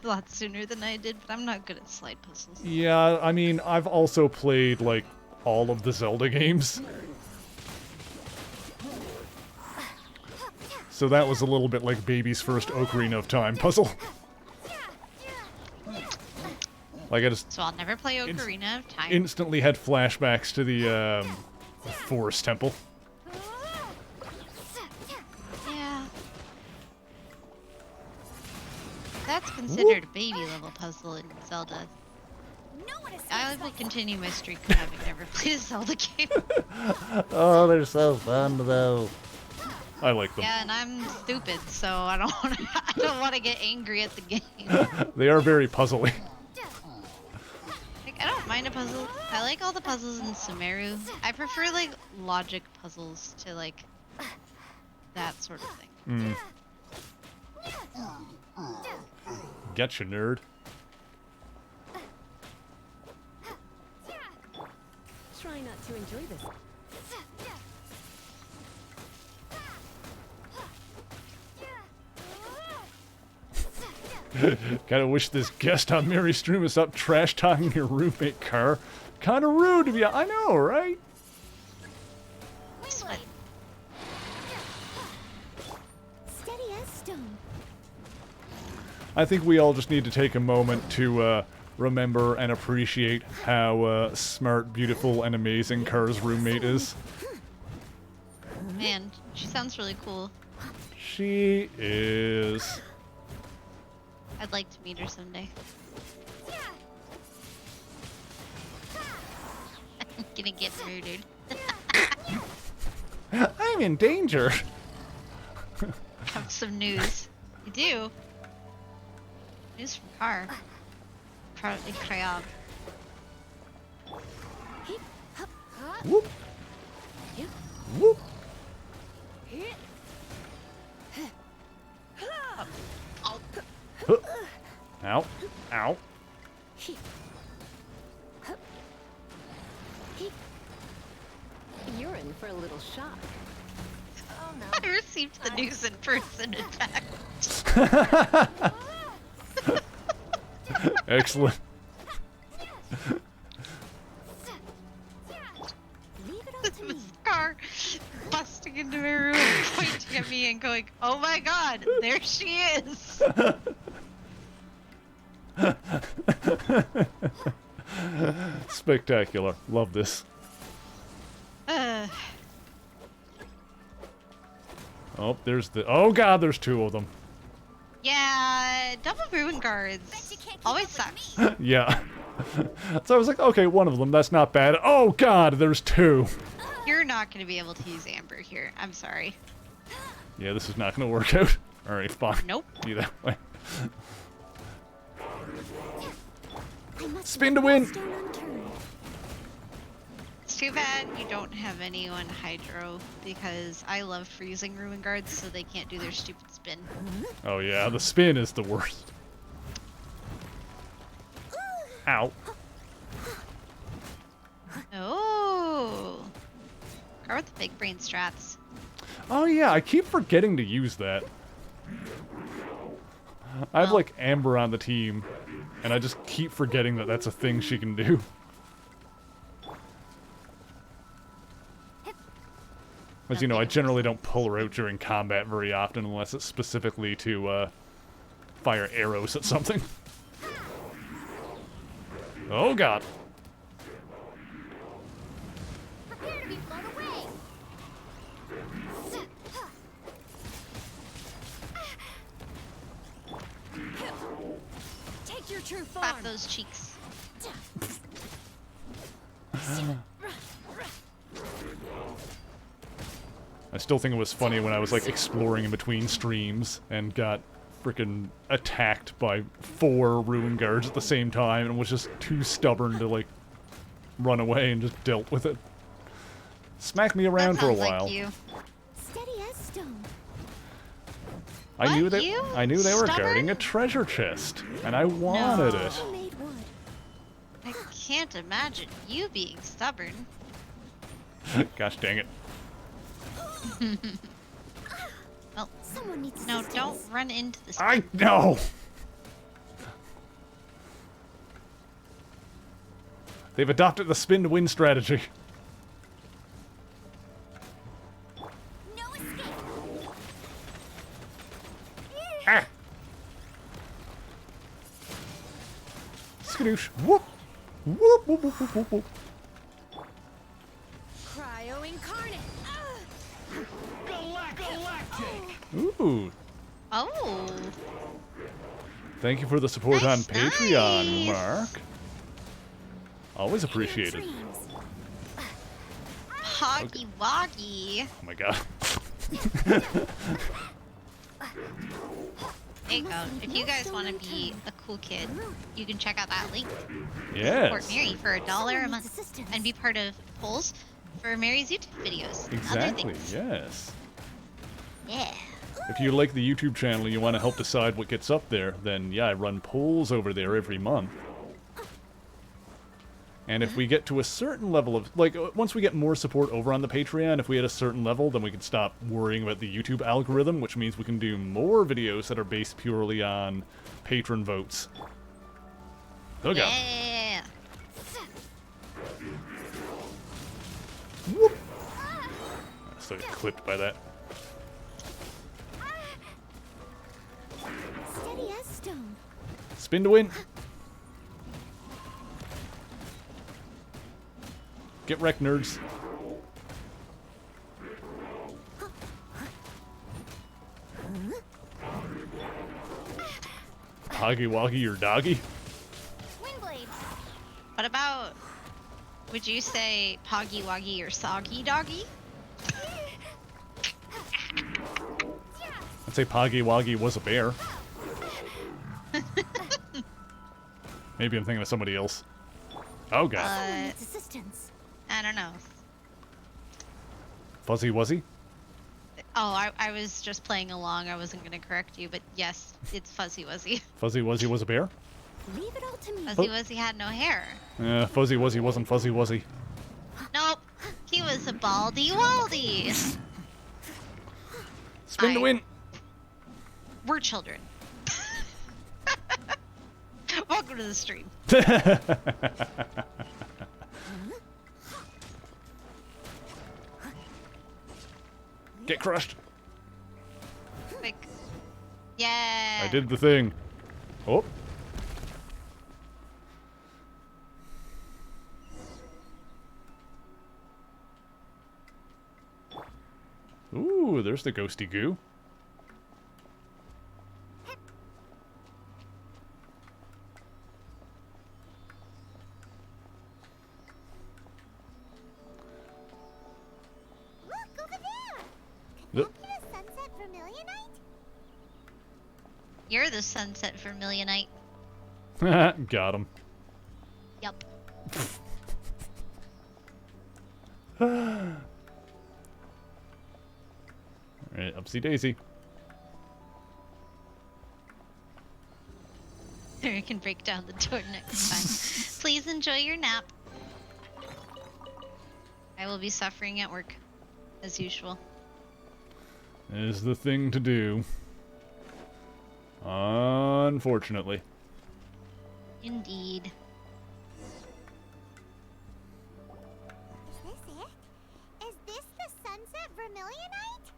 lot sooner than I did, but I'm not good at slide puzzles. Yeah, I mean, I've also played, like, all of the Zelda games. So that was a little bit like baby's first Ocarina of Time puzzle. Like, I just So I'll never play Ocarina of Time. instantly had flashbacks to the Forest Temple. Yeah. That's considered a baby level puzzle in Zelda. I will continue my streak of having never played a Zelda game. Oh, they're so fun though. I like them. Yeah, and I'm stupid, so I don't want to get angry at the game. They are very puzzly. Like, I don't mind a puzzle. I like all the puzzles in Sumeru. I prefer like logic puzzles to like that sort of thing. Getcha, nerd. Try not to enjoy this. Kinda wish this guest on Mary Stream was up trash talking your roommate, Car. Kinda rude of you, I know, right? Sweat. Steady as stone. I think we all just need to take a moment to remember and appreciate how smart, beautiful, and amazing Car's roommate is. Man, she sounds really cool. She is. I'd like to meet her someday. I'm gonna get murdered. I'm in danger. I have some news. You do? News from Car. Crab. Whoop. Whoop. Ow. Ow. You're in for a little shock. Oh no. I received the news in person, in fact. Excellent. This car busting into my room, pointing at me and going, "Oh my god, there she is!" Spectacular. Love this. Oh, there's the... Oh god, there's two of them. Yeah, double ruin guards always sucks. Yeah. So I was like, okay, one of them, that's not bad. Oh god, there's two. You're not going to be able to use Amber here. I'm sorry. Yeah, this is not going to work out. Alright, fine. Nope. Do that way. Spin to win! It's too bad you don't have anyone Hydro, because I love freezing ruin guards so they can't do their stupid spin. Oh yeah, the spin is the worst. Ow. Oh. Guard with the big brain strats. Oh yeah, I keep forgetting to use that. I have like Amber on the team, and I just keep forgetting that that's a thing she can do. As you know, I generally don't pull her out during combat very often unless it's specifically to fire arrows at something. Oh god. Prepare to be blown away. Take your true form. Slap those cheeks. I still think it was funny when I was like exploring in between streams and got freaking attacked by 4 ruin guards at the same time and was just too stubborn to like run away and just dealt with it. Smacked me around for a while. Like you. Steady as stone. I knew they were Stubborn? guarding a treasure chest, and I wanted it. I can't imagine you being stubborn. Gosh dang it. Well, someone needs no, don't run into the I know. They've adopted the spin to win strategy. No escape. Ah. Skadoosh. Whoop. Whoop, whoop, whoop, whoop, whoop, whoop. Cryo incarnate. Ooh. Oh. Thank you for the support on Nice, Patreon, nice. Mark. Always appreciated. Hoggy woggy. Oh my god. There you go. If you guys want to be a cool kid, you can check out that link. Yes. Support Mary for $1 a month and be part of polls for Mary's YouTube videos. and other Exactly, things. yes. Yeah. If you like the YouTube channel and you want to help decide what gets up there, then yeah, I run polls over there every month. And if we get to a certain level of, like, once we get more support over on the Patreon, if we hit a certain level, then we can stop worrying about the YouTube algorithm, which means we can do more videos that are based purely on patron votes. Oh god. Yeah. Whoop. I still get clipped by that. Steady as stone. Spin to win. Get wrecked, nerds. Hoggy woggy or doggy? Windblade. What about, would you say Poggy Woggy or Soggy Doggy? I'd say Poggy Woggy was a bear. Maybe I'm thinking of somebody else. Oh god. Someone needs assistance. I don't know. Fuzzy Wuzzy? Oh, I was just playing along. I wasn't going to correct you, but yes, it's Fuzzy Wuzzy. Fuzzy Wuzzy was a bear? Leave it all to me. Fuzzy Wuzzy had no hair. Fuzzy Wuzzy wasn't Fuzzy Wuzzy. Nope, he was a baldy waldy. Spin to win. We're children. Welcome to the stream. Get crushed. Like, yeah. I did the thing. Oh. Ooh, there's the ghosty goo. Look over there. Yep. Could that be the sunset vermilionite? You're the sunset vermilionite. Got him. Yup. Alright, upsy daisy. You can break down the door next time. Please enjoy your nap. I will be suffering at work, as usual. Is the thing to do. Unfortunately. Indeed. Is this it? Is this the sunset vermilionite?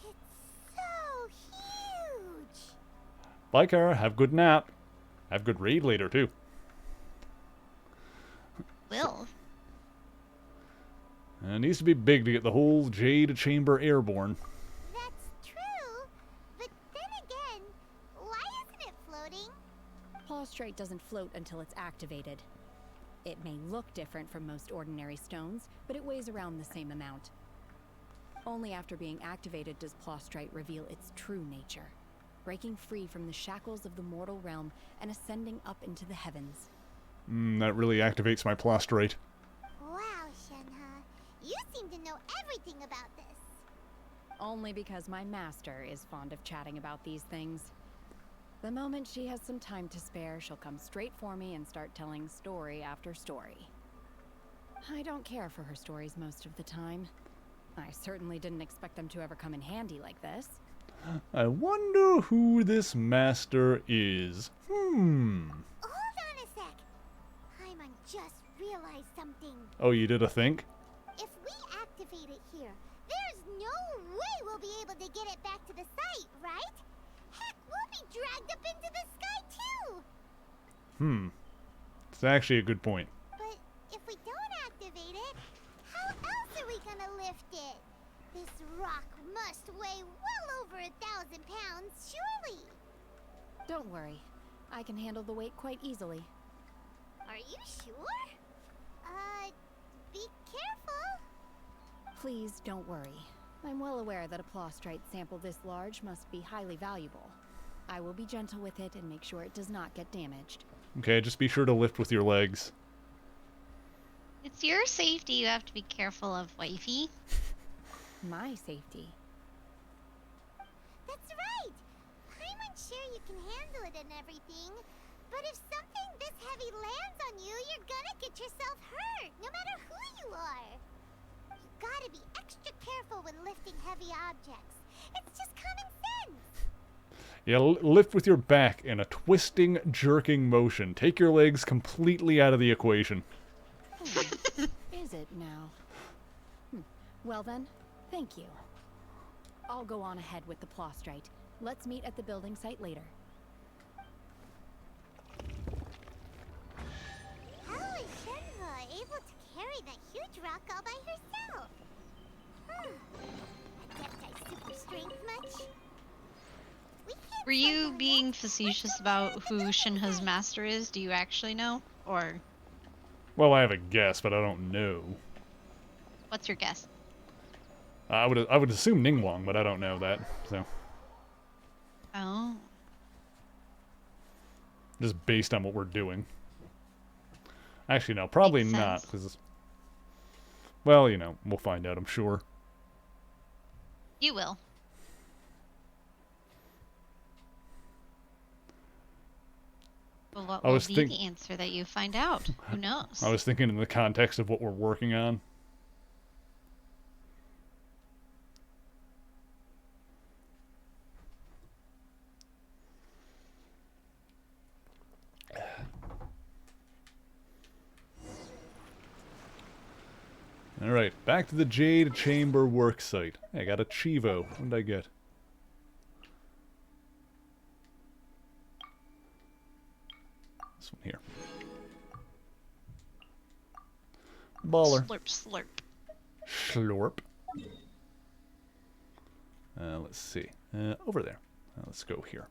It's so huge. Bye, Kara. Have good nap. Have good raid later, too. Will. It needs to be big to get the whole Jade Chamber airborne. That's true. But then again, why isn't it floating? Plaustrite doesn't float until it's activated. It may look different from most ordinary stones, but it weighs around the same amount. Only after being activated does Plaustrite reveal its true nature, breaking free from the shackles of the mortal realm and ascending up into the heavens. That really activates my Plaustrite. Wow, Shenhe. You seem to know everything about this. Only because my master is fond of chatting about these things. The moment she has some time to spare, she'll come straight for me and start telling story after story. I don't care for her stories most of the time. I certainly didn't expect them to ever come in handy like this. I wonder who this master is. Hold on a sec. Paimon just realized something. Oh, you did a think? If we activate it here, there's no way we'll be able to get it back to the site, right? Heck, we'll be dragged up into the sky too! It's actually a good point. But if we don't activate it, how else are we gonna lift it? This rock must weigh well over 1,000 pounds, surely! Don't worry. I can handle the weight quite easily. Are you sure? Be careful! Please don't worry. I'm well aware that a plaustrite sample this large must be highly valuable. I will be gentle with it and make sure it does not get damaged. Okay, just be sure to lift with your legs. It's your safety you have to be careful of, wifey. My safety. That's right! Paimon's sure you can handle it and everything, but if something this heavy lands on you, you're gonna get yourself hurt, no matter who you are. You gotta be extra careful when lifting heavy objects. It's just common sense. Yeah, lift with your back in a twisting, jerking motion. Take your legs completely out of the equation. Is it now? Well then, thank you. I'll go on ahead with the plaustrite. Let's meet at the building site later. How is Shenhe able to carry that huge rock all by herself? Adepti super strength much? Were you being facetious about who Shinha's master is? Do you actually know? Or Well, I have a guess, but I don't know. what's your guess? I would assume Ningguang, but I don't know that. So Oh. just based on what we're doing. Actually, no, probably Makes not, sense. because well, you know, we'll find out. I'm sure. You will. Well, what I will was be think- the answer that you find out? Who knows? I was thinking in the context of what we're working on. Alright, back to the Jade Chamber worksite. Hey, I got a Chivo. What did I get? This one here. Baller. Slurp, slurp. Slurp. Let's see. Over there. Let's go here.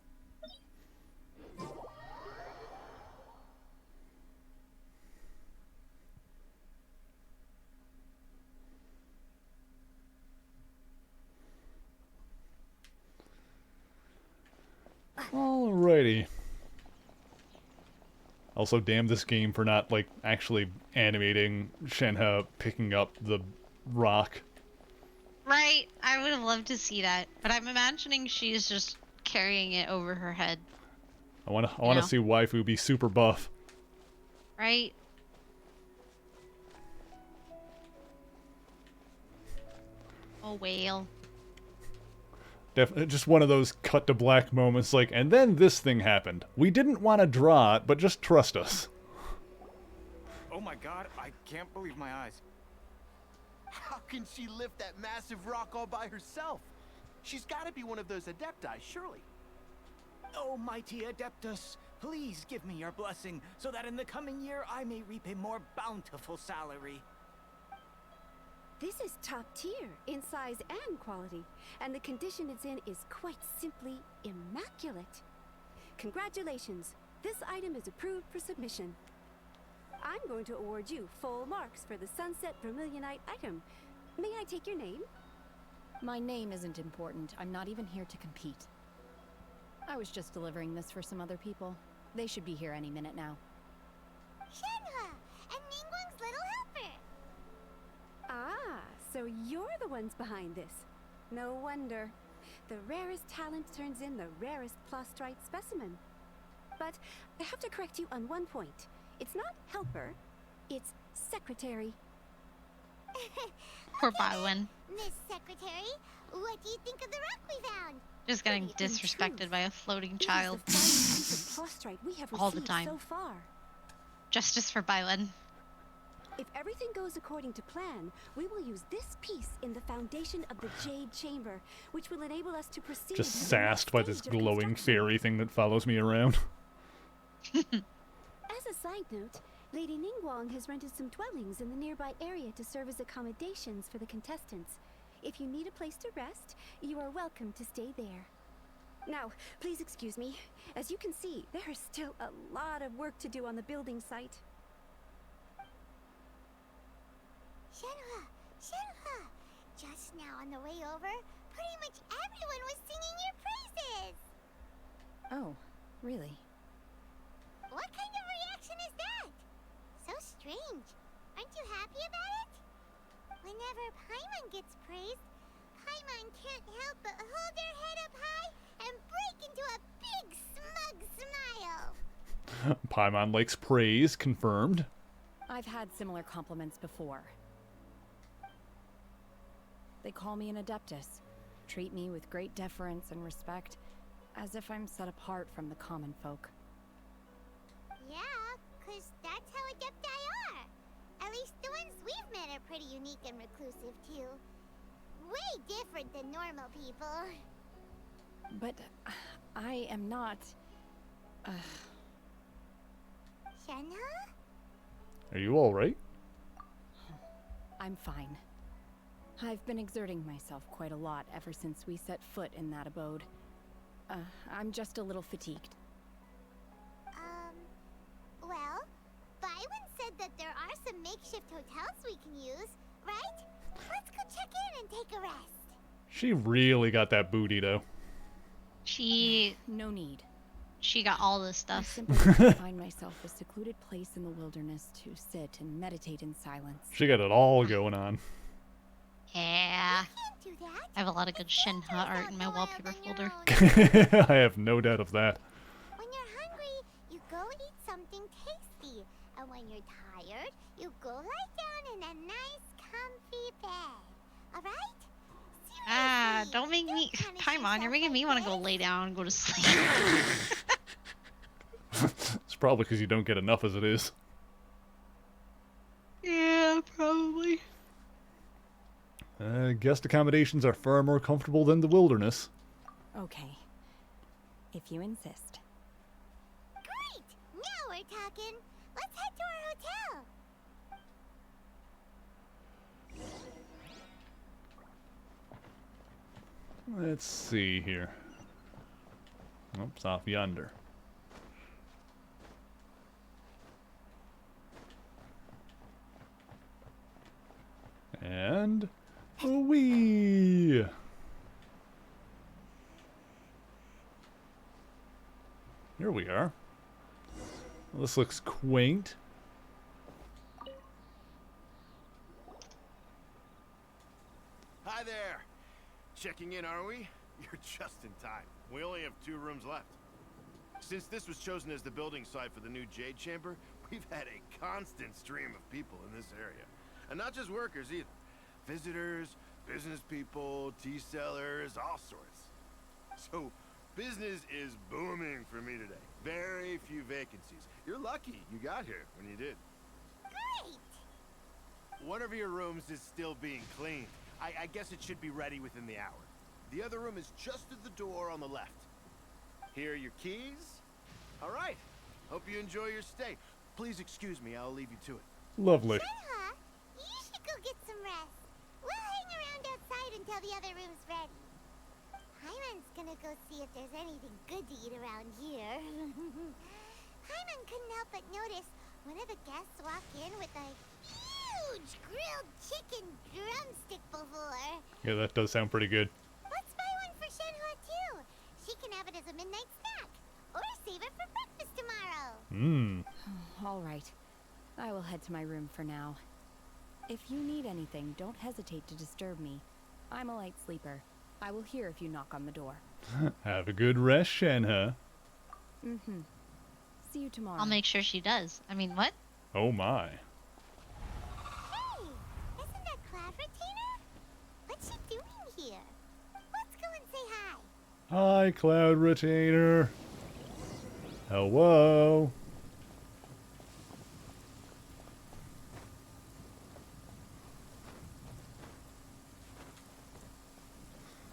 Alrighty. Also, damn this game for not, like, actually animating Shenhe picking up the rock. Right, I would have loved to see that, but I'm imagining she's just carrying it over her head. I wanna see waifu be super buff. Right? Oh, whale. Definitely just one of those cut to black moments like, and then this thing happened. We didn't want to draw it, but just trust us. Oh my god, I can't believe my eyes. How can she lift that massive rock all by herself? She's got to be one of those adepti, surely. Oh, mighty Adeptus, please give me your blessing so that in the coming year I may reap a more bountiful salary. This is top tier in size and quality, and the condition it's in is quite simply immaculate. Congratulations, this item is approved for submission. I'm going to award you full marks for the Sunset Vermilionite item. May I take your name? My name isn't important. I'm not even here to compete. I was just delivering this for some other people. They should be here any minute now. Shenhe, and Ningguang's little helper. Ah, so you're the ones behind this. No wonder. The rarest talent turns in the rarest plastrite specimen. But I have to correct you on one point. It's not helper, it's secretary. Poor Bywin. Miss Secretary, what do you think of the rock we found? Just getting disrespected by a floating child. It is the finest piece of plastrite we have All the received time. so far. Justice for Bywin. If everything goes according to plan, we will use this piece in the foundation of the Jade Chamber, which will enable us to proceed. Just to the sassed by this next stage of glowing construction. fairy thing that follows me around. As a side note, Lady Ningguang has rented some dwellings in the nearby area to serve as accommodations for the contestants. If you need a place to rest, you are welcome to stay there. Now, please excuse me. As you can see, there is still a lot of work to do on the building site. Shenhe, Shenhe! Just now on the way over, pretty much everyone was singing your praises! Oh, really? What kind of reaction is that? So strange. Aren't you happy about it? Whenever Paimon gets praised, Paimon can't help but hold their head up high and break into a big smug smile. Paimon likes praise, confirmed. I've had similar compliments before. They call me an Adeptus, treat me with great deference and respect, as if I'm set apart from the common folk. Yeah, 'cause that's how adepti are. At least the ones we've met are pretty unique and reclusive too. Way different than normal people. But I am not... Shenhe? Are you alright? I'm fine. I've been exerting myself quite a lot ever since we set foot in that abode. I'm just a little fatigued. Well, Bywin said that there are some makeshift hotels we can use, right? Let's go check in and take a rest. She really got that booty, though. No need. She got all this I stuff. simply want to find myself a secluded place in the wilderness to sit and meditate in silence. She got it all going on. Yeah. I have a lot of good Shenhe art in my wallpaper folder. I have no doubt of that. When you're hungry, you go eat something tasty. And when you're tired, you go lie down in a nice, comfy bed. Alright? Ah, don't make me... Paimon, you're making me want to go lay down and go to sleep. It's probably because you don't get enough as it is. Yeah, probably. Guest accommodations are far more comfortable than the wilderness. Okay. If you insist. Great! Now we're talking. Let's head to our hotel. Let's see here. Oops, off yonder. And wee. Here we are. Well, this looks quaint. Hi there. Checking in, are we? You're just in time. We only have 2 rooms left. Since this was chosen as the building site for the new Jade Chamber, we've had a constant stream of people in this area. And not just workers either. Visitors, business people, tea sellers, all sorts. So, business is booming for me today. Very few vacancies. You're lucky you got here when you did. Great! One of your rooms is still being cleaned. I guess it should be ready within the hour. The other room is just at the door on the left. Here are your keys. All right. Hope you enjoy your stay. Please excuse me, I'll leave you to it. Lovely. Shenhe, you should go get some rest. We'll hang around outside until the other room's ready. Hyman's gonna go see if there's anything good to eat around here. Hyman couldn't help but notice one of the guests walk in with a huge grilled chicken drumstick before. Yeah, that does sound pretty good. Let's buy one for Shenhe too. She can have it as a midnight snack. Or save it for breakfast tomorrow. All right. I will head to my room for now. If you need anything, don't hesitate to disturb me. I'm a light sleeper. I will hear if you knock on the door. Have a good rest, Shenhe. Mm-hmm. See you tomorrow. I'll make sure she does. I mean, what? Oh my. Hey, isn't that Cloud Retainer? What's she doing here? Let's go and say hi. Hi, Cloud Retainer. Hello.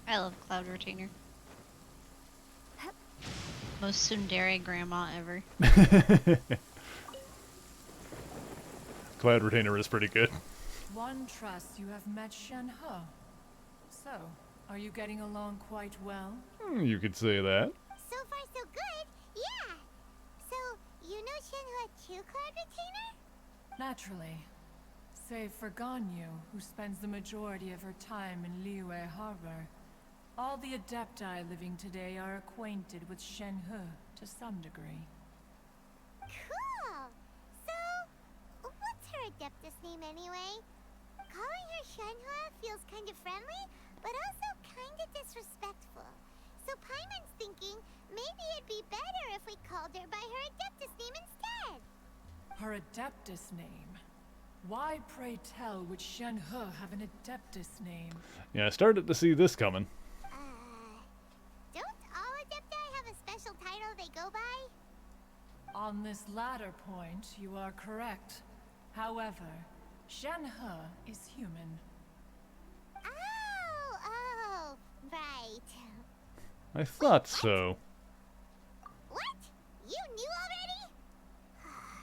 I love Cloud Retainer. Most tsundere grandma ever. Cloud Retainer is pretty good. One trusts you have met Shenhe. So, are you getting along quite well? You could say that. So far, so good. Yeah. So, you know Shenhe too, Cloud Retainer? Naturally. Save for Ganyu, who spends the majority of her time in Liyue Harbor. All the Adepti living today are acquainted with Shenhe to some degree. Cool. So, what's her Adeptus name anyway? Calling her Shenhe feels kind of friendly, but also kind of disrespectful. So Paimon's thinking maybe it'd be better if we called her by her Adeptus name instead. Her Adeptus name? Why, pray tell, would Shenhe have an Adeptus name? Yeah, I started to see this coming. Don't all Adepti have a special title they go by? On this latter point, you are correct. However, Shenhe is human. Oh, right. I thought so. What? You knew already?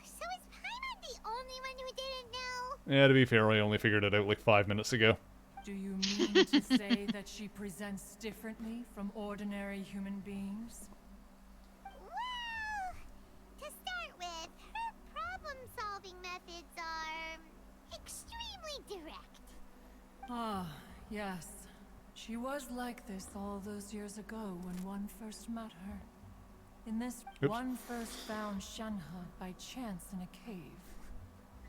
So is Paimon the only one who didn't know? Yeah, to be fair, I only figured it out like 5 minutes ago. Do you mean to say that she presents differently from ordinary human beings? Well, to start with, her problem-solving methods are extremely direct. Ah, yes. She was like this all those years ago when one first met her. In this, one first found Shenhe by chance in a cave.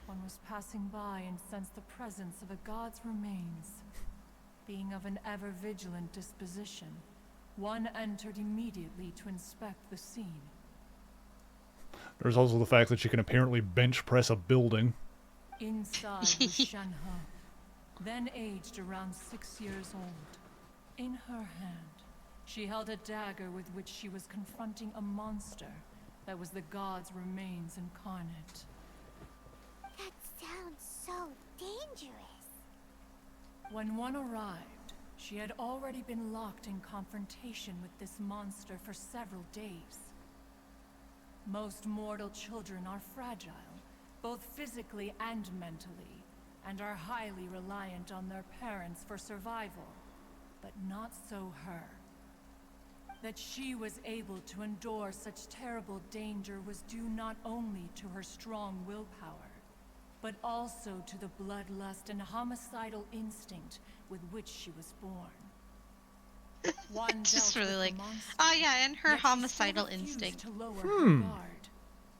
One was passing by and sensed the presence of a god's remains. Being of an ever-vigilant disposition, one entered immediately to inspect the scene. There's also the fact that she can apparently bench press a building. Inside was Shenhe, then aged around 6 years old. In her hand, she held a dagger with which she was confronting a monster that was the god's remains incarnate. That sounds so dangerous. When one arrived, she had already been locked in confrontation with this monster for several days. Most mortal children are fragile, both physically and mentally, and are highly reliant on their parents for survival. But not so her. That she was able to endure such terrible danger was due not only to her strong willpower, but also to the bloodlust and homicidal instinct with which she was born. One Just dealt really with like, the monster, oh yeah, and her yet she still homicidal refused instinct. to lower her guard.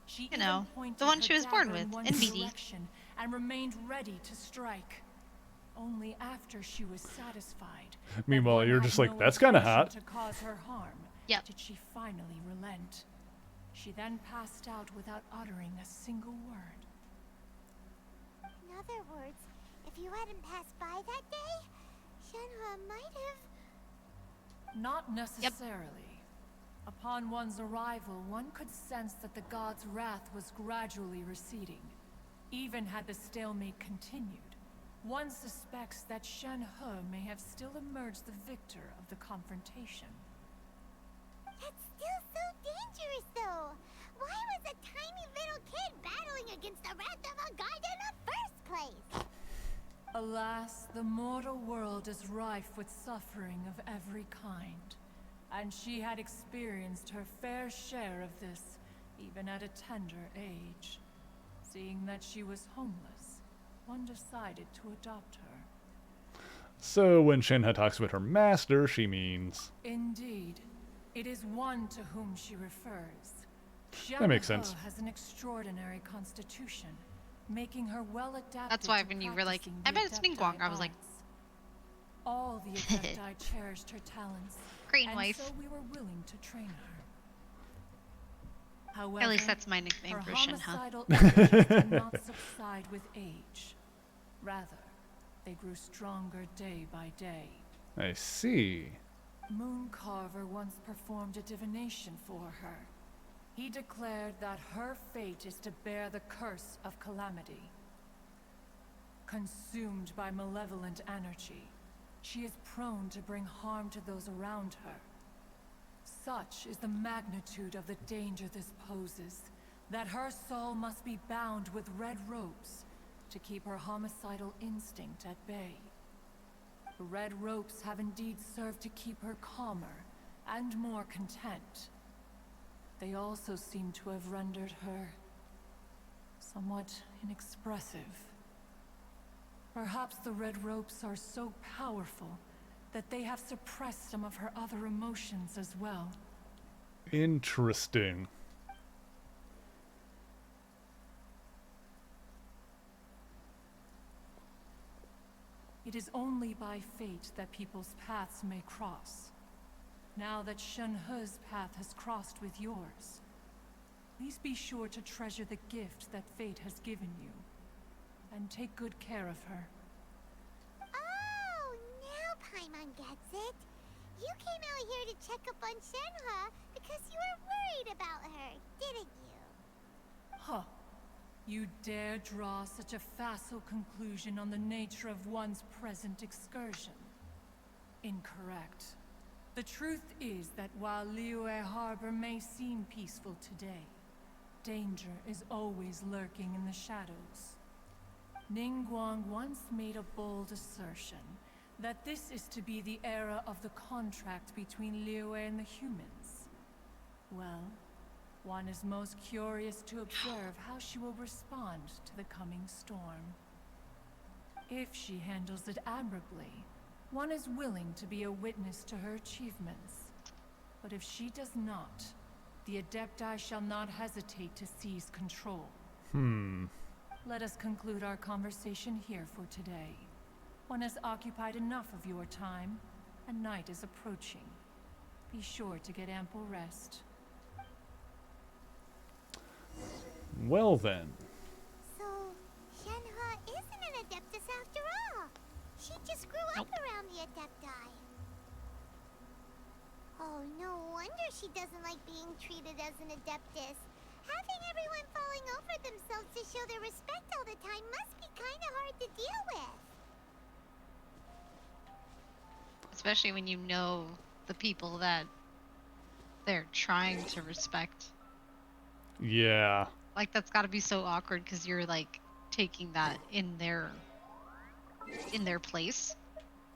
She You know, even pointed the one her she was born dagger with, in one NBD. direction and remained ready to strike. Only after she was satisfied. Meanwhile, you're just like, that's kind of hot. To cause her harm, yep. Did she finally relent? She then passed out without uttering a single word. In other words, if you hadn't passed by that day, Shenhe might have... Not necessarily. Upon one's arrival, one could sense that the god's wrath was gradually receding. Even had the stalemate continued, one suspects that Shenhe may have still emerged the victor of the confrontation. That's still so dangerous, though. Why was a tiny little kid battling against the wrath of a god in the first place? Alas, the mortal world is rife with suffering of every kind, and she had experienced her fair share of this, even at a tender age. Seeing that she was homeless, one decided to adopt her. So when Shenhe talks about her master, she means... Indeed. It is one to whom she refers. That makes sense. Shenhe has an extraordinary constitution, making her well adapted. That's why when you were like, I bet it's Ningguang, I was like... All the Adepti cherished her talents. Green and wife. So we were willing to train her. However, at least that's my nickname her for Shenhe. homicidal urges did not subside with age. Rather, they grew stronger day by day. I see. Mooncarver once performed a divination for her. He declared that her fate is to bear the curse of calamity. Consumed by malevolent energy, she is prone to bring harm to those around her. Such is the magnitude of the danger this poses, that her soul must be bound with red ropes to keep her homicidal instinct at bay. The red ropes have indeed served to keep her calmer and more content. They also seem to have rendered her somewhat inexpressive. Perhaps the red ropes are so powerful that they have suppressed some of her other emotions as well. Interesting. It is only by fate that people's paths may cross. Now that Shenhe's path has crossed with yours, please be sure to treasure the gift that fate has given you, and take good care of her. Oh, now Paimon gets it. You came out here to check up on Shenhe because you were worried about her, didn't you? Huh. You dare draw such a facile conclusion on the nature of one's present excursion? Incorrect. The truth is that while Liyue Harbor may seem peaceful today, danger is always lurking in the shadows. Ningguang once made a bold assertion that this is to be the era of the contract between Liyue and the humans. Well, one is most curious to observe how she will respond to the coming storm. If she handles it admirably, one is willing to be a witness to her achievements. But if she does not, the Adepti shall not hesitate to seize control. Let us conclude our conversation here for today. One has occupied enough of your time, and night is approaching. Be sure to get ample rest. Well then. So, Shenhe isn't an Adeptus after all. She just grew up around the Adepti. Oh, no wonder she doesn't like being treated as an Adeptus. Having everyone falling over themselves to show their respect all the time must be kind of hard to deal with. Especially when you know the people that they're trying to respect. Yeah. Like, that's gotta be so awkward because you're like taking that in their place.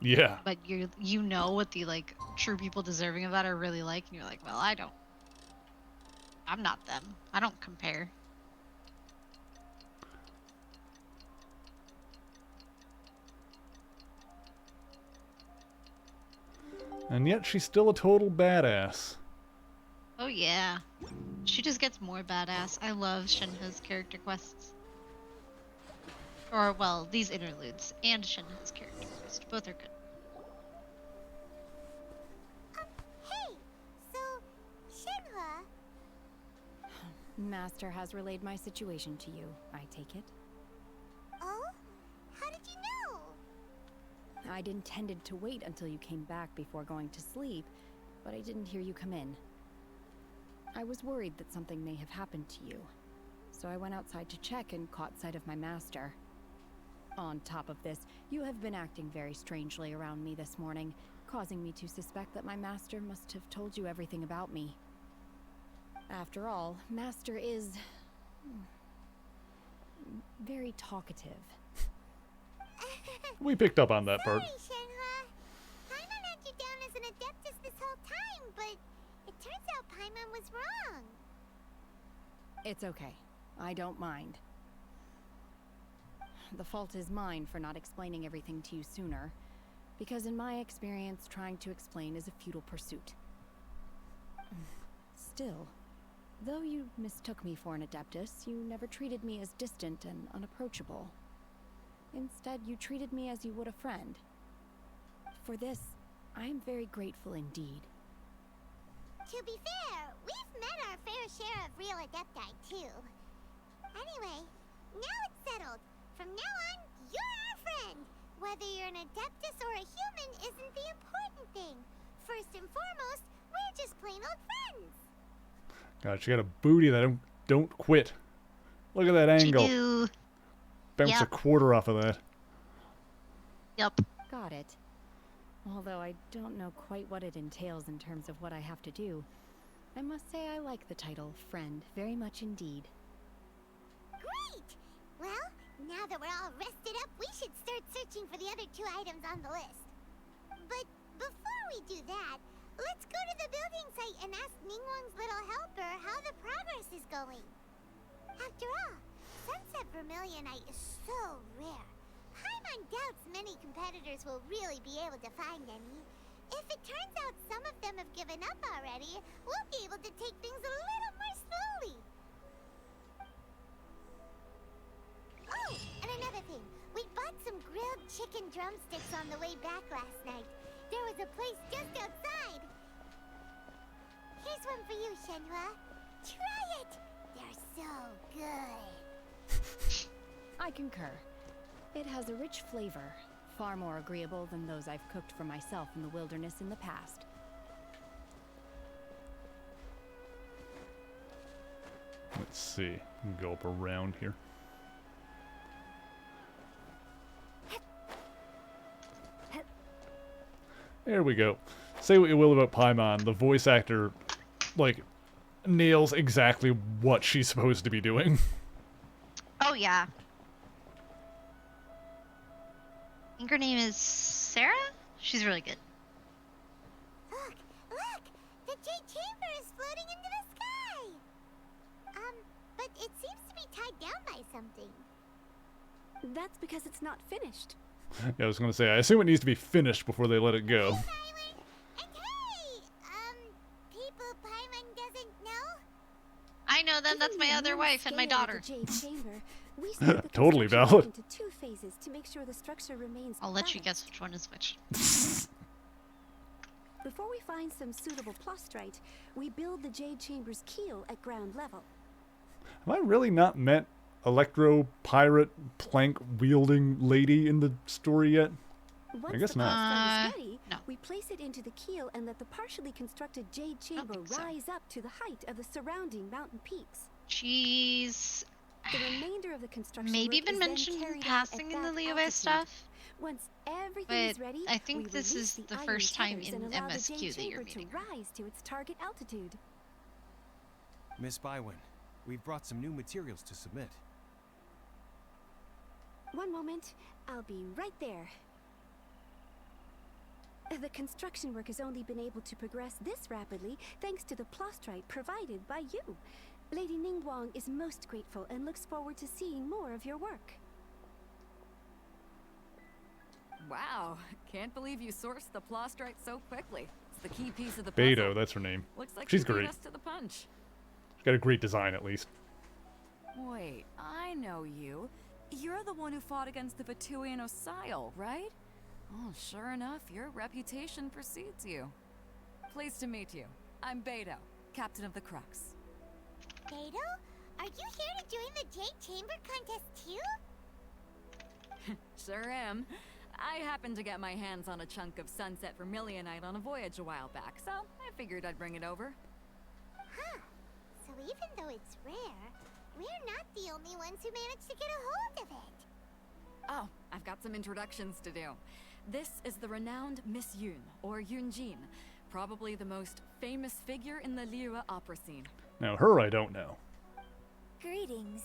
Yeah. But you know what the like true people deserving of that are really like, and you're like, well, I'm not them. I don't compare. And yet she's still a total badass. Oh yeah. She just gets more badass. I love Shenhe's character quests. Or, well, these interludes and Shenhe's character quest. Both are good. Hey! So, Shenhua... Master has relayed my situation to you, I take it. Oh? How did you know? I'd intended to wait until you came back before going to sleep, but I didn't hear you come in. I was worried that something may have happened to you, so I went outside to check and caught sight of my master. On top of this, you have been acting very strangely around me this morning, causing me to suspect that my master must have told you everything about me. After all, Master is... very talkative. We picked up on that part. Sorry, Shenhua. Paimon had you down as an adeptus this whole time, but it turns out Paimon was wrong. It's okay. I don't mind. The fault is mine for not explaining everything to you sooner, because in my experience, trying to explain is a futile pursuit. Still, though you mistook me for an adeptus, you never treated me as distant and unapproachable. Instead, you treated me as you would a friend. For this, I am very grateful indeed. To be fair, we've met our fair share of real adepti, too. Anyway, now it's settled. From now on, you're our friend. Whether you're an adeptus or a human isn't the important thing. First and foremost, we're just plain old friends. God, she got a booty that don't quit. Look at that angle. do. Bounce a quarter off of that. Yep. Got it. Although I don't know quite what it entails in terms of what I have to do, I must say I like the title friend very much indeed. Great! Well, now that we're all rested up, we should start searching for the other 2 items on the list. But before we do that, let's go to the building site and ask Ningguang's little helper how the progress is going. After all, Sunset Vermilionite is so rare. Paimon doubts many competitors will really be able to find any. If it turns out some of them have given up already, we'll be able to take things a little more slowly. Oh, and another thing. We bought some grilled chicken drumsticks on the way back last night. There was a place just outside. Here's one for you, Shenhua. Try it! They're so good. I concur. It has a rich flavor, far more agreeable than those I've cooked for myself in the wilderness in the past. Let's see. Go up around here. There we go. Say what you will about Paimon, the voice actor, like, nails exactly what she's supposed to be doing. Oh yeah. I think her name is Sarah? She's really good. Look! The Jade Chamber is floating into the sky! But it seems to be tied down by something. That's because it's not finished. Yeah, I was going to say, I assume it needs to be finished before they let it go. And hey! People Paimon doesn't know? I know them, that's my other wife and my daughter. Jade Chamber, we split the Totally construction valid. into 2 phases to make sure the structure remains I'll let you balanced. guess which one is which. Before we find some suitable plastrite, we build the Jade Chamber's keel at ground level. Have I really not met Electro Pirate Plank wielding lady in the story yet? Once guess the not. plastrite is ready, no. we place it into the keel and let the partially constructed Jade Chamber think so. rise up to the height of the surrounding mountain peaks. She's The remainder of the construction maybe work been is then mentioned in carried out passing at in the that Leo altitude. stuff. Once everything But is ready, I think we this release is the iron first time tethers in and allow the MSQ Jade that you're Chamber meeting to rise to its target altitude. Miss Bywin, we've brought some new materials to submit. One moment, I'll be right there. The construction work has only been able to progress this rapidly thanks to the plastrite provided by you. Lady Ningguang is most grateful and looks forward to seeing more of your work. Wow, can't believe you sourced the plastrite so quickly. It's the key piece of the Beto, puzzle. that's her name. Looks like She's you beat great. us to the punch. She's got a great design, at least. Wait, I know you. You're the one who fought against the Vatuian Osile, right? Oh, sure enough, your reputation precedes you. Pleased to meet you. I'm Beto, captain of the Crux. Beto? Are you here to join the Jade Chamber contest too? Sure am. I happened to get my hands on a chunk of sunset vermilionite on a voyage a while back, so I figured I'd bring it over. Huh. So even though it's rare, we're not the only ones who managed to get a hold of it. Oh, I've got some introductions to do. This is the renowned Miss Yun, or Yunjin, probably the most famous figure in the Liyue opera scene. Now, her I don't know. Greetings.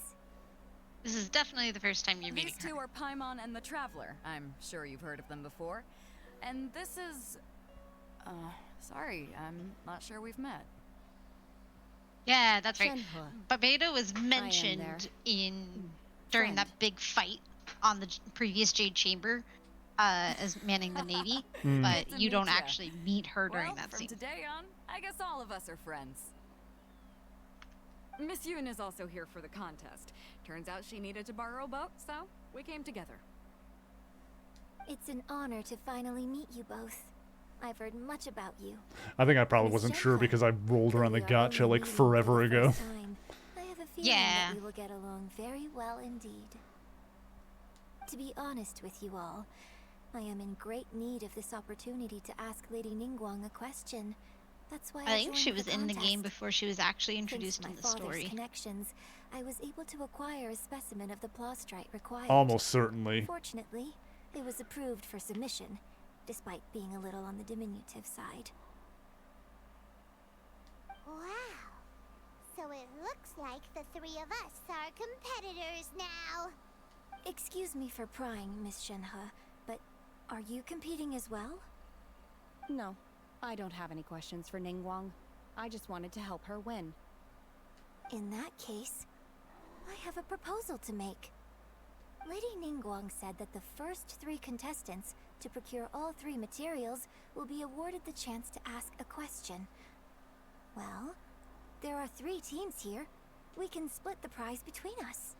This is definitely the first time you're meeting These two are Paimon and the Traveler. I'm sure you've heard of them before. And this is... sorry, I'm not sure we've met. Yeah, that's right. Shenhe. Babeda was mentioned during that big fight on the previous Jade Chamber as manning the Navy, but Good to you don't meet ya. actually meet her during that from scene. today on, I guess all of us are friends. Miss Yun is also here for the contest. Turns out she needed to borrow a boat, so we came together. It's an honor to finally meet you both. I've heard much about you. I think I probably wasn't sure because I rolled around the gotcha like forever ago. I have a feeling that we will get along very well indeed. To be honest with you all, I am in great need of this opportunity to ask Lady Ningguang a question. That's why I think she joined was in the game contest. before she was actually introduced Thanks in to the my father's story. connections, I was able to acquire a specimen of the plastrite required. Almost certainly. Fortunately, it was approved for submission, despite being a little on the diminutive side. Wow. So it looks like the three of us are competitors now. Excuse me for prying, Miss Shenhe, but are you competing as well? No, I don't have any questions for Ningguang. I just wanted to help her win. In that case, I have a proposal to make. Lady Ningguang said that the first 3 contestants to procure all 3 materials will be awarded the chance to ask a question. Well, there are 3 teams here. We can split the prize between us.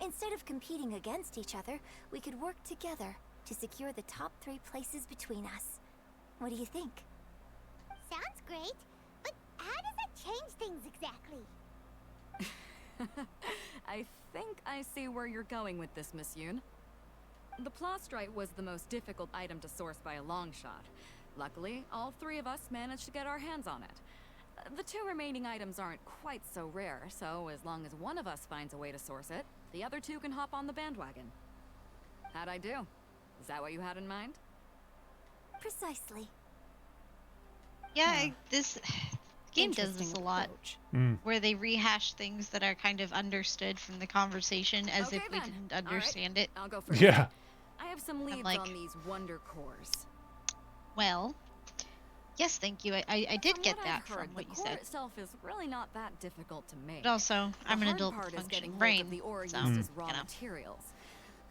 Instead of competing against each other, we could work together to secure the top 3 places between us. What do you think? Sounds great, but how does that change things exactly? I think I see where you're going with this, Miss Yun. The plastrite was the most difficult item to source by a long shot. Luckily, all 3 of us managed to get our hands on it. The 2 remaining items aren't quite so rare, so as long as one of us finds a way to source it, the other 2 can hop on the bandwagon. How'd I do? Is that what you had in mind? Precisely. Yeah, this game does this a lot, where they rehash things that are kind of understood from the conversation as if we didn't understand it. I'll go first. Yeah. I have some leads like, on these wonder cores. Well, yes, thank you. I did From get what that I've from heard, what the you core said. itself is really not that difficult to make. But also, I'm The an hard adult part with is getting functioning hold of brain, the ore so, used as raw you know. materials.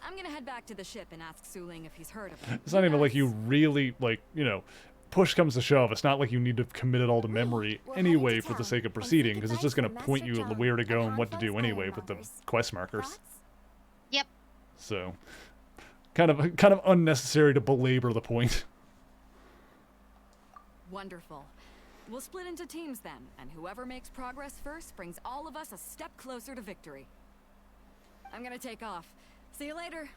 I'm gonna head back to the ship and ask Suling if he's heard of it. It's not even like you really, like, you know, push comes to shove. It's not like you need to commit it all to memory anyway for the sake of proceeding, because it's just going to point you at where to go and what to do anyway with the quest markers. Yep. So, kind of unnecessary to belabor the point. Wonderful. We'll split into teams then, and whoever makes progress first brings all of us a step closer to victory. I'm gonna take off. See you later.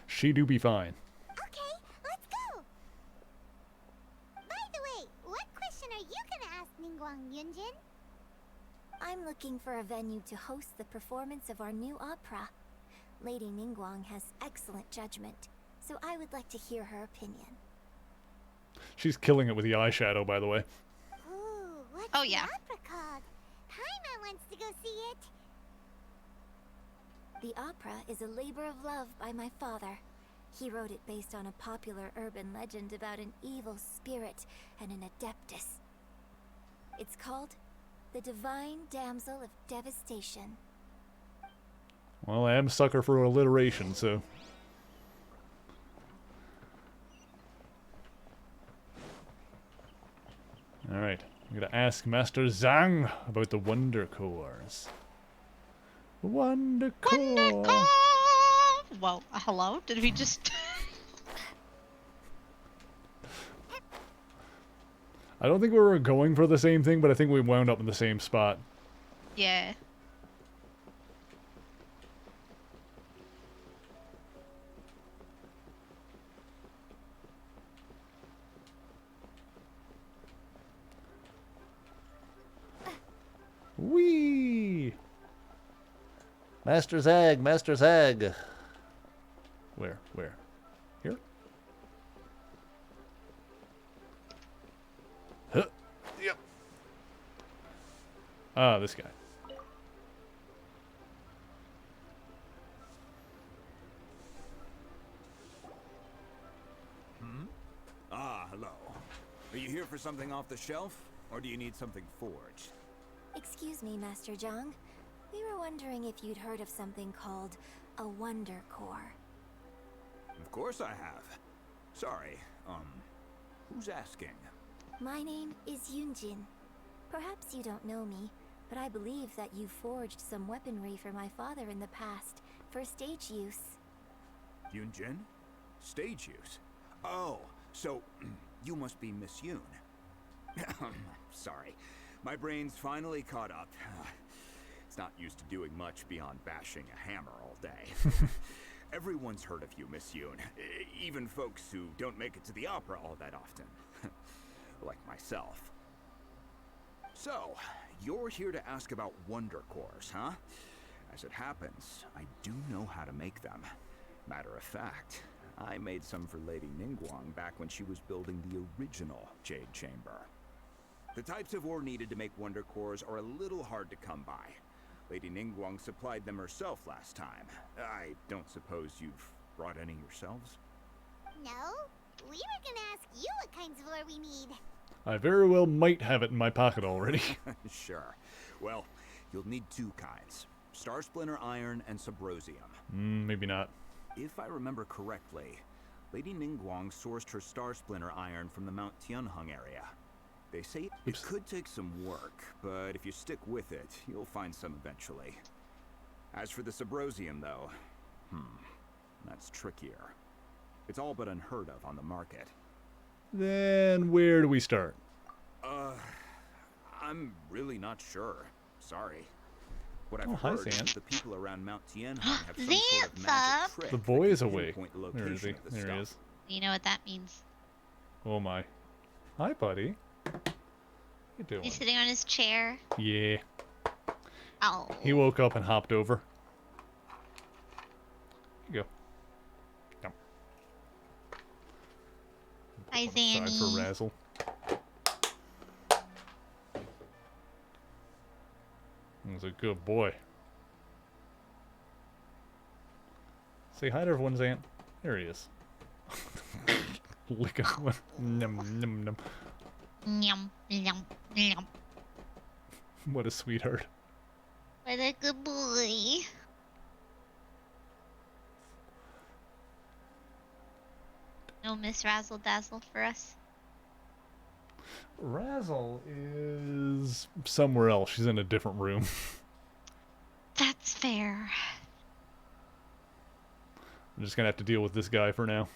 She do be fine. Okay, let's go! By the way, what question are you gonna ask Ningguang Yunjin? I'm looking for a venue to host the performance of our new opera. Lady Ningguang has excellent judgment, so I would like to hear her opinion. She's killing it with the eyeshadow, by the way. Ooh, what's Oh, yeah. the opera called? Paimon wants to go see it. The opera is a labor of love by my father. He wrote it based on a popular urban legend about an evil spirit and an adeptus. It's called The Divine Damsel of Devastation. Well, I am a sucker for alliteration, so... Alright, I'm gonna ask Master Zhang about the Wonder Cores. Wonder Core! Well, hello? Did we just... I don't think we were going for the same thing, but I think we wound up in the same spot. Yeah. Whee! Master Zag, Master Zag. Where? Here? Huh. Yep. Ah, this guy. Ah, hello. Are you here for something off the shelf, or do you need something forged? Excuse me, Master Zhang. We were wondering if you'd heard of something called a Wonder Core. Of course I have. Sorry, who's asking? My name is Yunjin. Perhaps you don't know me, but I believe that you forged some weaponry for my father in the past, for stage use. Yunjin? Stage use? Oh, so you must be Miss Yoon. Sorry, my brain's finally caught up. It's not used to doing much beyond bashing a hammer all day. Everyone's heard of you, Miss Yoon. Even folks who don't make it to the opera all that often. Like myself. So, you're here to ask about Wonder Cores, huh? As it happens, I do know how to make them. Matter of fact, I made some for Lady Ningguang back when she was building the original Jade Chamber. The types of ore needed to make Wonder Cores are a little hard to come by. Lady Ningguang supplied them herself last time. I don't suppose you've brought any yourselves? No? We were gonna ask you what kinds of ore we need. I very well might have it in my pocket already. Sure. Well, you'll need two kinds. Star Splinter Iron and Subrosium. Maybe not. If I remember correctly, Lady Ningguang sourced her Star Splinter Iron from the Mount Tianheng area. They say it could take some work, but if you stick with it, you'll find some eventually. As for the Subrosium, though, that's trickier. It's all but unheard of on the market. Then where do we start? I'm really not sure. Sorry. What I've hi, heard is Zan. that the people around Mount Tianheng have some sort of magic trick. The boy that is can awake. pinpoint the Where is he? location of the There he stuff. is. You know what that means. Oh my. Hi, buddy. How you doing? He's sitting on his chair. Yeah. Oh. He woke up and hopped over. Here you go. Yum. Hi, Put aside Zanny. for Razzle. He's a good boy. Say hi to everyone, Zant. There he is. Lick him. Num, num, num. Yum, yum, yum. What a sweetheart. What a good boy. No Miss Razzle Dazzle for us. Razzle is somewhere else. She's in a different room. That's fair. I'm just gonna have to deal with this guy for now.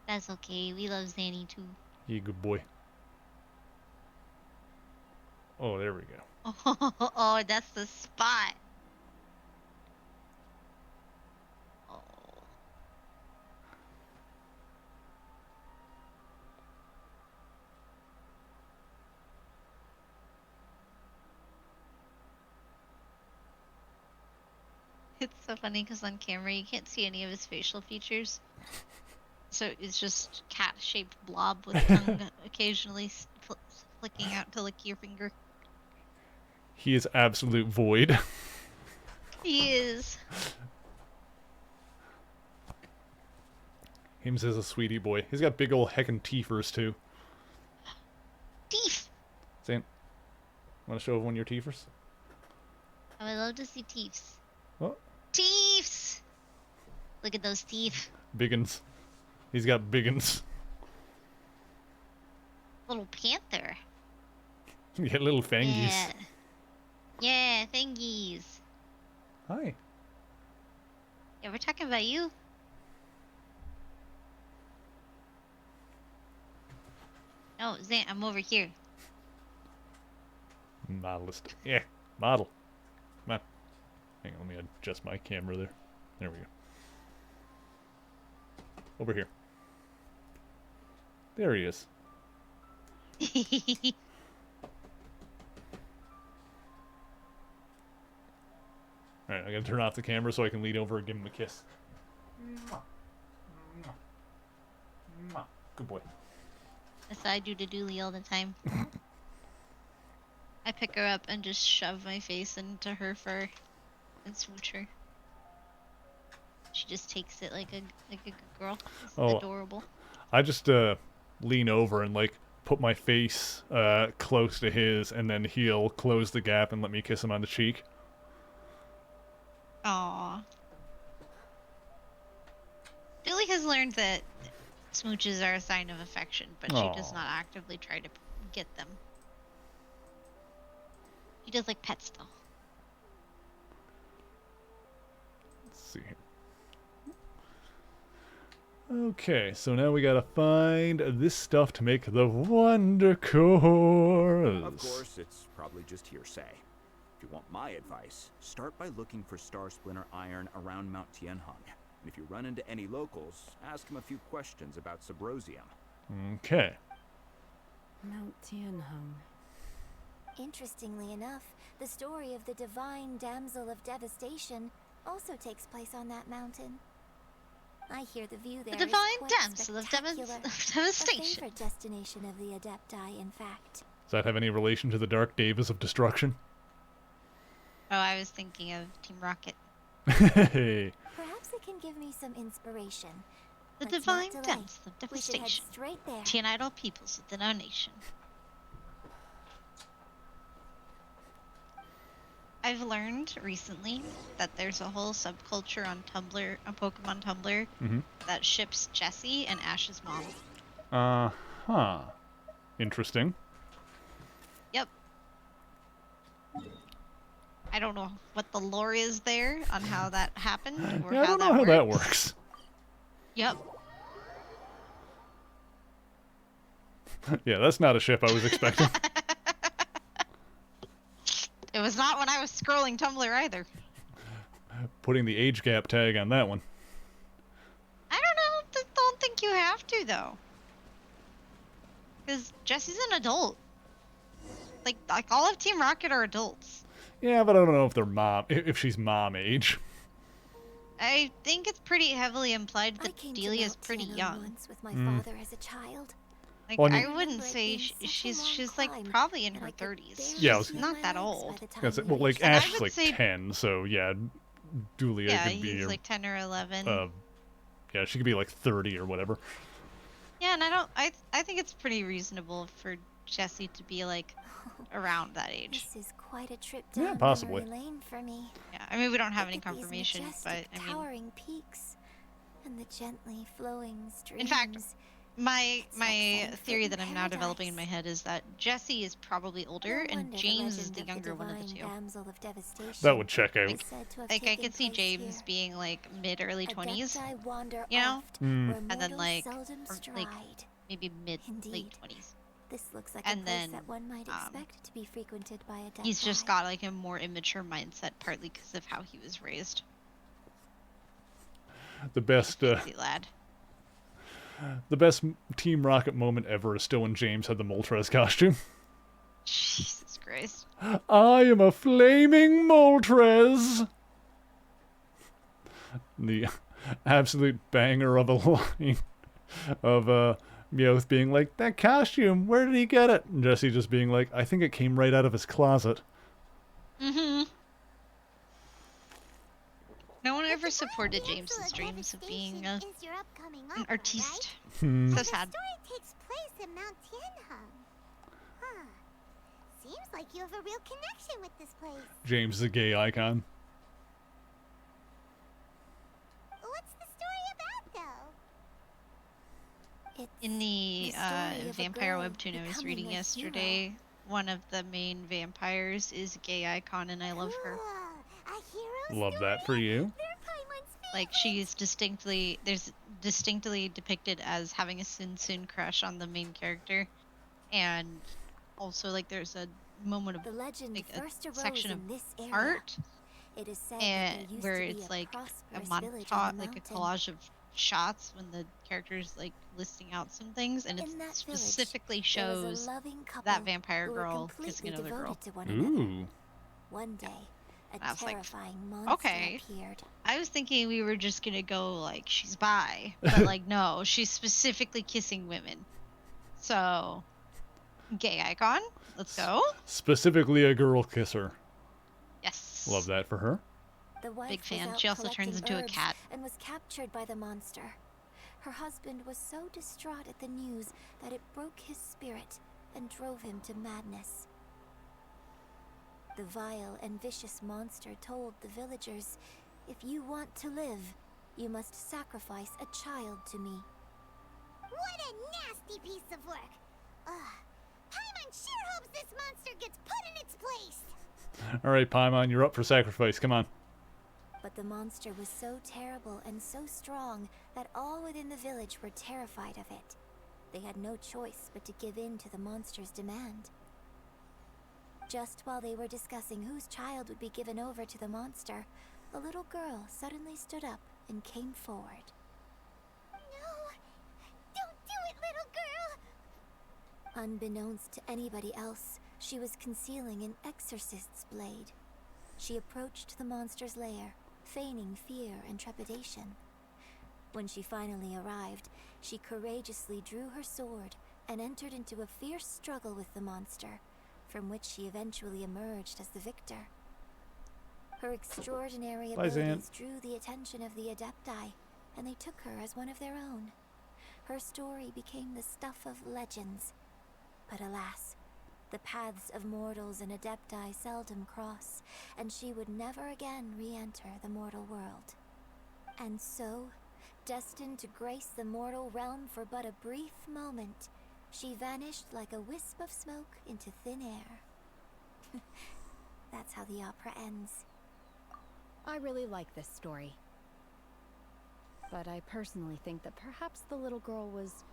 That's okay. We love Zanny too. You good boy. Oh, there we go. Oh, that's the spot. Oh. It's so funny because on camera you can't see any of his facial features. So it's just cat-shaped blob with tongue occasionally flicking out to lick your finger. He is absolute void. He is. Hims is a sweetie boy. He's got big old heckin' teethers too. Teeth. Sam, want to show everyone your teethers? I would love to see teeths. Oh. Teeths. Look at those teeth. Biggins. He's got biggins. Little panther. Yeah, little fangies. Yeah, thangies. Hi. Yeah, we're talking about you. No, Zan, I'm over here. Modelist. Yeah, model. Come on. Hang on, let me adjust my camera there. There we go. Over here. There he is. Alright, I gotta turn off the camera so I can lean over and give him a kiss. Good boy. That's what I do to Dooley all the time. I pick her up and just shove my face into her fur and smooch her. She just takes it like a good girl. It's adorable. I just lean over and like put my face close to his, and then he'll close the gap and let me kiss him on the cheek. Aww. Dooley has learned that smooches are a sign of affection, but she does not actively try to get them. She does like pets though. Let's see here. Okay, so now we gotta find this stuff to make the Wonder Cores. Of course, it's probably just hearsay. If you want my advice, start by looking for Star Splinter iron around Mount Tianheng. And if you run into any locals, ask them a few questions about Subrosium. Okay. Mount Tianheng. Interestingly enough, the story of the divine damsel of devastation also takes place on that mountain. I hear the view there The is divine quite damsel of spectacular. devastation. A favorite destination of the Adepti, in fact. Does that have any relation to the Dark Davis of Destruction? Oh, I was thinking of Team Rocket. Hey. Perhaps it can give me some inspiration. The Let's not divine delay. damsel of We should head devastation. straight there. Tianite all peoples within our nation. I've learned recently that there's a whole subculture on Tumblr, on Pokemon Tumblr, that ships Jessie and Ash's mom. Uh-huh. Interesting. Yep. I don't know what the lore is there on how that happened or Yeah, I don't know how that works. Yep. Yeah, that's not a ship I was expecting. It was not when I was scrolling Tumblr either. Putting the age gap tag on that one. I don't know. Don't think you have to though. Because Jessie's an adult. Like all of Team Rocket are adults. Yeah, but I don't know if they're if she's mom age. I think it's pretty heavily implied that Delia's pretty young. Once with my father as a child. Like Well, I wouldn't say she's like probably in her 30s. Yeah, She's not that old. Well, like And I Ash is would like say- 10, so yeah, Dulia Yeah, could be he's like 10 or 11. yeah, she could be like 30 or whatever. Yeah, and I think it's pretty reasonable for Jessie to be like around that age. This is quite a trip Yeah, down possibly. memory lane for me. Yeah, I mean we don't have any Look at these confirmation, but majestic, I mean towering peaks and the gently flowing streams. in fact, my setting theory foot that in I'm now developing in paradise. my head is that Jessie is probably older No and wonder James is legend the of younger one of the divine two. damsel of devastation That would check out. is said to have Like I taken could see place James here. being like mid early 20s, Adepti wander you know, oft, Mm. where and then mortals like seldom or, stride. like maybe mid Indeed. late 20s. This looks like and a place then, that one might expect to be frequented by Adepti. He's just got like a more immature mindset, partly because of how he was raised. The best Crazy lad. the best Team Rocket moment ever is still when James had the Moltres costume. Jesus Christ. I am a flaming Moltres! The absolute banger of a line of Meowth being like, that costume, where did he get it? And Jessie just being like, I think it came right out of his closet. Mm-hmm. No one ever supported James's dreams of being an artiste. And So the sad. story takes place in Mount Tianheng. Huh. Seems like you have a real connection with this place. James is a gay icon. What's the story about, though? In the story of a vampire girl webtoon I was becoming reading a yesterday, one of the main vampires is a gay icon, and I love her. Love that for you. Like, she's distinctly depicted as having a Sin crush on the main character, and also like there's a moment of The legend like first a arose section of in this area. art, It is said and that there used where to be it's a like a prosperous village on montage, the like a mountain. collage of shots when the character's like listing out some things, and it In that specifically village, there was a shows loving couple that vampire who were girl completely kissing another girl. devoted to one another. Ooh. One day, And I a was like, terrifying monster okay. appeared. I was thinking we were just gonna go like she's bi, but like no, she's specifically kissing women. So, gay icon, let's go. Specifically a girl kisser. Yes. Love that for her. The wife Big fan. was out She also turns collecting into a herbs cat. and was captured by the monster. Her husband was so distraught at the news that it broke his spirit and drove him to madness. The vile and vicious monster told the villagers, "If you want to live, you must sacrifice a child to me." What a nasty piece of work! Ugh. Paimon sure hopes this monster gets put in its place! All right, Paimon, you're up for sacrifice. Come on. But the monster was so terrible and so strong that all within the village were terrified of it. They had no choice but to give in to the monster's demand. Just while they were discussing whose child would be given over to the monster, a little girl suddenly stood up and came forward. No! Don't do it, little girl! Unbeknownst to anybody else, she was concealing an exorcist's blade. She approached the monster's lair, feigning fear and trepidation. When she finally arrived, she courageously drew her sword and entered into a fierce struggle with the monster, from which she eventually emerged as the victor. Her extraordinary Bye, Zan. abilities drew the attention of the Adepti, and they took her as one of their own. Her story became the stuff of legends. But alas, the paths of mortals and Adepti seldom cross, and she would never again re-enter the mortal world. And so, destined to grace the mortal realm for but a brief moment, she vanished like a wisp of smoke into thin air. That's how the opera ends. I really like this story. But I personally think that perhaps the little girl was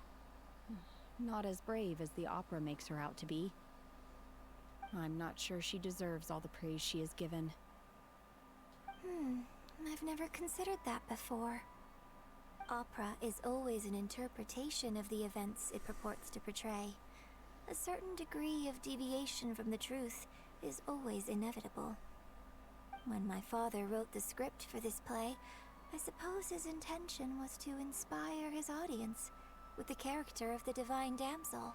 not as brave as the opera makes her out to be. I'm not sure she deserves all the praise she is given. I've never considered that before. Opera is always an interpretation of the events it purports to portray. A certain degree of deviation from the truth is always inevitable. When my father wrote the script for this play, I suppose his intention was to inspire his audience with the character of the divine damsel.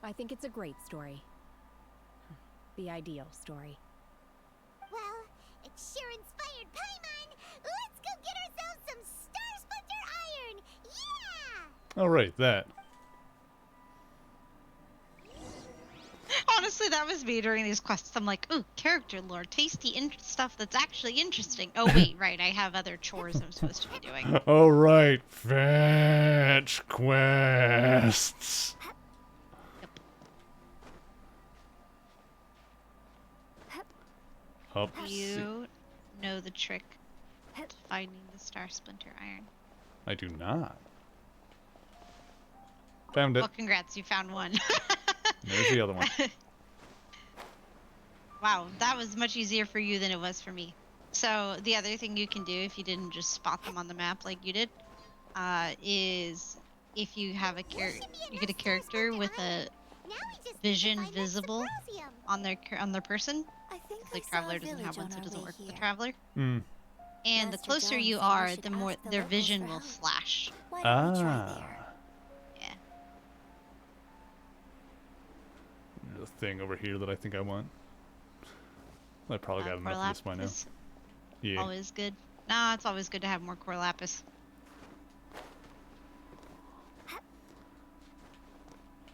I think it's a great story. The ideal story. Well, it sure inspired Paimon! Let's go get ourselves some Star Splinter Iron! Yeah! All right, that. Honestly, that was me during these quests. I'm like, ooh, character lore, tasty stuff that's actually interesting. Oh wait, right, I have other chores I'm supposed to be doing. All right, fetch quests. Up. You know the trick to finding the Star Splinter Iron. I do not. Found it. Well, congrats, you found one. There's the other one. Wow, that was much easier for you than it was for me. So the other thing you can do if you didn't just spot them on the map like you did, is if you have a you get a character with a vision visible on their person. Like Traveler doesn't have one, so it doesn't work with the Traveler. And the closer you are, the more their vision will flash. Ah. Yeah. There's a thing over here that I think I want. I probably got core enough of this by now. lapis. Yeah. Always good. Nah, it's always good to have more core lapis.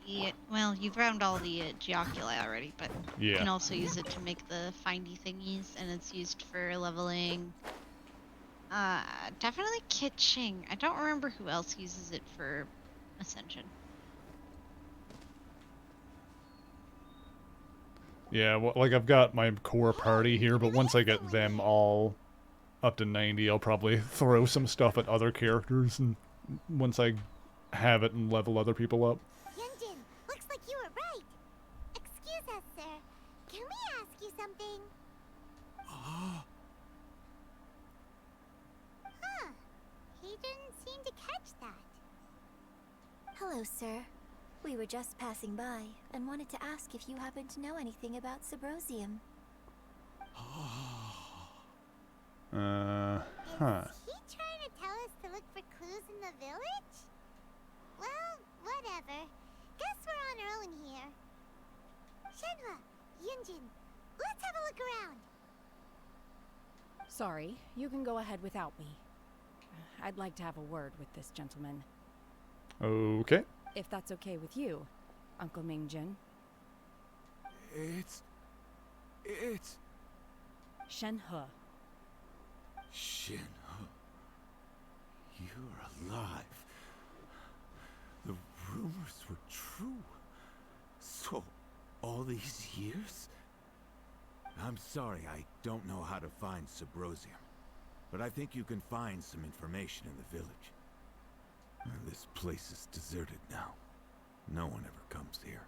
Yeah, well, you've found all the geoculi already, but you Yeah. can also use it to make the findy thingies, and it's used for leveling. Definitely Kitching. I don't remember who else uses it for Ascension. Yeah, well, like I've got my core party here, but once I get them all up to 90, I'll probably throw some stuff at other characters, and once I have it and level other people up. Yunjin, looks like you were right. Excuse us, sir. Can we ask you something? Huh. He didn't seem to catch that. Hello, sir. We were just passing by and wanted to ask if you happen to know anything about Subrosium. Huh. Is he trying to tell us to look for clues in the village? Well, whatever. Guess we're on our own here. Shenhua, Yunjin, let's have a look around. Sorry, you can go ahead without me. I'd like to have a word with this gentleman. Okay. If that's okay with you, Uncle Mingjin. It's... Shenhe. Shenhe. You're alive. The rumors were true. So, all these years? I'm sorry, I don't know how to find Subrosium. But I think you can find some information in the village. This place is deserted now. No one ever comes here.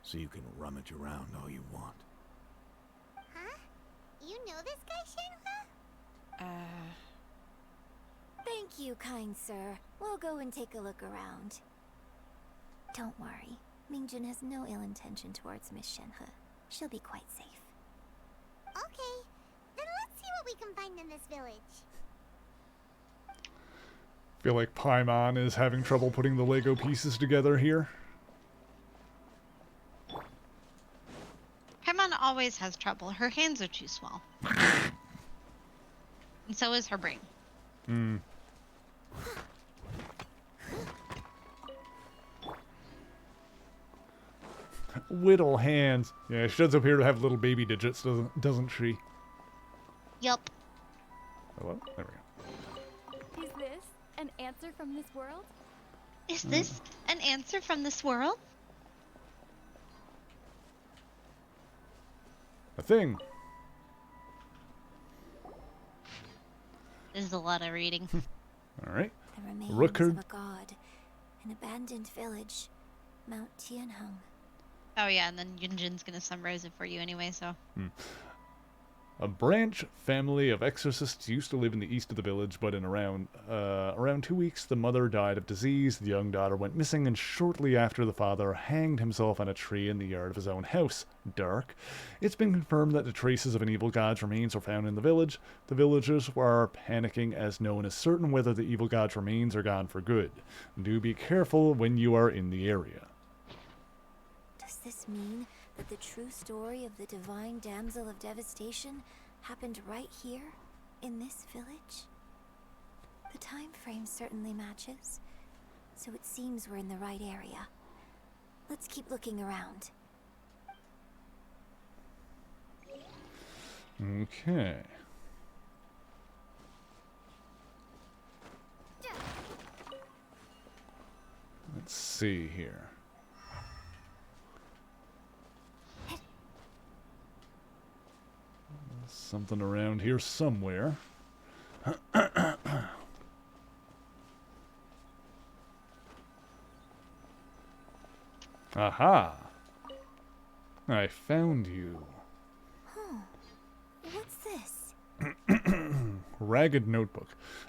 So you can rummage around all you want. Huh? You know this guy, Shenhua? Thank you, kind sir. We'll go and take a look around. Don't worry. Mingjin has no ill intention towards Miss Shenhe. She'll be quite safe. Okay, then let's see what we can find in this village. Feel like Paimon is having trouble putting the Lego pieces together here. Paimon always has trouble. Her hands are too small. And so is her brain. Hmm. Little hands. Yeah, she does appear to have little baby digits, doesn't she? Yup. Hello? There we go. Is this an answer from this world? Is this an answer from this world? A thing. This is a lot of reading. Alright. The remains Rookard. of a god. An abandoned village. Mount Tianheng. Oh yeah, and then Yunjin's gonna summarize it for you anyway, so. A branch family of exorcists used to live in the east of the village, but in around 2 weeks, the mother died of disease, the young daughter went missing, and shortly after, the father hanged himself on a tree in the yard of his own house. Dark. It's been confirmed that the traces of an evil god's remains were found in the village. The villagers were panicking as no one is certain whether the evil god's remains are gone for good. Do be careful when you are in the area. Does this mean that the true story of the divine damsel of devastation happened right here, in this village? The time frame certainly matches, so it seems we're in the right area. Let's keep looking around. Okay. Let's see here. Something around here somewhere. Aha! I found you. What's this? Ragged notebook.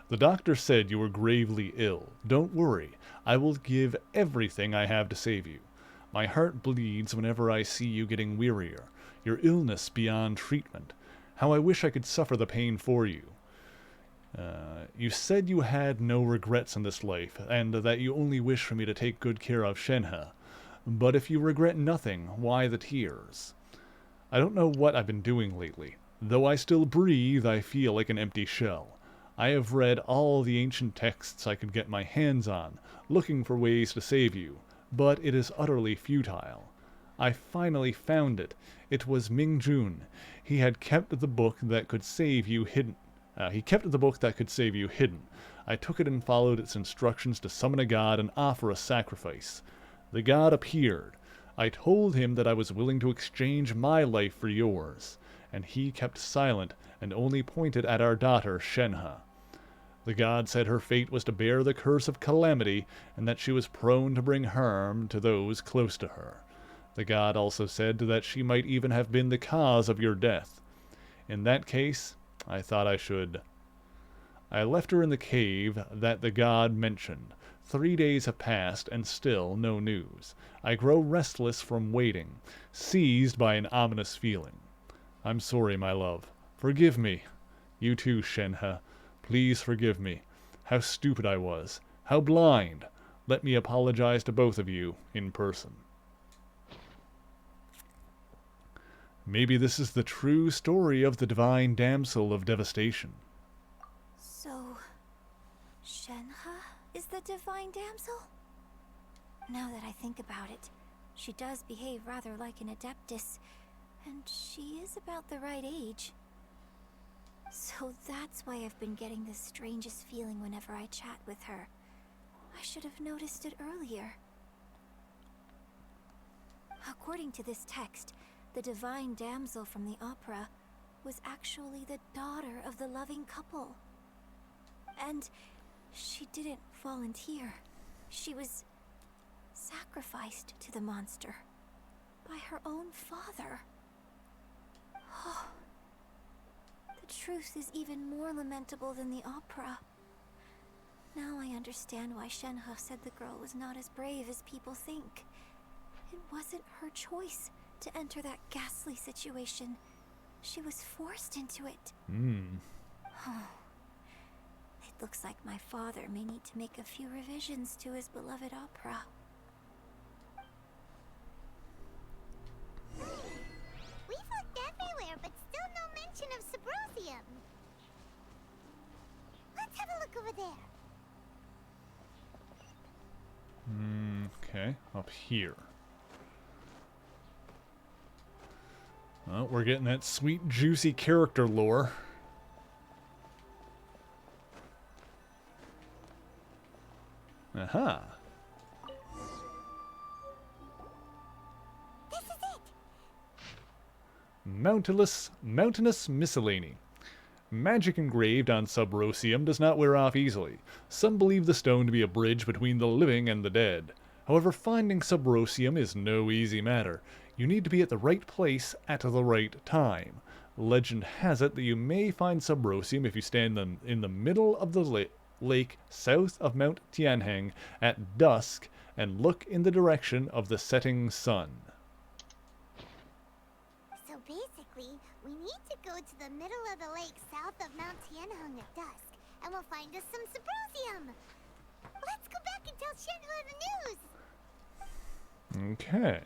The doctor said you were gravely ill. Don't worry. I will give everything I have to save you. My heart bleeds whenever I see you getting wearier. Your illness beyond treatment. How I wish I could suffer the pain for you. You said you had no regrets in this life, and that you only wish for me to take good care of Shenhe. But if you regret nothing, why the tears? I don't know what I've been doing lately. Though I still breathe, I feel like an empty shell. I have read all the ancient texts I could get my hands on, looking for ways to save you, but it is utterly futile. I finally found it. It was Ming Jun. He had kept the book that could save you hidden. He kept the book that could save you hidden. I took it and followed its instructions to summon a god and offer a sacrifice. The god appeared. I told him that I was willing to exchange my life for yours, and he kept silent and only pointed at our daughter, Shenhe. The god said her fate was to bear the curse of calamity, and that she was prone to bring harm to those close to her. The god also said that she might even have been the cause of your death. In that case, I thought I should. I left her in the cave that the god mentioned. 3 days have passed, and still no news. I grow restless from waiting, seized by an ominous feeling. I'm sorry, my love. Forgive me. You too, Shenhe. Please forgive me. How stupid I was. How blind. Let me apologize to both of you in person. Maybe this is the true story of the divine damsel of devastation. So, Shenhe is the divine damsel? Now that I think about it, she does behave rather like an adeptus, and she is about the right age. So that's why I've been getting this strangest feeling whenever I chat with her. I should have noticed it earlier. According to this text, the divine damsel from the opera was actually the daughter of the loving couple. And she didn't volunteer. She was sacrificed to the monster by her own father. Oh, the truth is even more lamentable than the opera. Now I understand why Shenhe said the girl was not as brave as people think. It wasn't her choice to enter that ghastly situation. She was forced into it. It looks like my father may need to make a few revisions to his beloved opera. We've looked everywhere, but still no mention of Subrosium. Let's have a look over there. Okay, up here. Well, we're getting that sweet, juicy character lore. Aha. This is it. Mountainous miscellany. Magic engraved on Subrosium does not wear off easily. Some believe the stone to be a bridge between the living and the dead. However, finding Subrosium is no easy matter. You need to be at the right place at the right time. Legend has it that you may find Subrosium if you stand in the middle of the lake south of Mount Tianheng at dusk and look in the direction of the setting sun. So basically, we need to go to the middle of the lake south of Mount Tianheng at dusk, and we'll find us some Subrosium. Let's go back and tell Shenhe the news. Okay.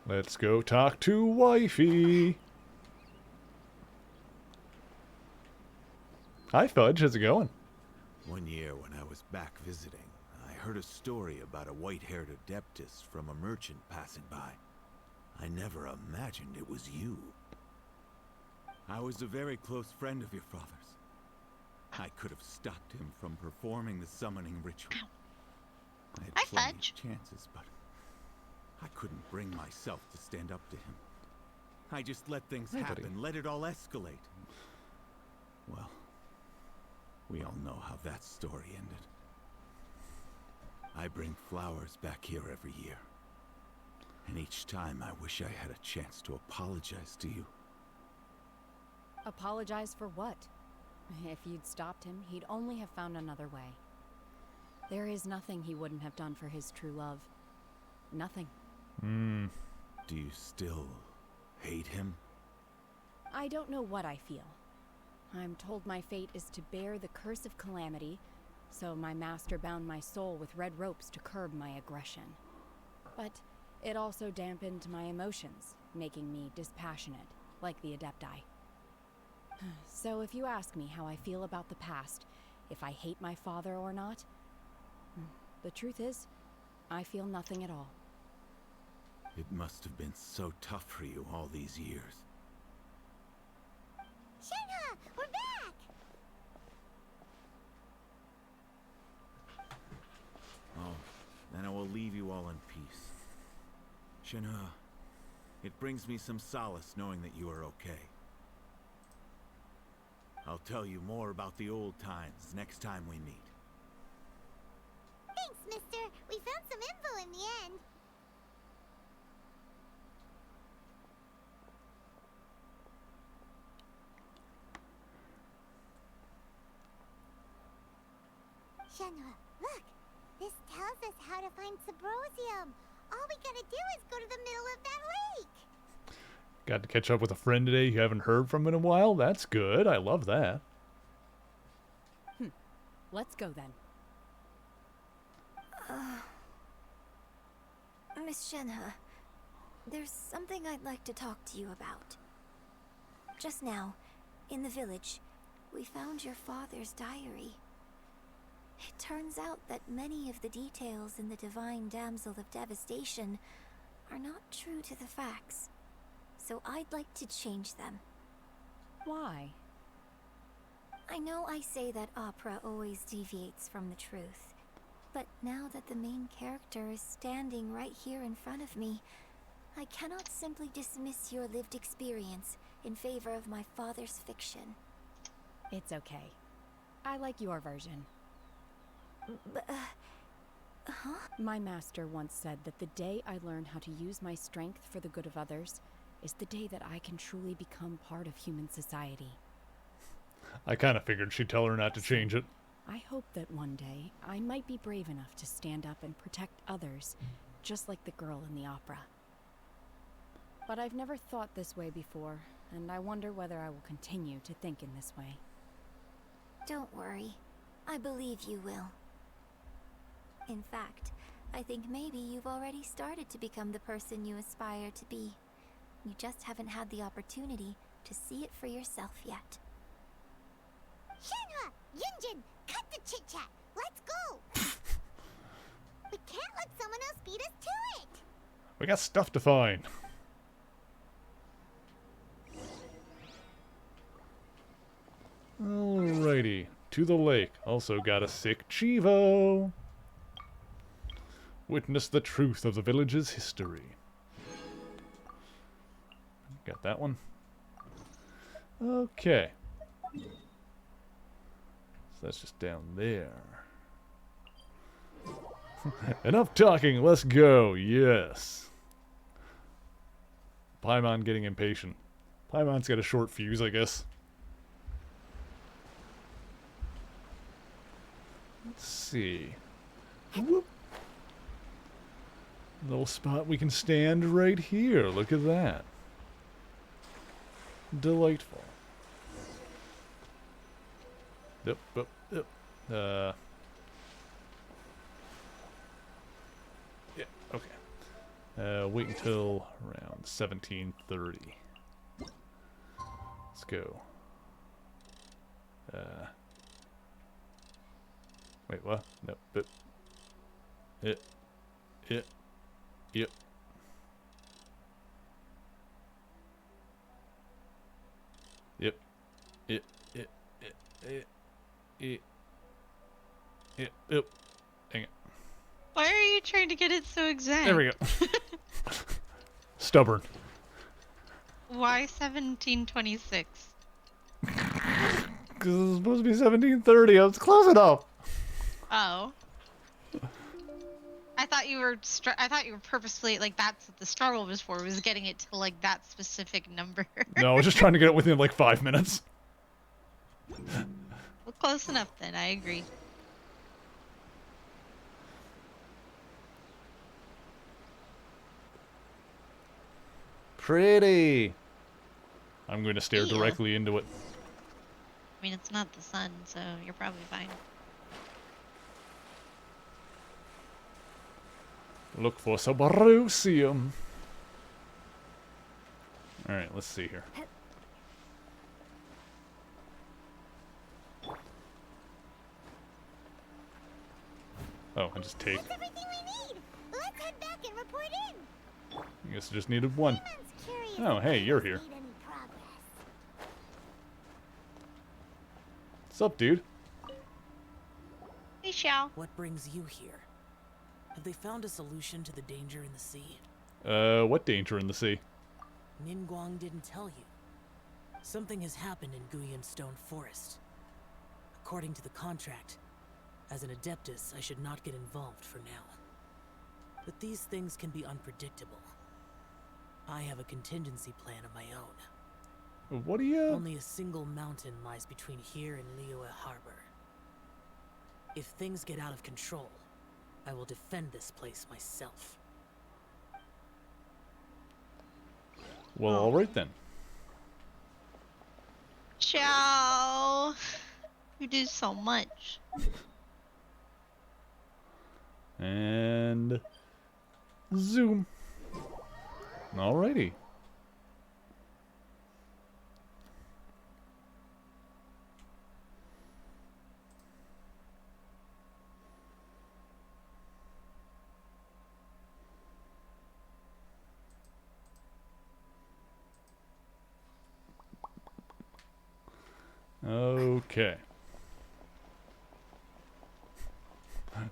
Let's go talk to Wifey. Hi, Fudge. How's it going? One year when I was back visiting, I heard a story about a white-haired adeptus from a merchant passing by. I never imagined it was you. I was a very close friend of your father's. I could have stopped him from performing the summoning ritual. I had plenty of chances, but I couldn't bring myself to stand up to him. I just let things happen, let it all escalate. Well, we all know how that story ended. I bring flowers back here every year. And each time I wish I had a chance to apologize to you. Apologize for what? If you'd stopped him, he'd only have found another way. There is nothing he wouldn't have done for his true love. Nothing. Do you still hate him? I don't know what I feel. I'm told my fate is to bear the curse of calamity, so my master bound my soul with red ropes to curb my aggression. But it also dampened my emotions, making me dispassionate, like the Adepti. So if you ask me how I feel about the past, if I hate my father or not, the truth is, I feel nothing at all. It must have been so tough for you all these years. Shenhe, we're back! Oh, then I will leave you all in peace. Shenhe, it brings me some solace knowing that you are okay. I'll tell you more about the old times next time we meet. Thanks, mister. We found some info in the end. Shenhe, look. This tells us how to find Subrosium. All we gotta do is go to the middle of that lake. Got to catch up with a friend today you haven't heard from in a while. That's good. I love that. Let's go then. Miss Shenhe, there's something I'd like to talk to you about. Just now, in the village, we found your father's diary. It turns out that many of the details in the Divine Damsel of Devastation are not true to the facts. So I'd like to change them. Why? I know I say that opera always deviates from the truth, but now that the main character is standing right here in front of me, I cannot simply dismiss your lived experience in favor of my father's fiction. It's okay. I like your version. My master once said that the day I learn how to use my strength for the good of others is the day that I can truly become part of human society. I kind of figured she'd tell her not to change it. I hope that one day I might be brave enough to stand up and protect others, just like the girl in the opera. But I've never thought this way before, and I wonder whether I will continue to think in this way. Don't worry. I believe you will. In fact, I think maybe you've already started to become the person you aspire to be. You just haven't had the opportunity to see it for yourself yet. Shenhe! Yunjin! Cut the chit-chat! Let's go! We can't let someone else beat us to it! We got stuff to find. Alrighty. To the lake. Also got a sick Chivo. Witness the truth of the village's history. Got that one. Okay. So that's just down there. Enough talking, let's go. Yes. Paimon getting impatient. Paimon's got a short fuse, I guess. Let's see. Whoop. Little spot we can stand right here. Look at that. Delightful. Yep, yep, yep. Yeah, okay. Wait until around 17:30. Let's go. Wait, what? No, but yep. Yep. Yep. Yep. Yep. Yep. Yep. Yep. Yep. Yep. Dang it. Why are you trying to get it so exact? There we go. Stubborn. Why 1726? Because it's supposed to be 1730. I was close enough. Oh. I thought you were purposely, like, that's what the struggle was for, was getting it to, like, that specific number. No, I was just trying to get it within like 5 minutes. Well, close enough then, I agree. Pretty. I'm going to stare Ew. directly into it. I mean, it's not the sun, so you're probably fine. Look for Subarusium. Alright, let's see here. Oh, I just take. That's everything we need. Let's head back and report in. I guess I just needed one. Paimon curious Oh, if hey, we you're made here. any progress. What's up, dude? Hey, Xiao. What brings you here? Have they found a solution to the danger in the sea? What danger in the sea? Ningguang didn't tell you. Something has happened in Guyan Stone Forest. According to the contract, as an Adeptus, I should not get involved for now. But these things can be unpredictable. I have a contingency plan of my own. What do you... Only a single mountain lies between here and Liyue Harbor. If things get out of control, I will defend this place myself. Well, alright then. Xiao. You do so much. And... zoom. Alrighty. Okay.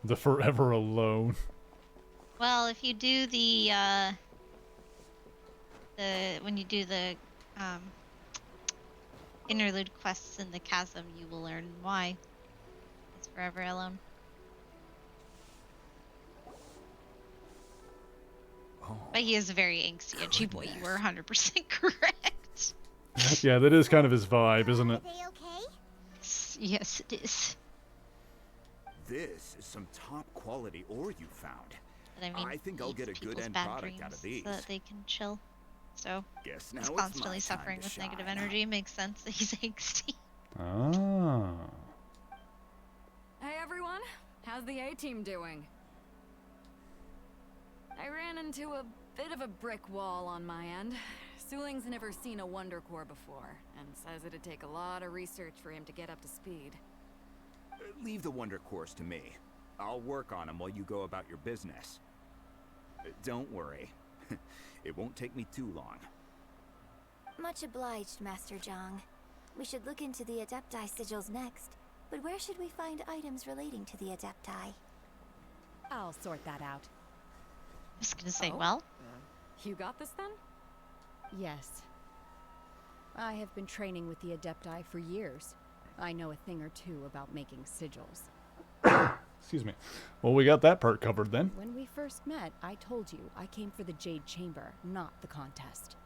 The forever alone. Well, if you do the when you do the interlude quests in the chasm, you will learn why it's forever alone. But he is a very angsty, edgy boy. You were 100% correct. Yeah, that is kind of his vibe, isn't it? Are they okay? Yes, it is. This is some top quality ore you found. But I mean, I think I'll he get a eats good people's end bad product out dreams of these. so that they can chill. So Guess now he's it's my constantly time suffering to with negative shine. energy. Makes sense that he's angsty. Ah. Hey everyone, how's the A-team doing? I ran into a bit of a brick wall on my end. Suling's never seen a Wonder Core before, and says it'd take a lot of research for him to get up to speed. Leave the Wonder Course to me. I'll work on them while you go about your business. Don't worry. It won't take me too long. Much obliged, Master Zhang. We should look into the Adepti sigils next. But where should we find items relating to the Adepti? I'll sort that out. I was gonna say, well, You got this then? Yes. I have been training with the Adepti for years. I know a thing or two about making sigils. Excuse me. Well, we got that part covered then. When we first met, I told you I came for the Jade Chamber, not the contest.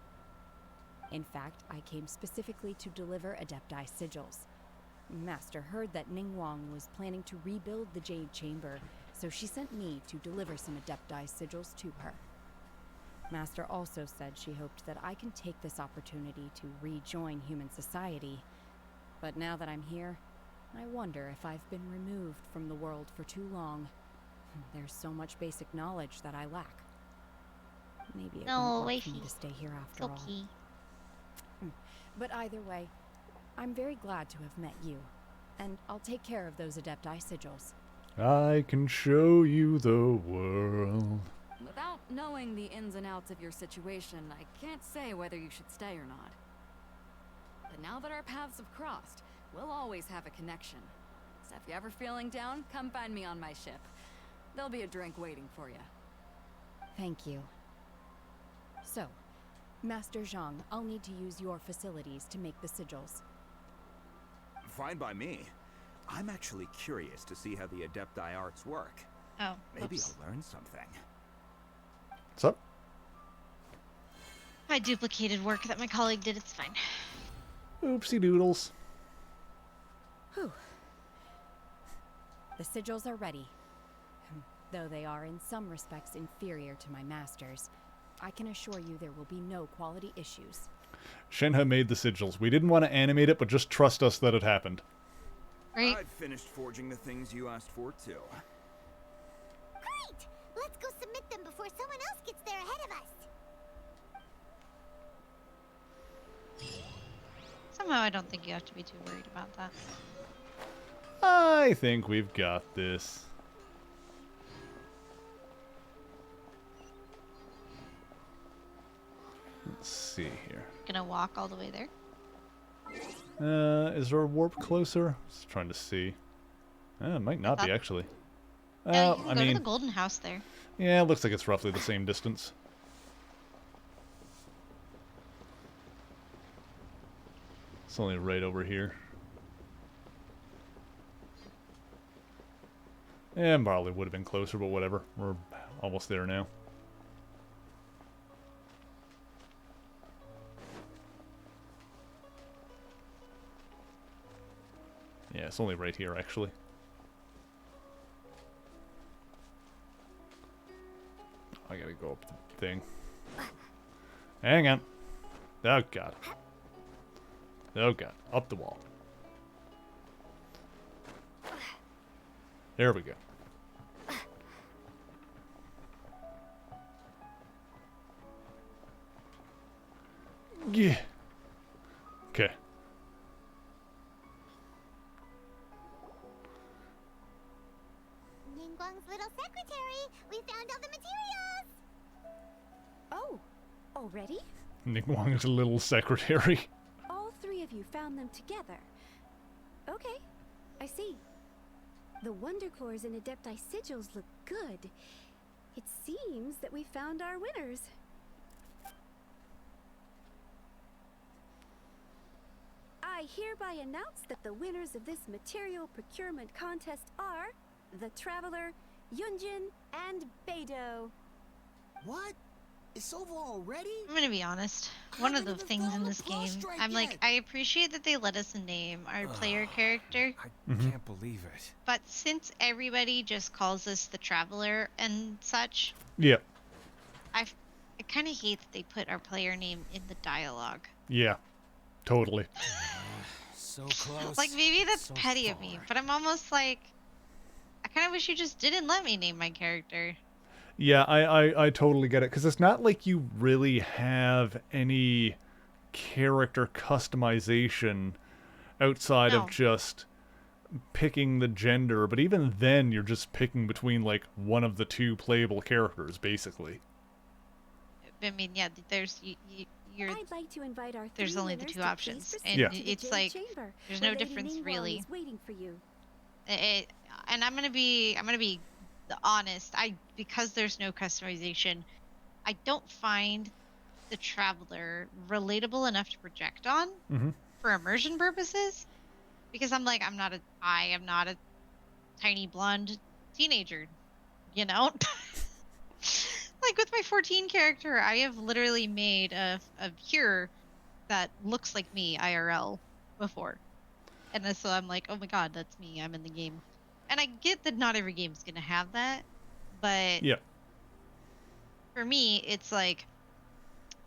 In fact, I came specifically to deliver Adepti sigils. Master heard that Ningguang was planning to rebuild the Jade Chamber, so she sent me to deliver some Adepti sigils to her. Master also said she hoped that I can take this opportunity to rejoin human society. But now that I'm here, I wonder if I've been removed from the world for too long. There's so much basic knowledge that I lack. Maybe it won't work for me to stay here after all. But either way, I'm very glad to have met you. And I'll take care of those Adepti sigils. I can show you the world. Without knowing the ins and outs of your situation, I can't say whether you should stay or not. But now that our paths have crossed, we'll always have a connection. So if you're ever feeling down, come find me on my ship. There'll be a drink waiting for you. Thank you. So, Master Zhang, I'll need to use your facilities to make the sigils. Fine by me. I'm actually curious to see how the Adepti arts work. Oh, Maybe oops. I'll learn something. What's up? I duplicated work that my colleague did. It's fine. Oopsie doodles. Whew. The sigils are ready. Though they are in some respects inferior to my master's, I can assure you there will be no quality issues. Shenhe made the sigils. We didn't want to animate it, but just trust us that it happened. Right. I've finished forging the things you asked for, too. Great! Let's go submit them I don't think you have to be too worried about that. I think we've got this. Let's see here. Gonna walk all the way there? Is there a warp closer? Just trying to see. It might not be, actually. Yeah, you can I go mean, to the golden house there. yeah, it looks like it's roughly the same distance. It's only right over here. And probably would have been closer, but whatever. We're almost there now. Yeah, it's only right here, actually. I gotta go up the thing. Hang on. Oh, God. Oh, God. Up the wall. There we go. Yeah. Okay. Ningguang's little secretary! We found all the materials! Oh, already? Nick Wang's little secretary. All three of you found them together. Okay, I see. The Wonder Cores and Adepti sigils look good. It seems that we found our winners. I hereby announce that the winners of this material procurement contest are the Traveler, Yunjin, and Beidou. What? It's over already? I'm gonna be honest. One of the things in this game, I'm like, I appreciate that they let us name our player character. I can't believe it. But since everybody just calls us the Traveler and such, Yeah. I kind of hate that they put our player name in the dialogue. Yeah. Totally. So close. Like, maybe that's so petty of me, but I'm almost like, I kind of wish you just didn't let me name my character. Yeah, I totally get it, because it's not like you really have any character customization outside of just picking the gender, but even then you're just picking between, like, one of the two playable characters, basically. I mean, yeah, there's, you're, I'd like to invite our there's three only the winners two to options, please and proceed to the it's Jade like, Chamber, there's where no Lady difference Ningguang really. is waiting for you. And I'm gonna be honest. Because there's no customization, I don't find the Traveler relatable enough to project on for immersion purposes. Because I am not a tiny blonde teenager, you know. Like with my 14 character, I have literally made a cure that looks like me IRL before. And so I'm like, oh my god, that's me. I'm in the game. And I get that not every game's going to have that. But yeah. For me, it's like,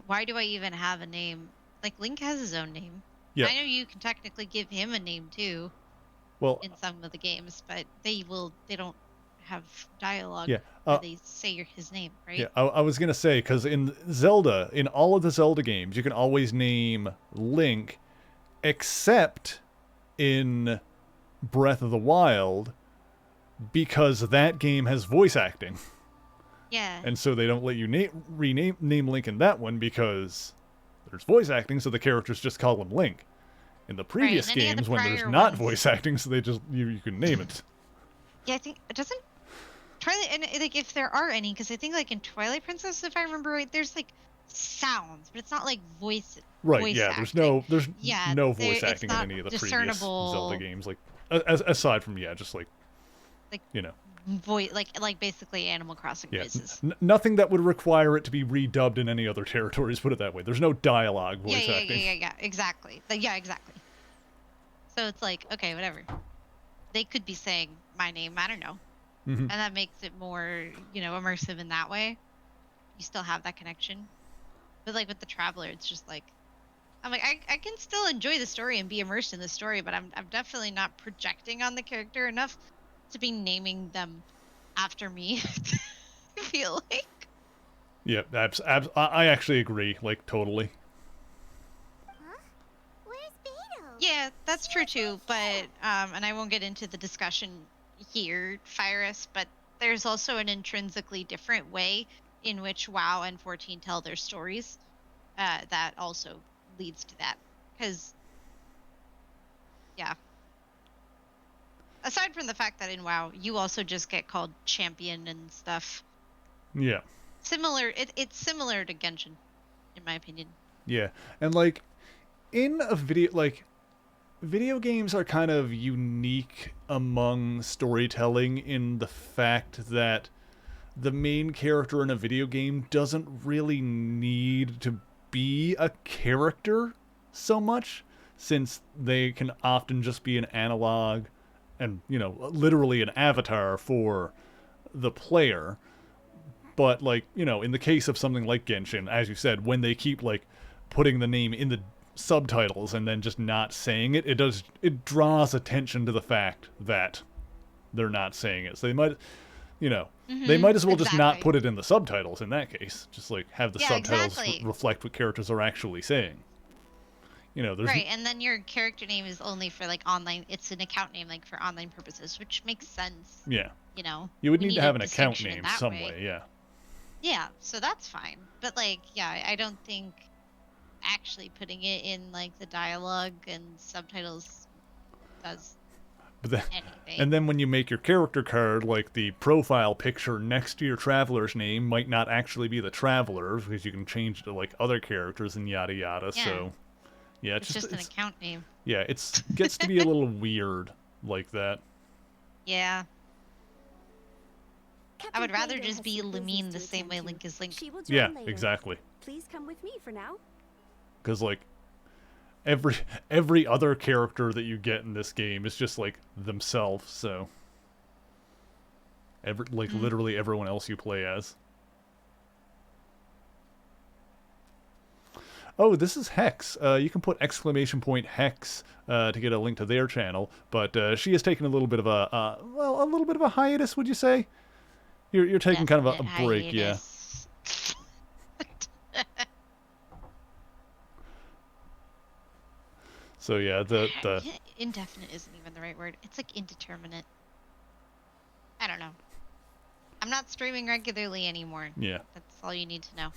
why do I even have a name? Like, Link has his own name. Yeah. I know you can technically give him a name too. Well, in some of the games, but they don't have dialogue yeah, where they say his name, right? Yeah, I was going to say, because in Zelda, in all of the Zelda games, you can always name Link, except in Breath of the Wild, because that game has voice acting. Yeah. And so they don't let you name Link in that one because there's voice acting, so the characters just call him Link. In the previous games, when there's not voice acting, so they just you can name it. Yeah, I think it doesn't. Twilight, and like if there are any, because I think like in Twilight Princess, if I remember right, there's like sounds, but it's not like voice. Right. Voice Yeah. acting. There's no voice it's acting in not any of the previous discernible. Zelda games. Like aside from just like you know. Voice like basically Animal Crossing voices. Nothing that would require it to be redubbed in any other territories. Put it that way. There's no dialogue voice acting. Yeah. Exactly. Exactly. So it's like, okay, whatever. They could be saying my name. I don't know. And that makes it more, immersive in that way. You still have that connection. But like with the Traveler, it's just like, I'm like, I can still enjoy the story and be immersed in the story, but I'm definitely not projecting on the character enough to be naming them after me. I feel like. Yeah, I actually agree, like, totally. Huh? Where's Beidou? that's true too, but and I won't get into the discussion here, Fyrus, but there's also an intrinsically different way in which WoW and 14 tell their stories that also leads to that. Because, yeah. Aside from the fact that in WoW, you also just get called champion and stuff. Yeah. Similar, it's similar to Genshin, in my opinion. Yeah. And like, in a video, like, video games are kind of unique among storytelling in the fact that the main character in a video game doesn't really need to be a character so much, since they can often just be an analog and, you know, literally an avatar for the player. But, like, you know, in the case of something like Genshin, as you said, when they keep, like, putting the name in the subtitles and then just not saying it, it draws attention to the fact that they're not saying it. So they might, you know, they might as well just not put it in the subtitles in that case. Just, like, have the subtitles reflect what characters are actually saying. You know, there's... Right, and then your character name is only for, like, online... It's an account name, like, for online purposes, which makes sense. Yeah. You know? You would need to have an account name some way, yeah. Yeah, so that's fine. But, like, yeah, I don't think actually putting it in, like, the dialogue and subtitles does anything. And then when you make your character card, like, the profile picture next to your traveler's name might not actually be the traveler, because you can change it to, like, other characters and yada yada, so... Yeah, it's just an account name. Yeah, it gets to be a little weird like that. Yeah. I would rather just be Lumine the same way Link is Link. Yeah, exactly. Please come with me for now. Because, like, every other character that you get in this game is just, like, themselves, so... literally everyone else you play as. Oh, this is Hex. You can put !Hex to get a link to their channel, but she has taken a little bit of a little bit of a hiatus. Would you say? You're taking kind of a break, hiatus. Yeah. So yeah, the indefinite isn't even the right word. It's like indeterminate. I don't know. I'm not streaming regularly anymore. Yeah. That's all you need to know.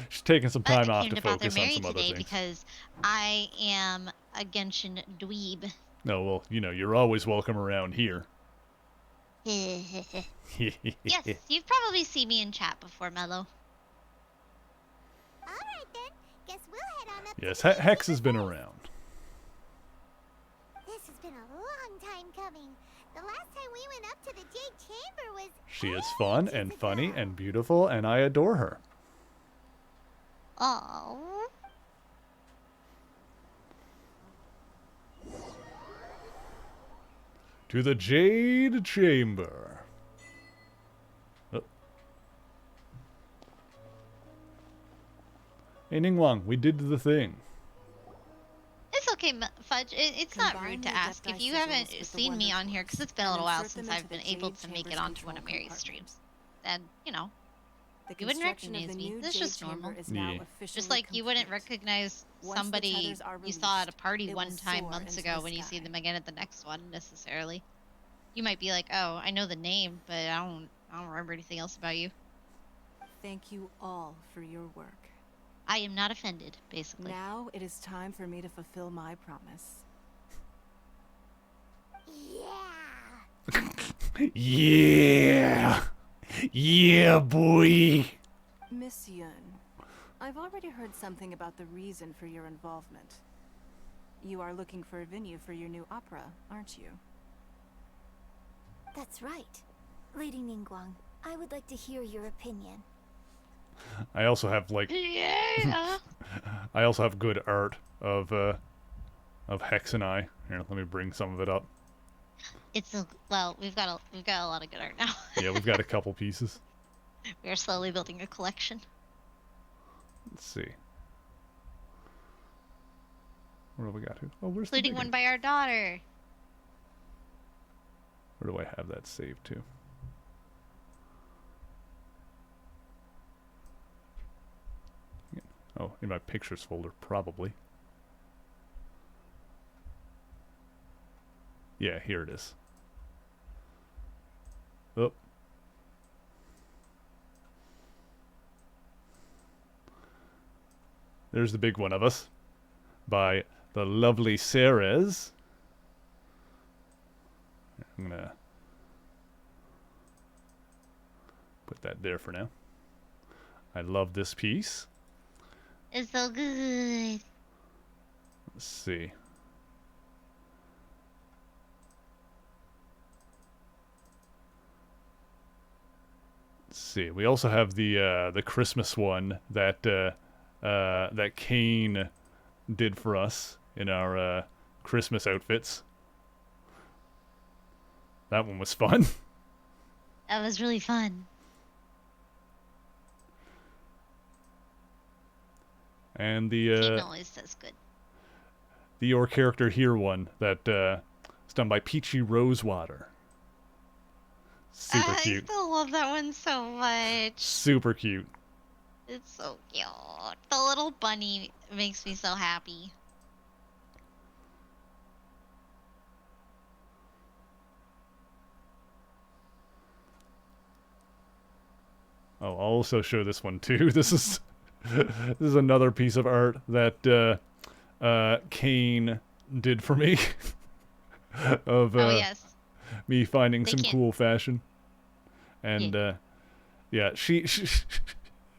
She's taking some time off to focus on some other things. Because I am a Genshin dweeb. No, well, you know, you're always welcome around here. Yes, you've probably seen me in chat before, Mello. Alright then, guess we'll head on up. Yes, Hex has been around. This has been a long time coming. The last time we went up to the Jade Chamber was... She is fun and funny and beautiful, and I adore her. Oh. To the Jade Chamber. Oh. Hey, Ningguang, we did the thing. It's okay, Fudge. It's not rude to ask. If you haven't seen me on here, because it's been a little while since I've been able to make it onto one of Mary's streams, then, you know, you wouldn't recognize me. This is just normal. Yeah. Just like you wouldn't recognize somebody you saw at a party one time months ago when you see them again at the next one, necessarily. You might be like, oh, I know the name, but I don't remember anything else about you. Thank you all for your work. I am not offended, basically. Now it is time for me to fulfill my promise. Yeah! Yeah! Yeah, boy! Miss Yun, I've already heard something about the reason for your involvement. You are looking for a venue for your new opera, aren't you? That's right. Lady Ningguang, I would like to hear your opinion. I also have, like... Yeah! I also have good art of Hex and I. Here, let me bring some of it up. Well, we've got a lot of good art now. Yeah, we've got a couple pieces. We are slowly building a collection. Let's see. Where do we got to? Oh, where's including the one by our daughter. Where do I have that saved to? Oh, in my pictures folder, probably. Yeah, here it is. Oh. There's the big one of us. By the lovely Ceres. I'm gonna put that there for now. I love this piece. It's so good. Let's see. Let's see. We also have the Christmas one that that Kane did for us in our Christmas outfits. That one was fun. That was really fun. And Kane always does good. The Your Character Here one that is done by Peachy Rosewater. Super cute. I still love that one so much. Super cute. It's so cute. The little bunny makes me so happy. Oh, I'll also show this one too. This is this is another piece of art that Kane did for me. Of yes. me finding They some can't- cool fashion. And yeah, she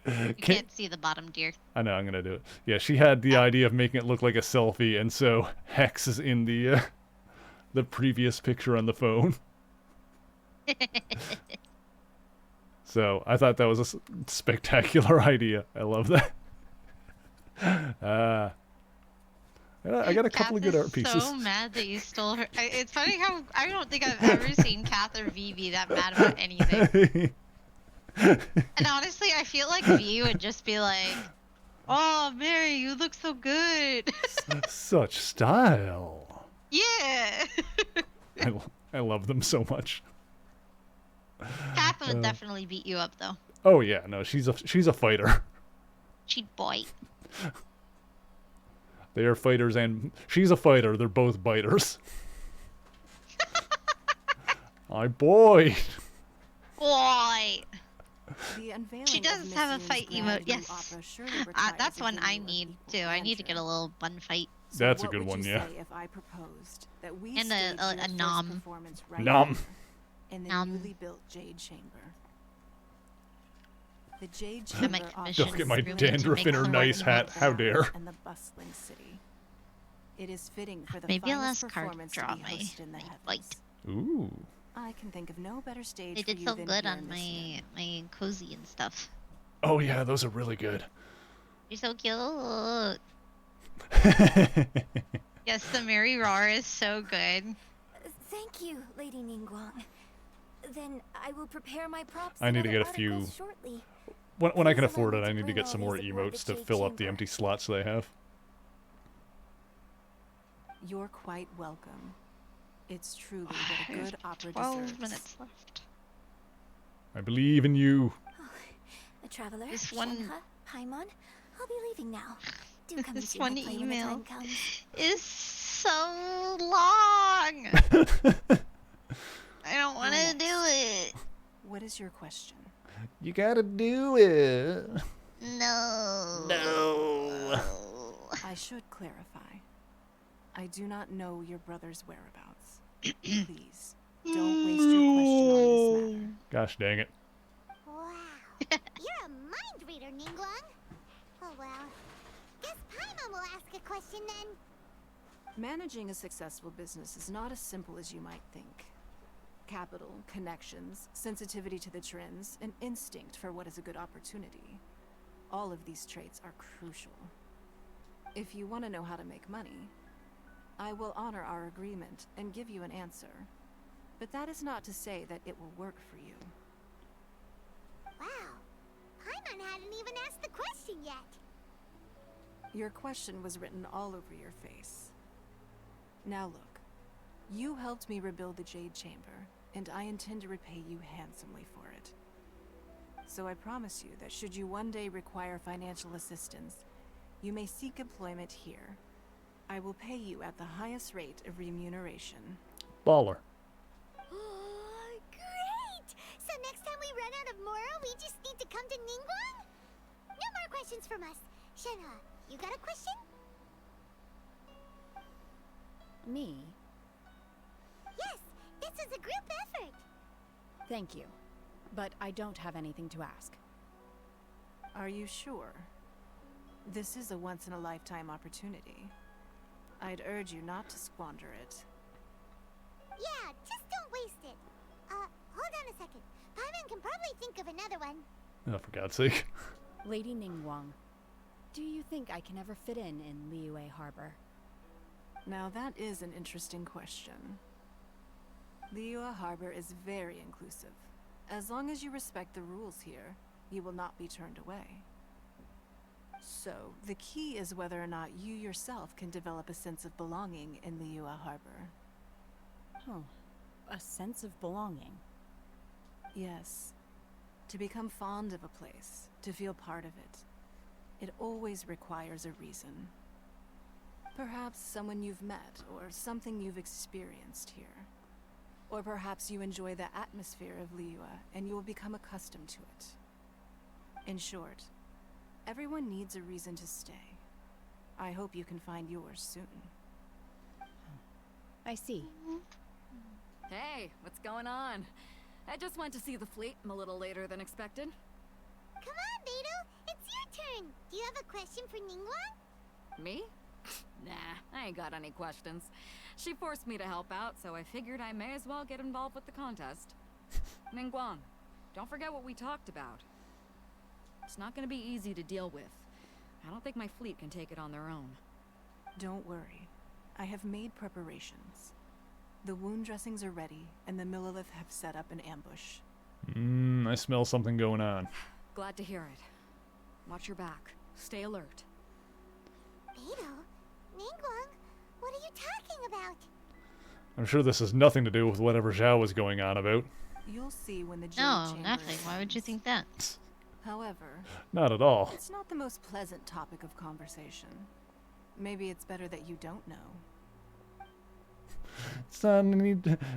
You can't see the bottom, dear. I know, I'm gonna do it. Yeah, she had the idea of making it look like a selfie, and so Hex is in the previous picture on the phone. So I thought that was a spectacular idea. I love that. I got a couple of good art pieces. So mad that you stole her. It's funny how I don't think I've ever seen Kath or V be that mad about anything. And honestly, I feel like V would just be like, "Oh, Mary, you look so good." Such style. Yeah. I love them so much. Kath would definitely beat you up though. Oh yeah, no, she's a fighter. She'd bite. They are fighters, and she's a fighter. They're both biters. I boy. Boy. The unveiling She does of have a Miss fight Yoon's emote, grand new yes. opera surely requires That's a one I video of need equal too. I need to get a grandeur. little bun fight. So That's a what good would one, you yeah. say if I proposed that we And stage a your first nom. performance right Nom. here in the Nom. newly built Jade Chamber? The Jade I might Chamber commission Don't get my room to dandruff make in her some nice more hat. How dare. and the bustling city. It is fitting for the Maybe I'll finest ask Card performance draw to be hosted in the heavens. fight. Ooh. I can think of no better stage They for did you so than good here on in this inn. my cozy and stuff. Oh yeah, those are really good. You're so cute. Yes, the Mary Roar is so good. Thank you, Lady Ningguang. Then I will prepare my props. I need to and get a other few. articles shortly. When I can Please afford allow it, me I need to bring get all some more these aboard emotes the to Jade fill up the Chamber. empty slots they have. You're quite welcome. It's truly what a There's good opera 12 deserves. minutes left. I believe in you. A traveler, This one- Shenhe, Paimon, I'll be leaving now. Do come This see my one play when the email time comes. is so long. I don't want to do it. What is your question? You gotta do it. No. No. I should clarify. I do not know your brother's whereabouts. Please, don't waste your question on this matter. Gosh dang it. Wow. You're a mind reader, Ningguang. Oh well. Guess Paimon will ask a question then. Managing a successful business is not as simple as you might think. Capital, connections, sensitivity to the trends, and instinct for what is a good opportunity. All of these traits are crucial. If you want to know how to make money, I will honor our agreement and give you an answer. But that is not to say that it will work for you. Wow. Paimon hadn't even asked the question yet. Your question was written all over your face. Now look, you helped me rebuild the Jade Chamber, and I intend to repay you handsomely for it. So I promise you that should you one day require financial assistance, you may seek employment here. I will pay you at the highest rate of remuneration. Baller. Great! So next time we run out of Mora, we just need to come to Ningguang? No more questions from us. Shenhe, you got a question? Me? Yes, this is a group effort. Thank you. But I don't have anything to ask. Are you sure? This is a once-in-a-lifetime opportunity. I'd urge you not to squander it. Yeah, just don't waste it. Hold on a second. Paimon can probably think of another one. Oh, for God's sake. Lady Ningguang, do you think I can ever fit in Liyue Harbor? Now that is an interesting question. Liyue Harbor is very inclusive. As long as you respect the rules here, you will not be turned away. So, the key is whether or not you yourself can develop a sense of belonging in Liyue Harbor. Oh, a sense of belonging. Yes. To become fond of a place, to feel part of it, it always requires a reason. Perhaps someone you've met, or something you've experienced here. Or perhaps you enjoy the atmosphere of Liyue, and you will become accustomed to it. In short, everyone needs a reason to stay. I hope you can find yours soon. I see. Hey, what's going on? I just went to see the fleet. I'm a little later than expected. Come on, Beidou. It's your turn. Do you have a question for Ningguang? Me? Nah, I ain't got any questions. She forced me to help out, so I figured I may as well get involved with the contest. Ningguang, don't forget what we talked about. It's not gonna be easy to deal with. I don't think my fleet can take it on their own. Don't worry. I have made preparations. The wound dressings are ready, and the Millilith have set up an ambush. I smell something going on. Glad to hear it. Watch your back. Stay alert. Beidou? Ningguang? What are you talking about? I'm sure this has nothing to do with whatever Zhao was going on about. You'll see when the Jade No, Chamber nothing. Why would you think that? However, Not at all. it's not the most pleasant topic of conversation. Maybe it's better that you don't know.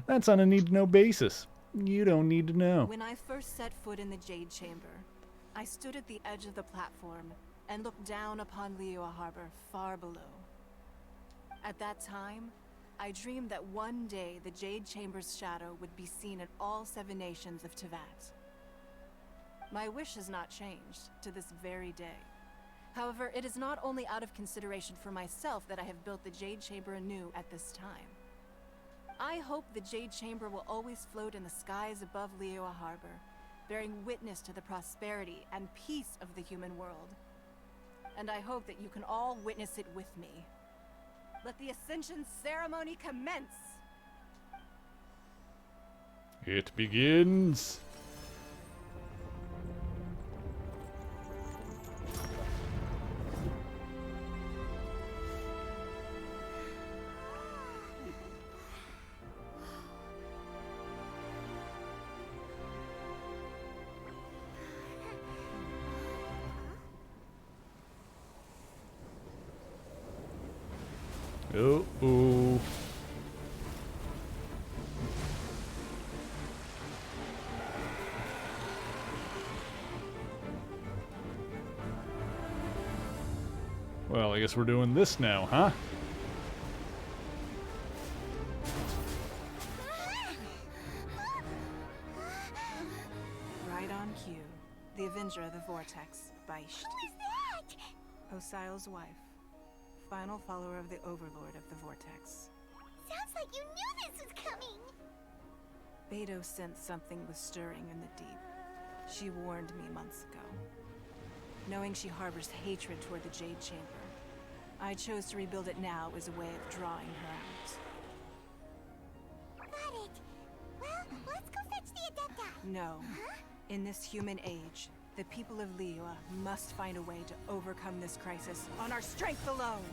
That's on a need-to-know basis. You don't need to know. When I first set foot in the Jade Chamber, I stood at the edge of the platform and looked down upon Liyue Harbor far below. At that time, I dreamed that one day the Jade Chamber's shadow would be seen in all 7 nations of Tevat. My wish has not changed to this very day. However, it is not only out of consideration for myself that I have built the Jade Chamber anew at this time. I hope the Jade Chamber will always float in the skies above Liyue Harbor, bearing witness to the prosperity and peace of the human world. And I hope that you can all witness it with me. Let the Ascension ceremony commence! It begins. Uh-oh. Well, I guess we're doing this now, huh? Right on cue. The Avenger of the Vortex, Beisht. Who is that? Osial's wife. Final follower of the Overlord of the Vortex. Sounds like you knew this was coming. Beidou sensed something was stirring in the deep. She warned me months ago. Knowing she harbors hatred toward the Jade Chamber, I chose to rebuild it now as a way of drawing her out. Got it. Well, let's go fetch the Adepti. No. Huh? In this human age, the people of Liyue must find a way to overcome this crisis on our strength alone!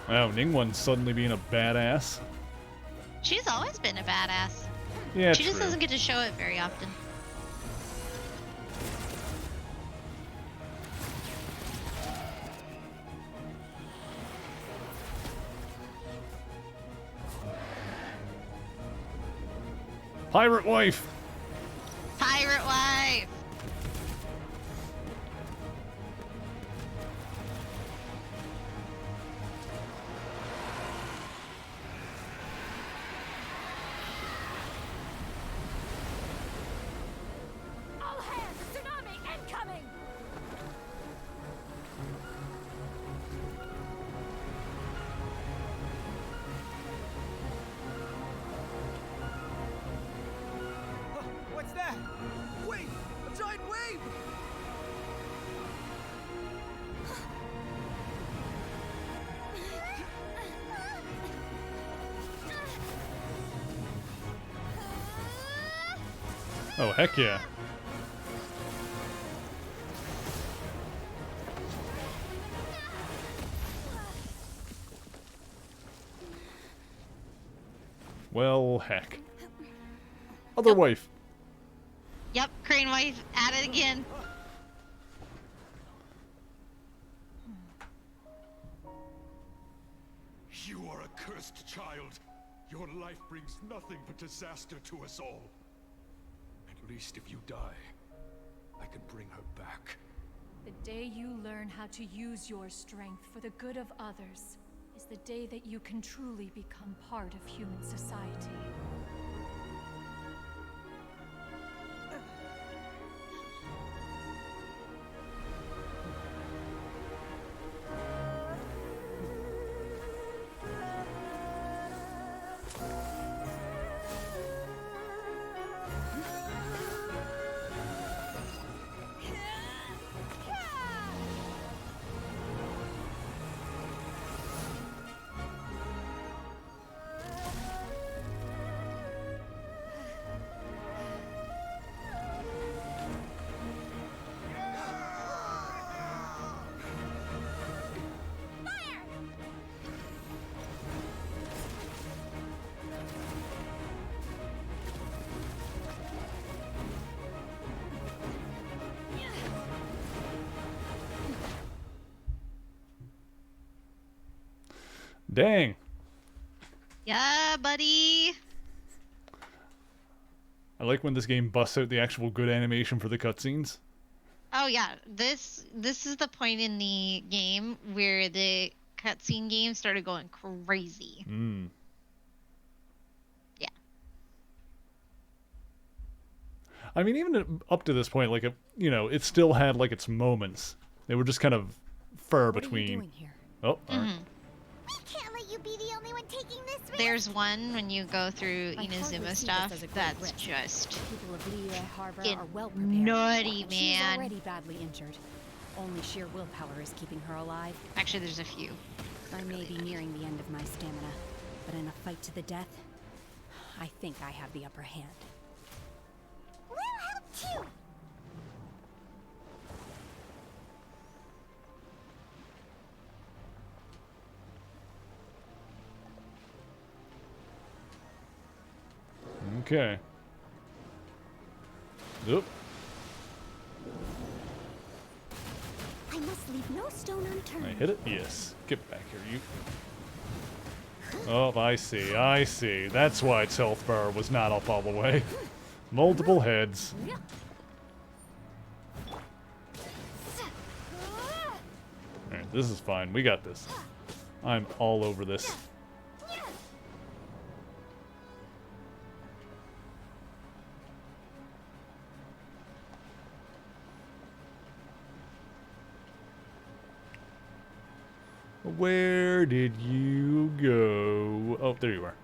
Wow, Ningguang's suddenly being a badass. She's always been a badass. Yeah, she just true. doesn't get to show it very often. Pirate wife! Pirate wife! All hands! Tsunami incoming! What's that? Wait! A giant wave! Oh, heck yeah. Well, heck. Other wife. Yep, crane wife at it again. You are a cursed child. Your life brings nothing but disaster to us all. At least if you die, I can bring her back. The day you learn how to use your strength for the good of others is the day that you can truly become part of human society. Dang. Yeah, buddy. I like when this game busts out the actual good animation for the cutscenes. Oh yeah, this is the point in the game where the cutscene game started going crazy. Mm. Yeah. I mean, even up to this point, like, you know, it still had, like, its moments. They were just kind of far between. What are you doing here? Oh, alright. We can't let you be the only one taking this risk. There's one when you go through I hardly Inazuma see stuff this as a great that's risk. just People of Liyue Harbor get are well prepared. nutty, She's man. already badly injured. Only sheer willpower is keeping her alive. Actually, there's a few. I may be nearing the end of my stamina, but in a fight to the death, I think I have the upper hand. We'll help too. Okay. Oop. I must leave no stone unturned. I hit it? Yes. Get back here, you. Oh, I see. I see. That's why its health bar was not up all the way. Multiple heads. Alright, this is fine. We got this. I'm all over this. Where did you go? Oh, there you are.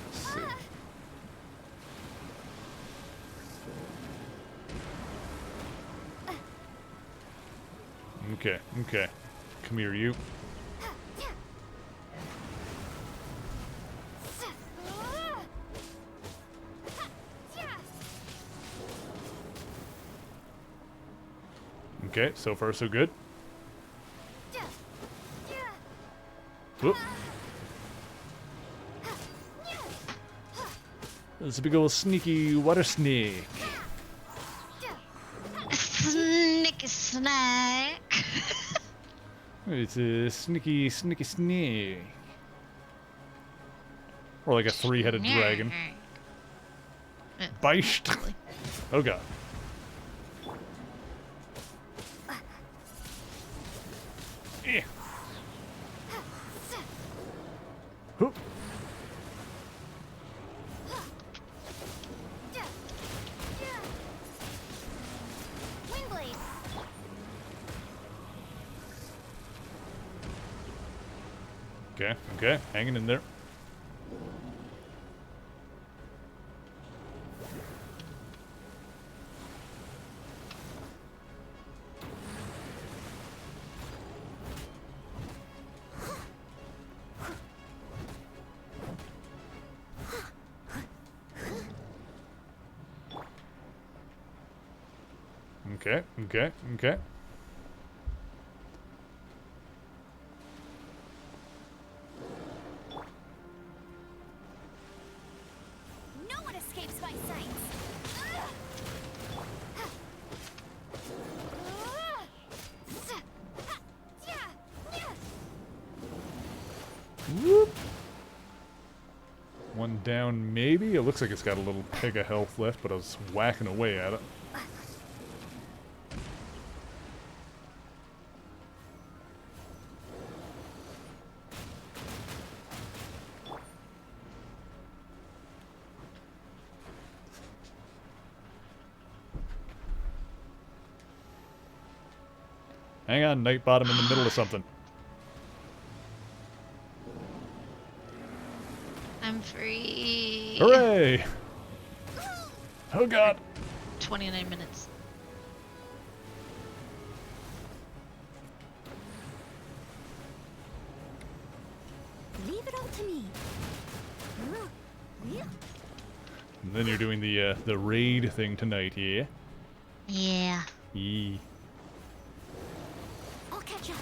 Let's see. Okay, okay. Come here, you. Okay, so far so good. Whoop. There's a big old sneaky water snake. Snicky snack. It's a sneaky snake. Or like a three-headed dragon. Beist. Oh god. Eh. Hoop. Windblade. Okay, okay, hanging in there. Okay, okay, okay. No one escapes my sights. Whoop. One down, maybe? It looks like it's got a little peg of health left, but I was whacking away at it. Hang on, Night Bottom in the middle of something. I'm free. Hooray! Oh god. 29 minutes. Leave it all to me. And then you're doing the raid thing tonight, yeah? Yeah. Yeah. I'll catch up.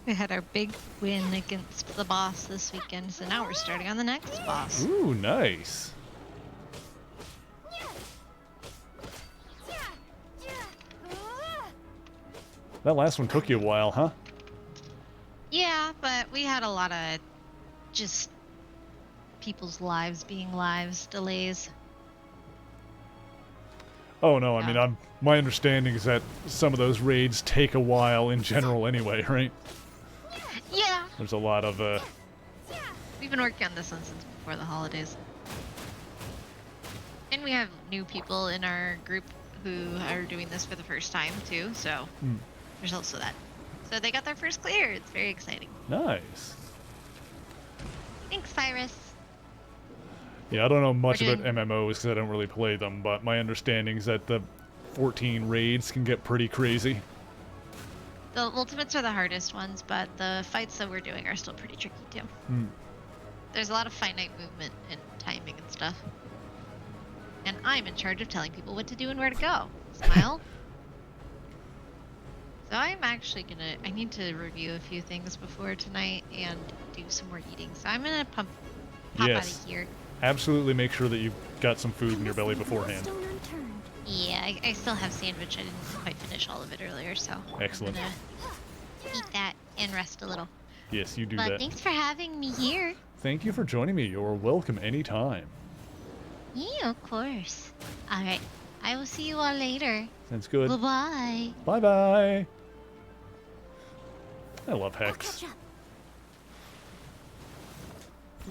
We had our big win against the boss this weekend, so now we're starting on the next boss. Ooh, nice. That last one took you a while, huh? Yeah, but we had a lot of just people's lives being lives delays. Oh no, I mean, my understanding is that some of those raids take a while in general anyway, right? Yeah. There's a lot of We've been working on this one since before the holidays. And we have new people in our group who are doing this for the first time too, so there's also that. So they got their first clear. It's very exciting. nice. Thanks, Cyrus. Yeah, I don't know much We're about MMOs because I don't really play them, but my understanding is that the 14 raids can get pretty crazy. The ultimates are the hardest ones, but the fights that we're doing are still pretty tricky too. There's a lot of finite movement and timing and stuff. And I'm in charge of telling people what to do and where to go. Smile. So I'm actually I need to review a few things before tonight and do some more eating. So I'm gonna pop out of here. Absolutely make sure that you've got some food in your belly beforehand. Yeah, I still have sandwich. I didn't quite finish all of it earlier, so Excellent. I'm gonna eat that and rest a little. Yes, you do But that. thanks for having me here. Thank you for joining me. You're welcome anytime. Yeah, of course. All right, I will see you all later. Sounds good. Bye-bye. Bye-bye. I love Hex.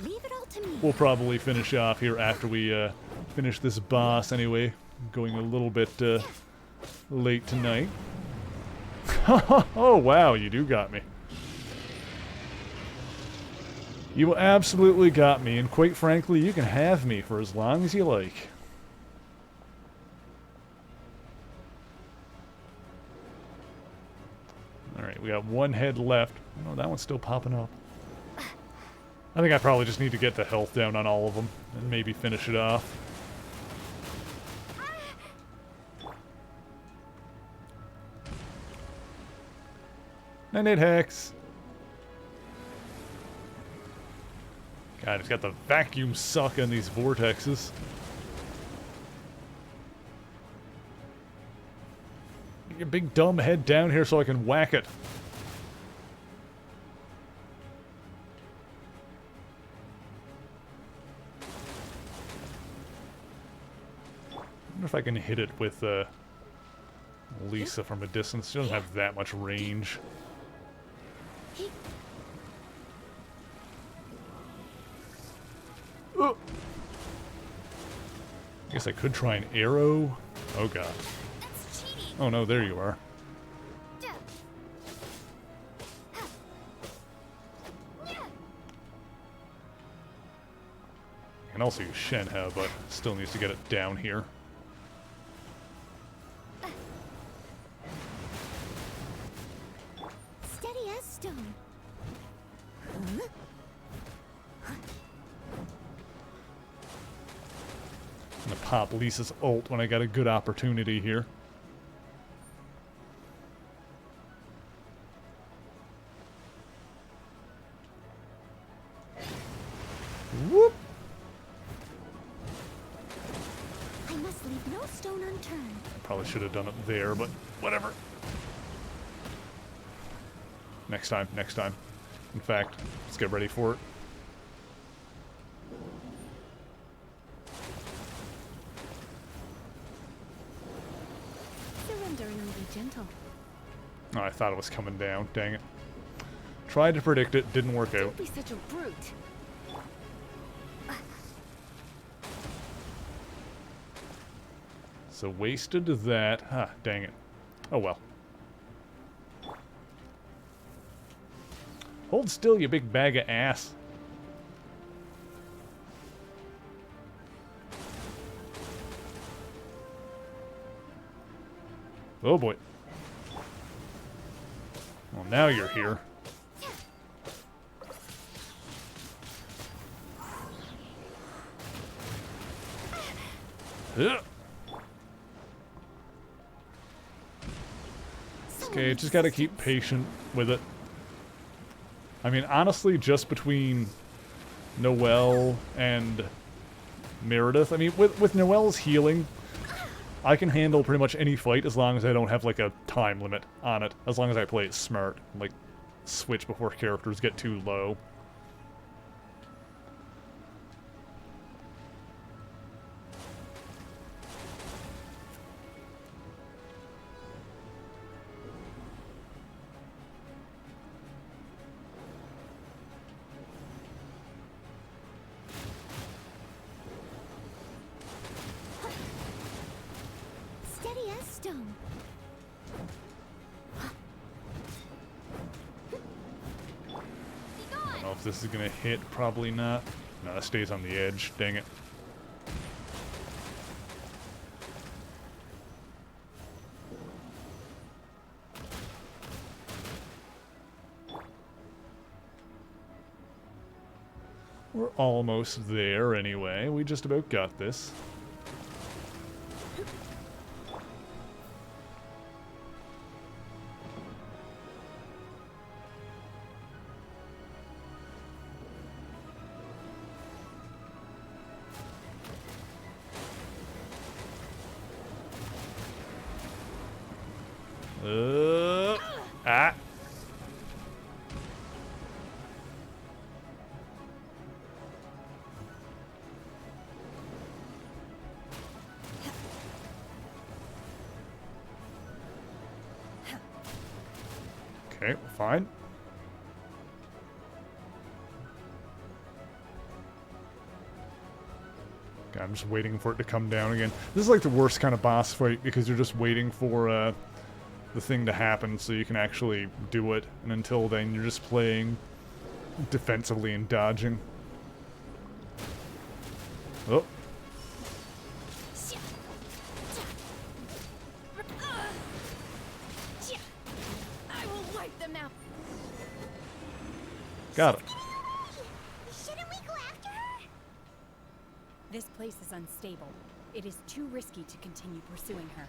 Leave it all to me. We'll probably finish off here after we finish this boss anyway. Going a little bit late tonight. Oh, wow, you do got me. You absolutely got me, and quite frankly, you can have me for as long as you like. Alright, we got one head left. Oh, that one's still popping up. I think I probably just need to get the health down on all of them, and maybe finish it off. And it Hex. God, it's got the vacuum suck on these vortexes. Get your big dumb head down here so I can whack it. if I can hit it with Lisa from a distance. She doesn't have that much range. Oh. I guess I could try an arrow. Oh god. Oh no, there you are. I can also use Shenhe, but still needs to get it down here. Steady as stone. I'm gonna pop Lisa's ult when I got a good opportunity here. Whoop! I must leave no stone unturned. Probably should have done it there, but whatever. Next time, next time. In fact, let's get ready for it. Surrender and be gentle. Oh, I thought it was coming down. Dang it. Tried to predict it, didn't work out. Don't be such a brute. So wasted that. Ah, dang it. Oh well. Hold still, you big bag of ass. Oh boy. Well, now you're here. Ugh. Okay, just gotta keep patient with it. I mean, honestly, just between Noelle and Meredith, I mean, with Noelle's healing, I can handle pretty much any fight as long as I don't have, like, a time limit on it. As long as I play it smart. Like, switch before characters get too low. Steady as stone. I don't know if this is gonna hit. Probably not. No, it stays on the edge. Dang it. We're almost there anyway. We just about got this. Ah. Okay, fine. Okay, I'm just waiting for it to come down again. This is like the worst kind of boss fight because you're just waiting for the thing to happen so you can actually do it. And until then, you're just playing defensively and dodging. Oh. I will wipe them out. Got it. Shouldn't we go after her? This place is unstable. It is too risky to continue pursuing her.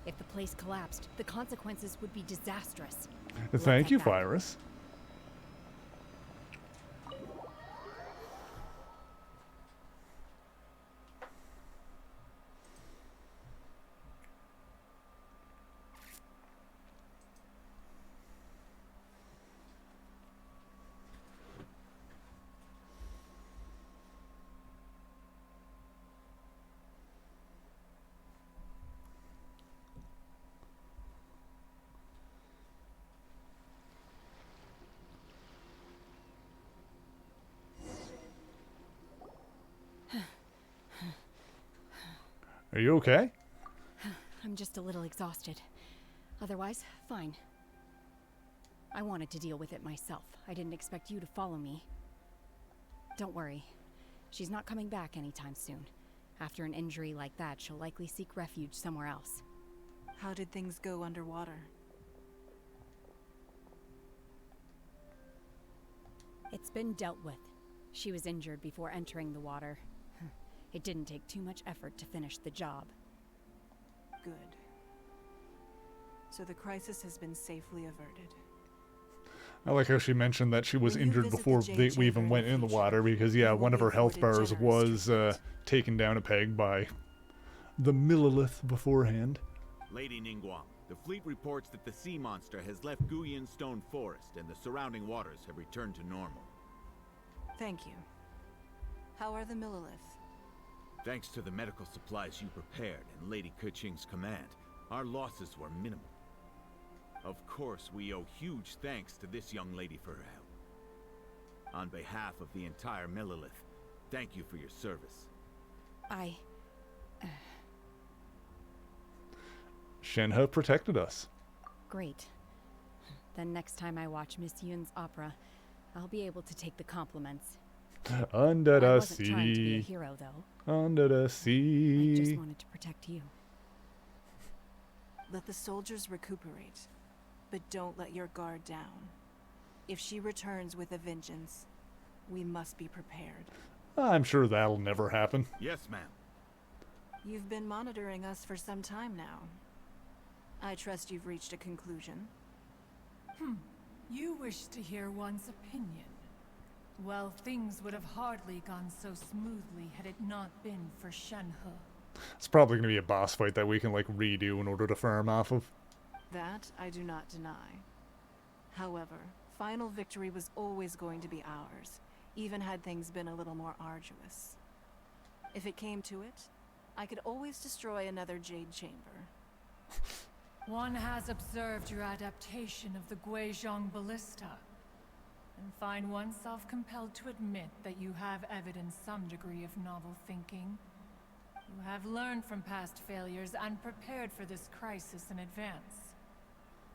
If the place collapsed, the consequences would be disastrous. Thank you, Virus. Are you okay? I'm just a little exhausted. Otherwise, fine. I wanted to deal with it myself. I didn't expect you to follow me. Don't worry. She's not coming back anytime soon. After an injury like that, she'll likely seek refuge somewhere else. How did things go underwater? It's been dealt with. She was injured before entering the water. It didn't take too much effort to finish the job. Good. So the crisis has been safely averted. I like how she mentioned that she was injured before we even went in the water, because, yeah, one of her health bars was taken down a peg by the Millilith beforehand. Lady Ningguang, the fleet reports that the sea monster has left Guyun Stone Forest and the surrounding waters have returned to normal. Thank you. How are the Millilith? Thanks to the medical supplies you prepared and Lady Keqing's command, our losses were minimal. Of course, we owe huge thanks to this young lady for her help. On behalf of the entire Millilith, thank you for your service. Shenhe protected us. Great. Then next time I watch Miss Yun's opera, I'll be able to take the compliments. Under the I wasn't trying to be a sea. hero, though. Under the I sea. just wanted to protect you. Let the soldiers recuperate, but don't let your guard down. If she returns with a vengeance, we must be prepared. I'm sure that'll never happen. Yes, ma'am. You've been monitoring us for some time now. I trust you've reached a conclusion. You wish to hear one's opinion. Well, things would have hardly gone so smoothly had it not been for Shenhe. It's probably going to be a boss fight that we can, like, redo in order to farm off of. That I do not deny. However, final victory was always going to be ours, even had things been a little more arduous. If it came to it, I could always destroy another Jade Chamber. One has observed your adaptation of the Guizhong ballista, and find oneself compelled to admit that you have evidenced some degree of novel thinking. You have learned from past failures and prepared for this crisis in advance.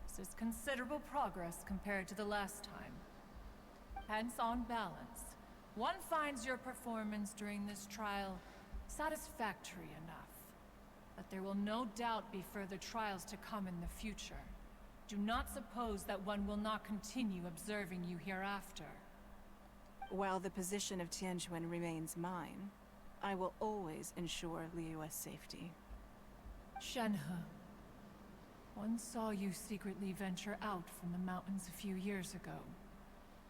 This is considerable progress compared to the last time. Hence, on balance, one finds your performance during this trial satisfactory enough. But there will no doubt be further trials to come in the future. Do not suppose that one will not continue observing you hereafter. While the position of Tianquan remains mine, I will always ensure Liyue's safety. Shenhe, one saw you secretly venture out from the mountains a few years ago,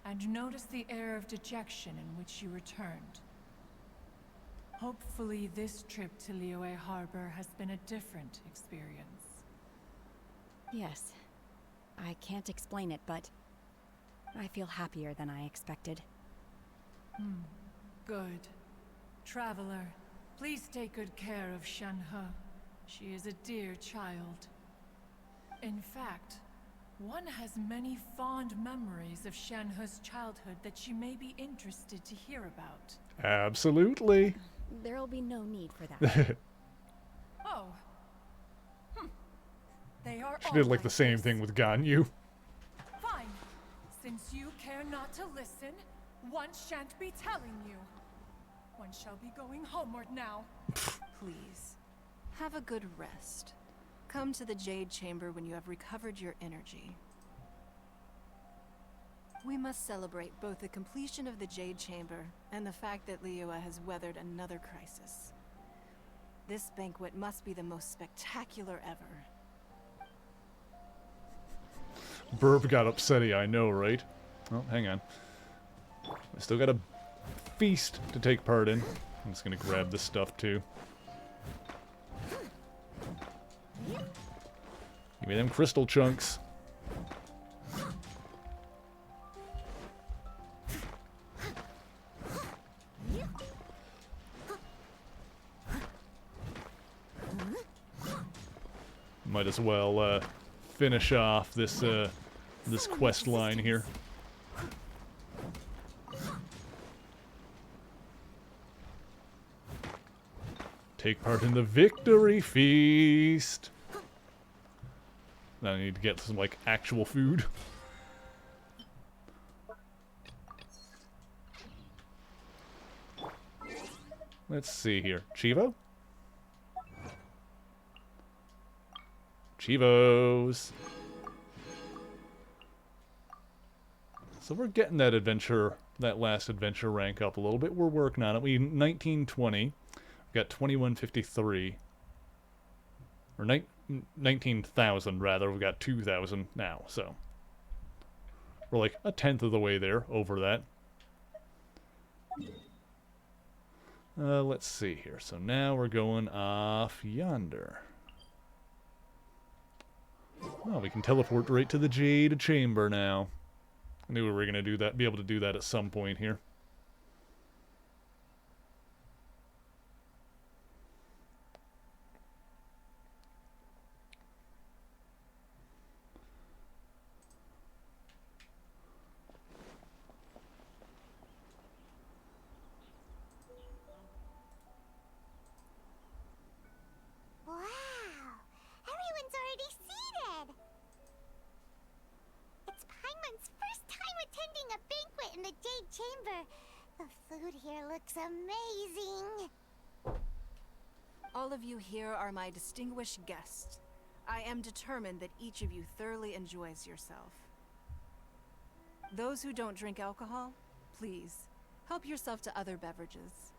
and noticed the air of dejection in which you returned. Hopefully this trip to Liyue Harbor has been a different experience. Yes. I can't explain it, but I feel happier than I expected. Good. Traveler, please take good care of Shenhe. She is a dear child. In fact, one has many fond memories of Shenhe's childhood that she may be interested to hear about. Absolutely. There'll be no need for that. Oh. They are She all did, like, the like same this. thing with Ganyu. Fine. Since you care not to listen, one shan't be telling you. One shall be going homeward now. Please, have a good rest. Come to the Jade Chamber when you have recovered your energy. We must celebrate both the completion of the Jade Chamber and the fact that Liyue has weathered another crisis. This banquet must be the most spectacular ever. Burb got upsetty, I know, right? Oh, hang on. I still got a feast to take part in. I'm just gonna grab this stuff too. Give me them crystal chunks. Might as well finish off this this quest line here. Take part in the victory feast. Now I need to get some, like, actual food. Let's see here. Chivo? Chivos! So we're getting that adventure, that last adventure rank up a little bit. We're working on it. We 1920. We've got 2153. Or 19,000 rather. We've got 2,000 now, so we're like a tenth of the way there, over that. Let's see here. So now we're going off yonder. Oh, we can teleport right to the Jade Chamber now. I knew we were gonna do that, be able to do that at some point here. Wow! Everyone's already seated! It's Paimon's first time attending a banquet in the Jade Chamber. The food here looks amazing. All of you here are my distinguished guests. I am determined that each of you thoroughly enjoys yourself. Those who don't drink alcohol, please, help yourself to other beverages.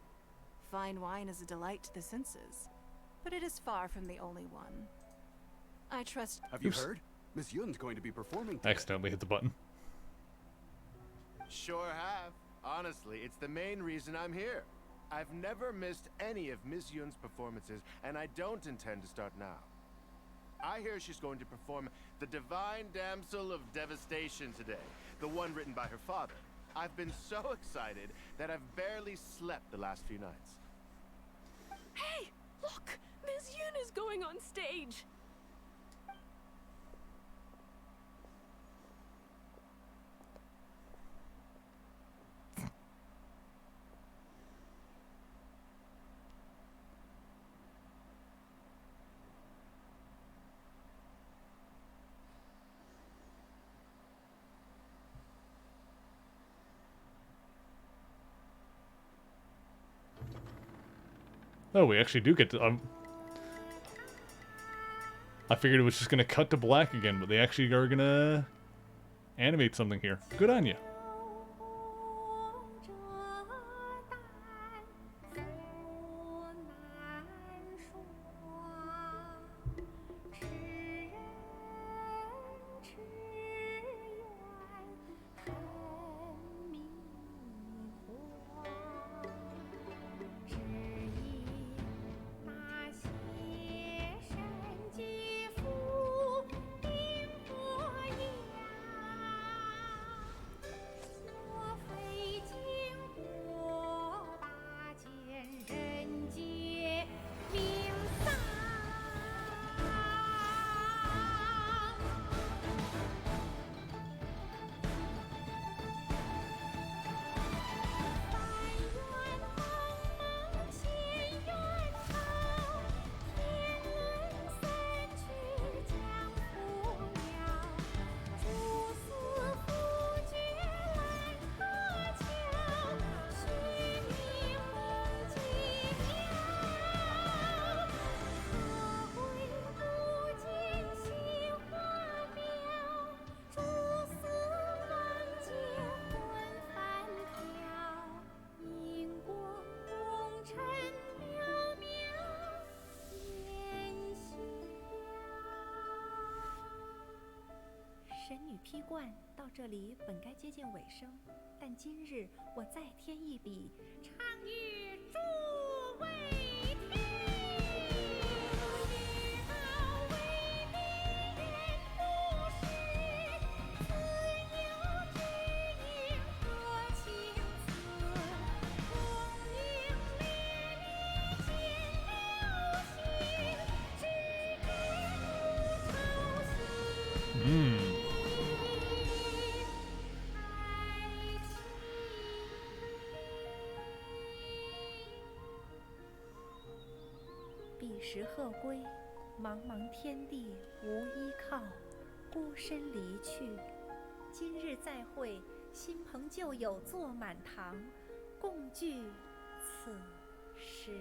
Fine wine is a delight to the senses, but it is far from the only one. I trust... Have you heard? Miss Yun's going to be performing today. Accidentally hit the button. Sure have. Honestly, it's the main reason I'm here. I've never missed any of Miss Yun's performances, and I don't intend to start now. I hear she's going to perform The Divine Damsel of Devastation today, the one written by her father. I've been so excited that I've barely slept the last few nights. Hey, look! Miss Yun is going on stage! Oh, we actually do get to... I figured it was just going to cut to black again, but they actually are going to animate something here. Good on you.批冠到这里本该接近尾声，但今日我再添一笔，唱与诸位听。时鹤归，茫茫天地无依靠，孤身离去。今日再会，新朋旧友坐满堂，共聚此时。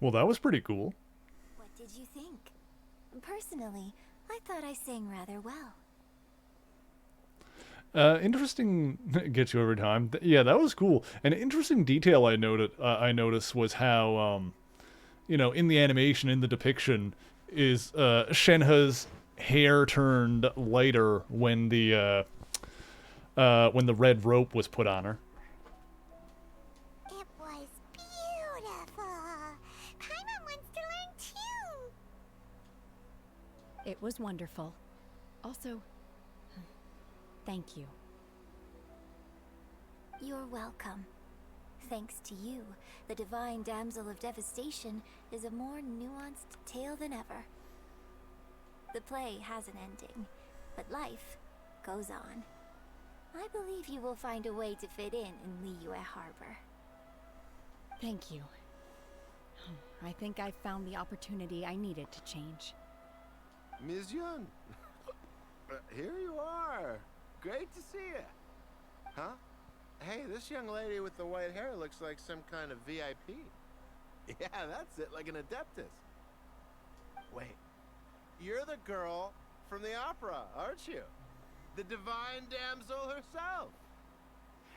Well, that was pretty cool. What did you think? Personally, I thought I sang rather well. Interesting. Gets you every time. Yeah, that was cool. An interesting detail I noticed was how, you know, in the animation, in the depiction, is Shenhe's hair turned lighter when the red rope was put on her. It was beautiful. Paimon wants to learn too. It was wonderful. Also, thank you. You're welcome. Thanks to you, the Divine Damsel of Devastation is a more nuanced tale than ever. The play has an ending, but life goes on. I believe you will find a way to fit in Liyue Harbor. Thank you. I think I found the opportunity I needed to change. Ms. Yun, here you are. Great to see you. Huh? Hey, this young lady with the white hair looks like some kind of VIP. Yeah, that's it, like an Adeptus. Wait, you're the girl from the opera, aren't you? The Divine Damsel herself.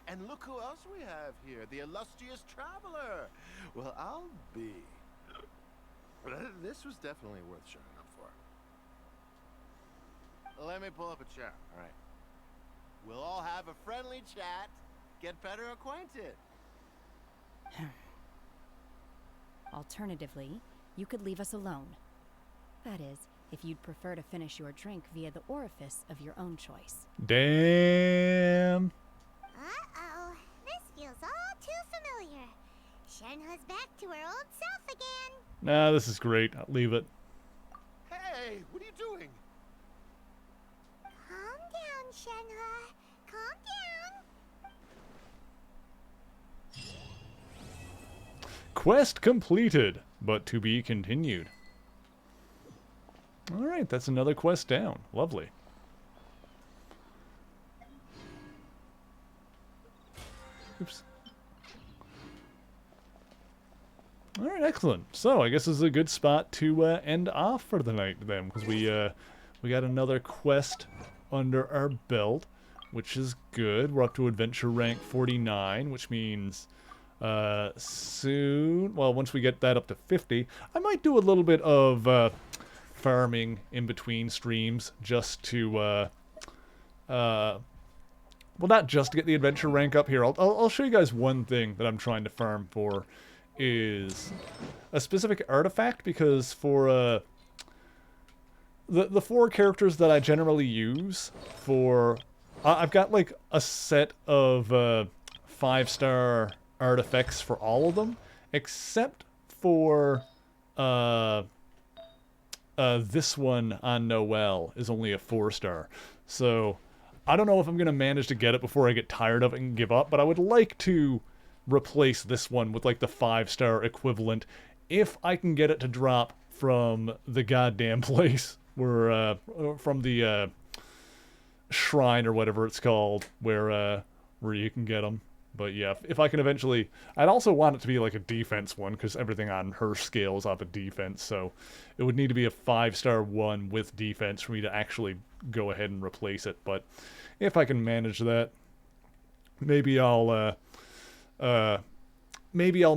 And look who else we have here, the illustrious traveler. Well, I'll be. This was definitely worth showing up for. Let me pull up a chair, all right? We'll all have a friendly chat, get better acquainted. Alternatively, you could leave us alone. That is, if you'd prefer to finish your drink via the orifice of your own choice. Damn. Uh-oh. This feels all too familiar. Shenhe's back to her old self again. Nah, this is great. I'll leave it. Hey, what are you doing? Calm down, Shenhe. Calm down. Quest completed, but to be continued. Alright, that's another quest down. Lovely. Oops. Alright, excellent. So, I guess this is a good spot to end off for the night then, because we got another quest under our belt, which is good. We're up to adventure rank 49, which means soon, well, once we get that up to 50, I might do a little bit of farming in between streams just to, well, not just to get the adventure rank up here. I'll show you guys one thing that I'm trying to farm for is a specific artifact, because for the 4 characters that I generally use for, I've got like a set of 5-star artifacts for all of them, except for this one on Noel is only a 4-star. So I don't know if I'm going to manage to get it before I get tired of it and give up, but I would like to replace this one with like the 5-star equivalent if I can get it to drop from the goddamn place where from the shrine or whatever it's called, where you can get them. But yeah, if I can eventually, I'd also want it to be like a defense one, because everything on her scale is off of defense, so it would need to be a 5-star one with defense for me to actually go ahead and replace it. But if I can manage that, maybe I'll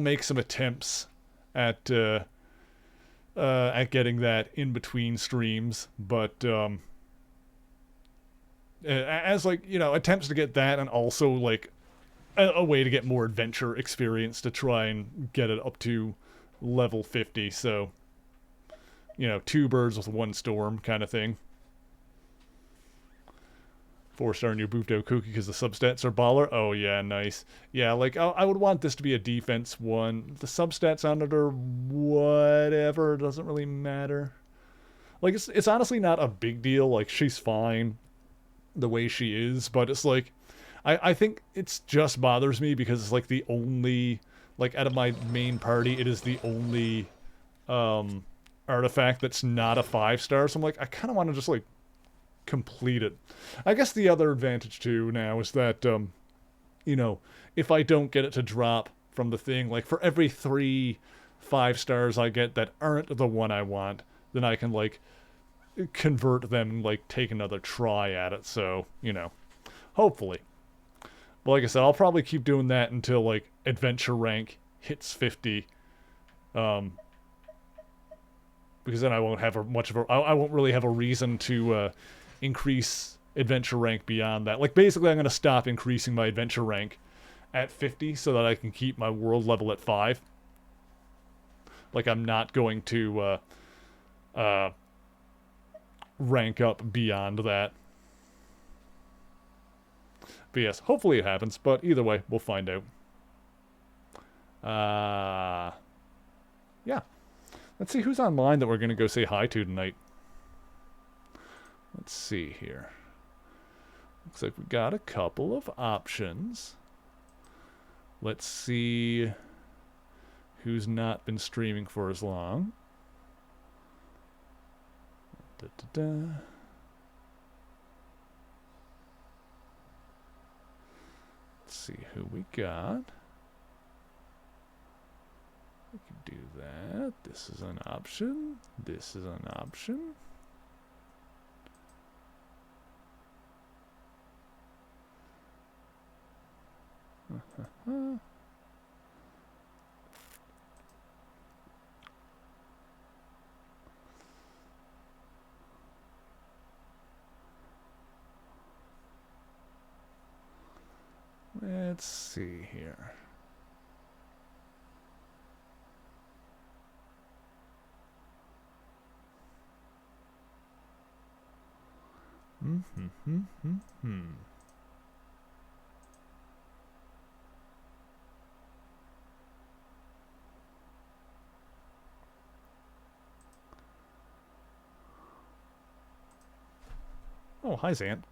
make some attempts at getting that in between streams. But as like, you know, attempts to get that, and also like a way to get more adventure experience to try and get it up to level 50. So, you know, 2 birds with 1 storm kind of thing. 4-star new Bufto Cookie because the substats are baller. Oh yeah, nice. Yeah, like I would want this to be a defense one. The substats on it are whatever. It doesn't really matter. Like it's honestly not a big deal. Like she's fine the way she is, but it's like I think it's just bothers me because it's like the only like, out of my main party, it is the only artifact that's not a 5-star. So I'm like, I kind of want to just, like, complete it. I guess the other advantage, too, now is that, you know, if I don't get it to drop from the thing, like, for every 3 5-stars I get that aren't the one I want, then I can, like, convert them, like, take another try at it. So, you know, hopefully. But like I said, I'll probably keep doing that until, like, adventure rank hits 50. Because then I won't have I won't really have a reason to increase adventure rank beyond that. Like, basically, I'm going to stop increasing my adventure rank at 50 so that I can keep my world level at 5. Like, I'm not going to rank up beyond that. But yes, hopefully it happens, but either way, we'll find out. Yeah. Let's see who's online that we're going to go say hi to tonight. Let's see here. Looks like we got a couple of options. Let's see who's not been streaming for as long. Da-da-da. Let's see who we got. We can do that. This is an option. This is an option. Let's see here. Oh, hi, Zant.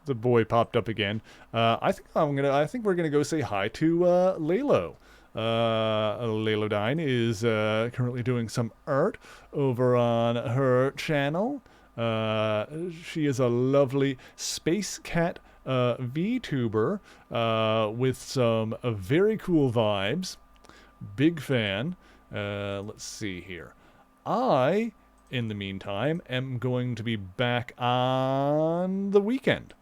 The boy popped up again. I think we're gonna go say hi to Lalo. Lalodine is currently doing some art over on her channel. She is a lovely space cat VTuber with some very cool vibes. Big fan. Let's see here. In the meantime, am going to be back on the weekend.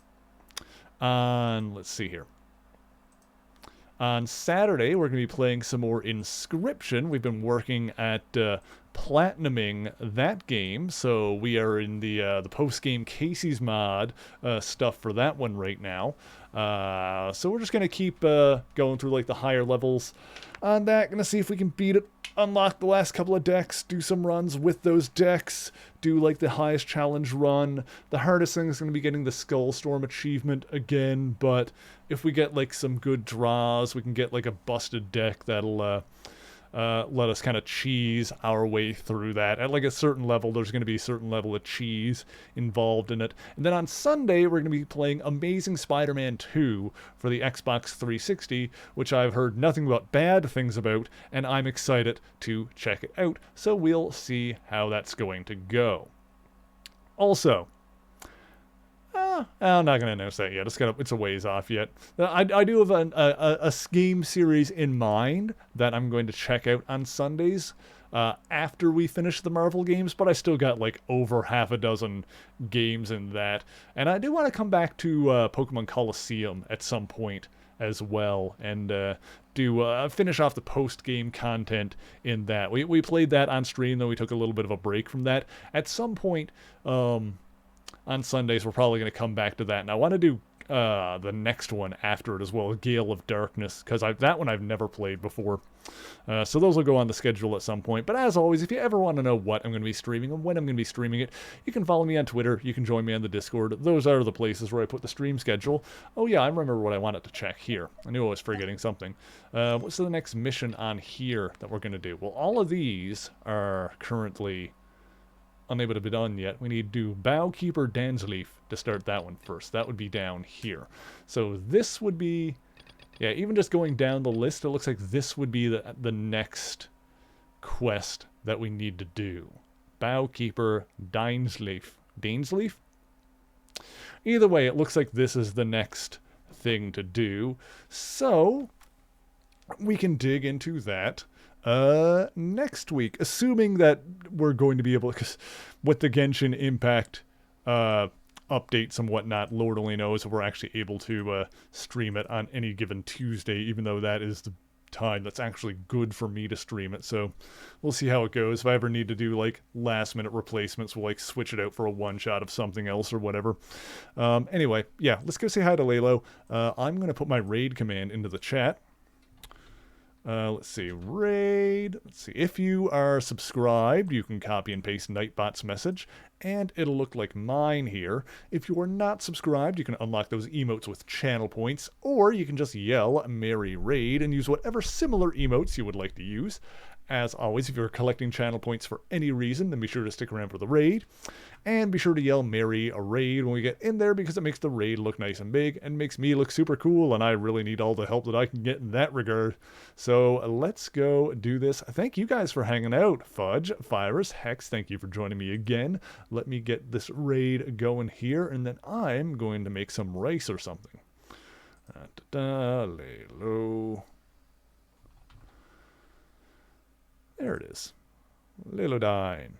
Let's see here. On Saturday, we're going to be playing some more Inscription. We've been working at platinuming that game, so we are in the post-game Casey's mod stuff for that one right now. So we're just going to keep going through, like, the higher levels on that. Going to see if we can beat it, unlock the last couple of decks, do some runs with those decks, do, like, the highest challenge run. The hardest thing is going to be getting the Skullstorm achievement again, but if we get, like, some good draws, we can get, like, a busted deck that'll let us kind of cheese our way through that. At, like, a certain level, there's going to be a certain level of cheese involved in it. And then on Sunday, we're going to be playing Amazing Spider-Man 2 for the Xbox 360, which I've heard nothing but bad things about, and I'm excited to check it out. So we'll see how that's going to go. Also, I'm not going to announce that yet. It's a ways off yet. I do have a game series in mind that I'm going to check out on Sundays after we finish the Marvel games, but I still got, like, over half a dozen games in that. And I do want to come back to Pokemon Coliseum at some point as well, and do finish off the post-game content in that. We played that on stream, though we took a little bit of a break from that. At some point, on Sundays, we're probably going to come back to that. And I want to do the next one after it as well, Gale of Darkness, because that one I've never played before. So those will go on the schedule at some point. But as always, if you ever want to know what I'm going to be streaming and when I'm going to be streaming it, you can follow me on Twitter. You can join me on the Discord. Those are the places where I put the stream schedule. Oh yeah, I remember what I wanted to check here. I knew I was forgetting something. What's the next mission on here that we're going to do? Well, all of these are currently unable to be done yet. We need to do Bowkeeper Dansleaf to start that one first. That would be down here. So this would be Yeah, even just going down the list, it looks like this would be the next quest that we need to do. Bowkeeper Dainsleif. Dainsleif? Either way, it looks like this is the next thing to do. So, we can dig into that next week, assuming that we're going to be able, because with the Genshin Impact updates and whatnot, Lord only knows if we're actually able to stream it on any given Tuesday, even though that is the time that's actually good for me to stream it. So we'll see how it goes. If I ever need to do like last minute replacements, we'll like switch it out for a one shot of something else or whatever. Anyway, yeah, let's go say hi to Lalo. I'm going to put my raid command into the chat. Let's see, raid. Let's see, if you are subscribed, you can copy and paste Nightbot's message, and it'll look like mine here. If you are not subscribed, you can unlock those emotes with channel points, or you can just yell Merry Raid and use whatever similar emotes you would like to use. As always, if you're collecting channel points for any reason, then be sure to stick around for the raid. And be sure to yell Merry a Raid when we get in there, because it makes the raid look nice and big and makes me look super cool, and I really need all the help that I can get in that regard. So let's go do this. Thank you guys for hanging out. Fudge, Virus, Hex, thank you for joining me again. Let me get this raid going here, and then I'm going to make some rice or something. Lay low. There it is. Lilodine.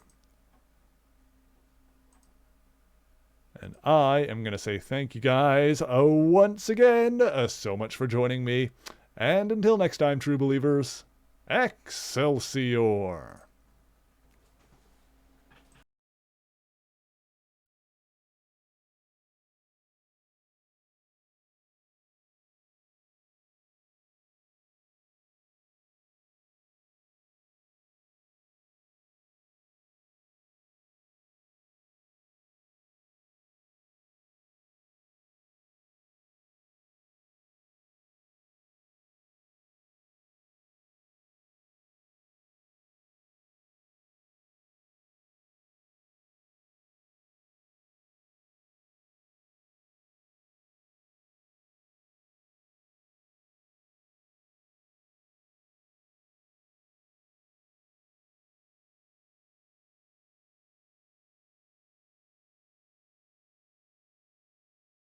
And I am going to say thank you guys once again so much for joining me. And until next time, true believers, Excelsior!